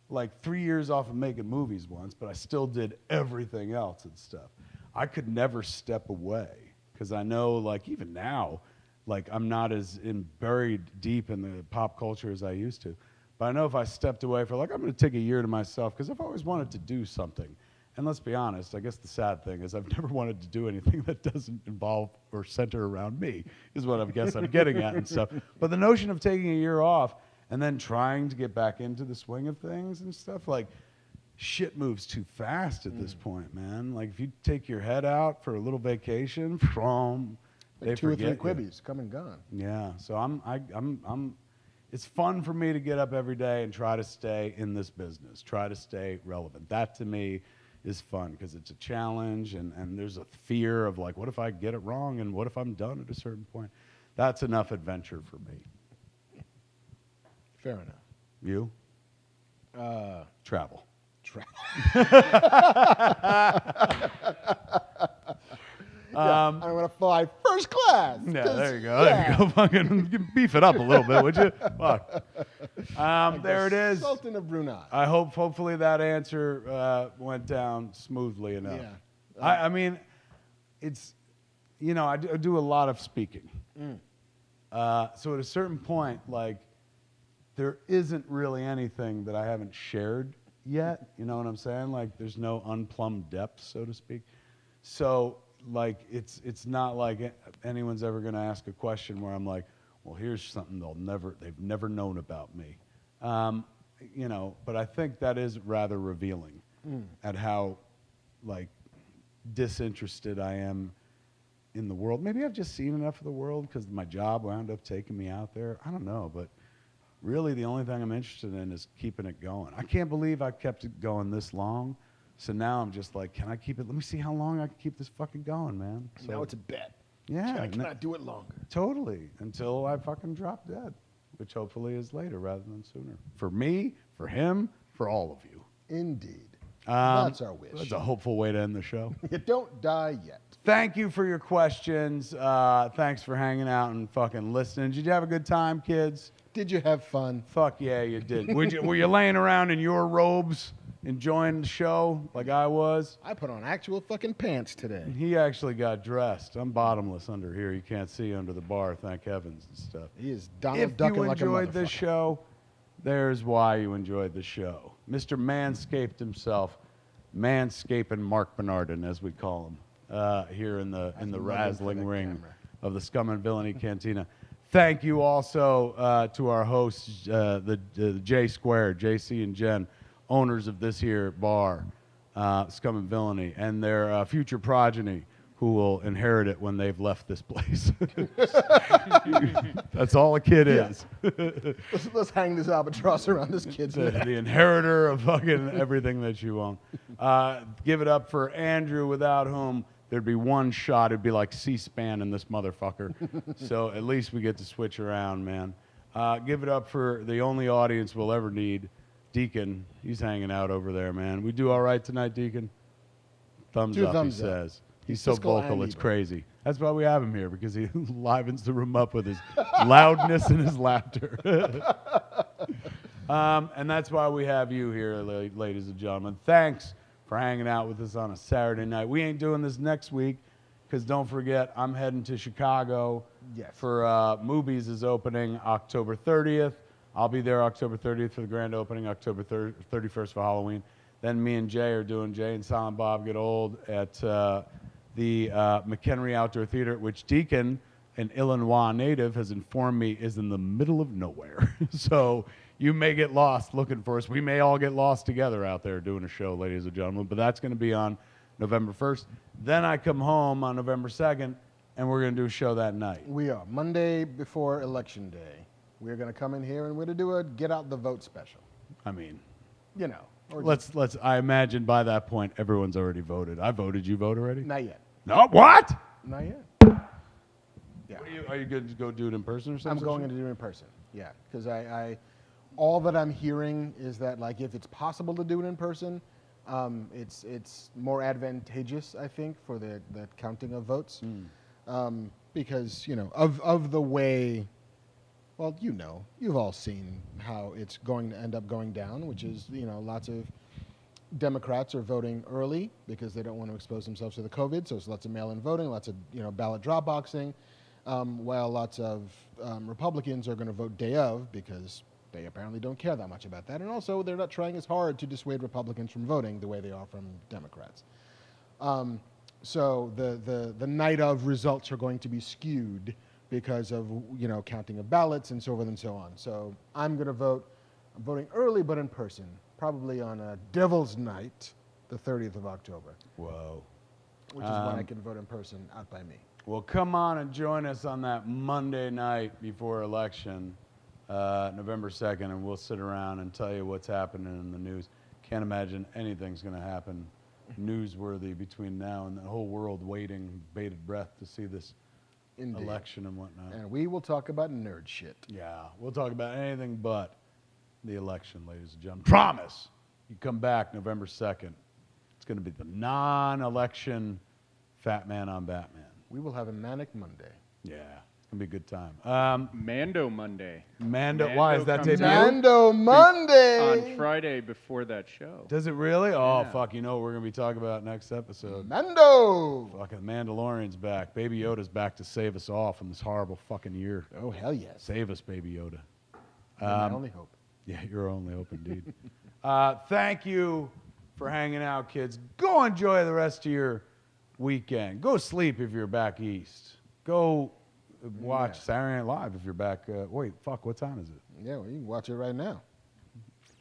[SPEAKER 1] like 3 years off of making movies once, but I still did everything else and stuff. I could never step away because I know, like, even now, like, I'm not as buried deep in the pop culture as I used to. But I know if I stepped away for, like, I'm going to take a year to myself because I've always wanted to do something. And let's be honest, I guess the sad thing is I've never wanted to do anything that doesn't involve or center around me, is what I guess I'm getting at and stuff. But the notion of taking a year off and then trying to get back into the swing of things and stuff, like, shit moves too fast at this point, man. Like, if you take your head out for a little vacation, they
[SPEAKER 2] 2 or 3
[SPEAKER 1] forget
[SPEAKER 2] quibbies, come and gone.
[SPEAKER 1] Yeah, so I'm. It's fun for me to get up every day and try to stay in this business, try to stay relevant. That to me is fun because it's a challenge and there's a fear of, like, what if I get it wrong and what if I'm done at a certain point? That's enough adventure for me.
[SPEAKER 2] Fair enough.
[SPEAKER 1] You? Travel.
[SPEAKER 2] I'm going to fly first class.
[SPEAKER 1] Yeah, there you go. There you go. Fucking beef it up a little bit, would you? Fuck. There it is.
[SPEAKER 2] Sultan of Brunei.
[SPEAKER 1] Hopefully that answer went down smoothly enough.
[SPEAKER 2] Yeah.
[SPEAKER 1] I mean, it's, I do a lot of speaking. So at a certain point, like, there isn't really anything that I haven't shared yet. You know what I'm saying? Like, there's no unplumbed depth, so to speak. So, like, it's not like anyone's ever going to ask a question where I'm like, well, here's something they've never known about me. But I think that is rather revealing at how, like, disinterested I am in the world. Maybe I've just seen enough of the world because my job wound up taking me out there. I don't know, but really the only thing I'm interested in is keeping it going. I can't believe I kept it going this long. So now I'm just like, can I keep it? Let me see how long I can keep this fucking going, man. So,
[SPEAKER 2] now it's a bet.
[SPEAKER 1] Yeah.
[SPEAKER 2] Can I do it longer?
[SPEAKER 1] Totally. Until I fucking drop dead, which hopefully is later rather than sooner. For me, for him, for all of you.
[SPEAKER 2] Indeed. That's our wish.
[SPEAKER 1] That's a hopeful way to end the show.
[SPEAKER 2] You don't die yet.
[SPEAKER 1] Thank you for your questions. Thanks for hanging out and fucking listening. Did you have a good time, kids?
[SPEAKER 2] Did you have fun?
[SPEAKER 1] Fuck yeah, you did. Were you laying around in your robes enjoying the show like I was?
[SPEAKER 2] I put on actual fucking pants today.
[SPEAKER 1] He actually got dressed. I'm bottomless under here. You can't see under the bar, thank heavens and stuff.
[SPEAKER 2] He is Donald ducking like a motherfucker.
[SPEAKER 1] If you enjoyed this show, there's why you enjoyed the show. Mr. Manscaped himself, Manscaping Marc Bernardin, as we call him, here in the razzling ring of the Scum and Villainy Cantina. Thank you also to our hosts, the J Squared, JC and Jen, owners of this here bar, Scum and Villainy, and their future progeny, who will inherit it when they've left this place. That's all a kid is.
[SPEAKER 2] Let's hang this albatross around this kid's neck.
[SPEAKER 1] The inheritor of fucking everything that you own. Give it up for Andrew, without whom there'd be one shot. It'd be like C-SPAN in this motherfucker. So at least we get to switch around, man. Give it up for the only audience we'll ever need, Deacon. He's hanging out over there, man. We do all right tonight, Deacon? Thumbs up, he says. He's so vocal, it's crazy. That's why we have him here, because he livens the room up with his loudness and his laughter. And that's why we have you here, ladies and gentlemen. Thanks for hanging out with us on a Saturday night. We ain't doing this next week, because don't forget, I'm heading to Chicago for Movies is opening October 30th. I'll be there October 30th for the grand opening, October 31st for Halloween. Then me and Jay are doing Jay and Silent Bob Get Old at the McHenry Outdoor Theater, which Deacon, an Illinois native, has informed me is in the middle of nowhere. So you may get lost looking for us. We may all get lost together out there doing a show, ladies and gentlemen. But that's going to be on November 1st. Then I come home on November 2nd, and we're going to do a show that night.
[SPEAKER 2] We are. Monday before Election Day. We're going to come in here and we're going to do a Get Out the Vote special.
[SPEAKER 1] I mean,
[SPEAKER 2] You know. Or
[SPEAKER 1] let's. I imagine by that point, everyone's already voted. I voted. You vote already?
[SPEAKER 2] Not yet.
[SPEAKER 1] No, what?
[SPEAKER 2] Not yet. Yeah.
[SPEAKER 1] Are you going to go do it in person or something?
[SPEAKER 2] I'm going to do it in person. Yeah. Because I all that I'm hearing is that, like, if it's possible to do it in person, it's more advantageous, I think, for the counting of votes. Because, you know, of the way, well, you know, you've all seen how it's going to end up going down, which is, you know, lots of Democrats are voting early because they don't want to expose themselves to the COVID, so it's lots of mail-in voting, lots of, you know, ballot drop boxing, while lots of Republicans are going to vote day of because they apparently don't care that much about that, and also they're not trying as hard to dissuade Republicans from voting the way they are from Democrats. So the night of results are going to be skewed because of, you know, counting of ballots and so forth and so on. So I'm going to vote. I'm voting early but in person, probably on a Devil's Night, the 30th of October.
[SPEAKER 1] Whoa.
[SPEAKER 2] Which is when I can vote in person out by me.
[SPEAKER 1] Well, come on and join us on that Monday night before election, November 2nd, and we'll sit around and tell you what's happening in the news. Can't imagine anything's going to happen newsworthy between now and the whole world waiting bated breath to see this election and whatnot.
[SPEAKER 2] And we will talk about nerd shit.
[SPEAKER 1] Yeah, we'll talk about anything but the election, ladies and gentlemen. Promise. You come back November 2nd. It's going to be the non-election Fat Man on Batman.
[SPEAKER 2] We will have a manic Monday.
[SPEAKER 1] Yeah, it's going to be a good time.
[SPEAKER 3] Mando Monday.
[SPEAKER 1] Mando, why is that
[SPEAKER 3] comes
[SPEAKER 1] debut?
[SPEAKER 3] out
[SPEAKER 2] Mando Monday!
[SPEAKER 3] on Friday before that show.
[SPEAKER 1] Does it really? Oh,
[SPEAKER 3] Yeah.
[SPEAKER 1] fuck, you know what we're going to be talking about next episode.
[SPEAKER 2] Mando!
[SPEAKER 1] Fucking Mandalorian's back. Baby Yoda's back to save us all from this horrible fucking year.
[SPEAKER 2] Oh, hell yes.
[SPEAKER 1] Save us, Baby Yoda.
[SPEAKER 2] My only hope.
[SPEAKER 1] Yeah, your only hope indeed. Thank you for hanging out, kids. Go enjoy the rest of your weekend. Go sleep if you're back east. Go watch Saturday Night Live if you're back. Wait, fuck, what time is it?
[SPEAKER 2] Yeah, well, you can watch it right now.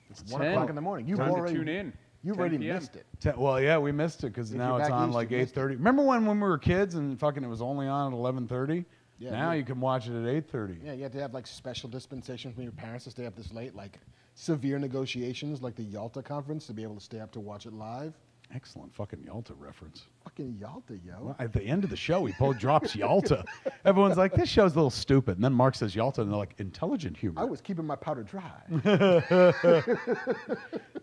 [SPEAKER 2] It's 1
[SPEAKER 3] 10.
[SPEAKER 2] o'clock in the morning. You've
[SPEAKER 3] Time
[SPEAKER 2] already
[SPEAKER 3] to tune in.
[SPEAKER 2] You've
[SPEAKER 3] 10
[SPEAKER 2] already
[SPEAKER 3] PM.
[SPEAKER 2] missed it.
[SPEAKER 1] Well, yeah, we missed it because
[SPEAKER 2] If
[SPEAKER 1] now
[SPEAKER 2] you're
[SPEAKER 1] it's
[SPEAKER 2] back
[SPEAKER 1] on
[SPEAKER 2] east,
[SPEAKER 1] like
[SPEAKER 2] you missed
[SPEAKER 1] 8:30. Remember when we were kids and fucking it was only on at 11:30?
[SPEAKER 2] Yeah,
[SPEAKER 1] now
[SPEAKER 2] yeah.
[SPEAKER 1] you can watch it at 8:30.
[SPEAKER 2] Yeah, you have to have like special dispensation from your parents to stay up this late, like severe negotiations like the Yalta conference to be able to stay up to watch it live.
[SPEAKER 1] Excellent fucking Yalta reference.
[SPEAKER 2] Fucking Yalta, yo.
[SPEAKER 1] Well, at the end of the show, he drops Yalta. Everyone's like, this show's a little stupid. And then Mark says Yalta, and they're like, intelligent humor.
[SPEAKER 2] I was keeping my powder dry.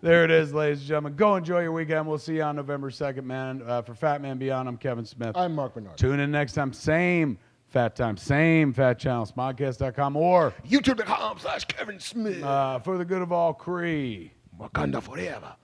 [SPEAKER 1] There it is, ladies and gentlemen. Go enjoy your weekend. We'll see you on November 2nd, man. For Fat Man Beyond, I'm Kevin Smith.
[SPEAKER 2] I'm Marc Bernardin.
[SPEAKER 1] Tune in next time. Same fat time, same fat channel, smodcast.com, or
[SPEAKER 2] YouTube.com/Kevin Smith.
[SPEAKER 1] for the good of all Cree.
[SPEAKER 2] Wakanda forever.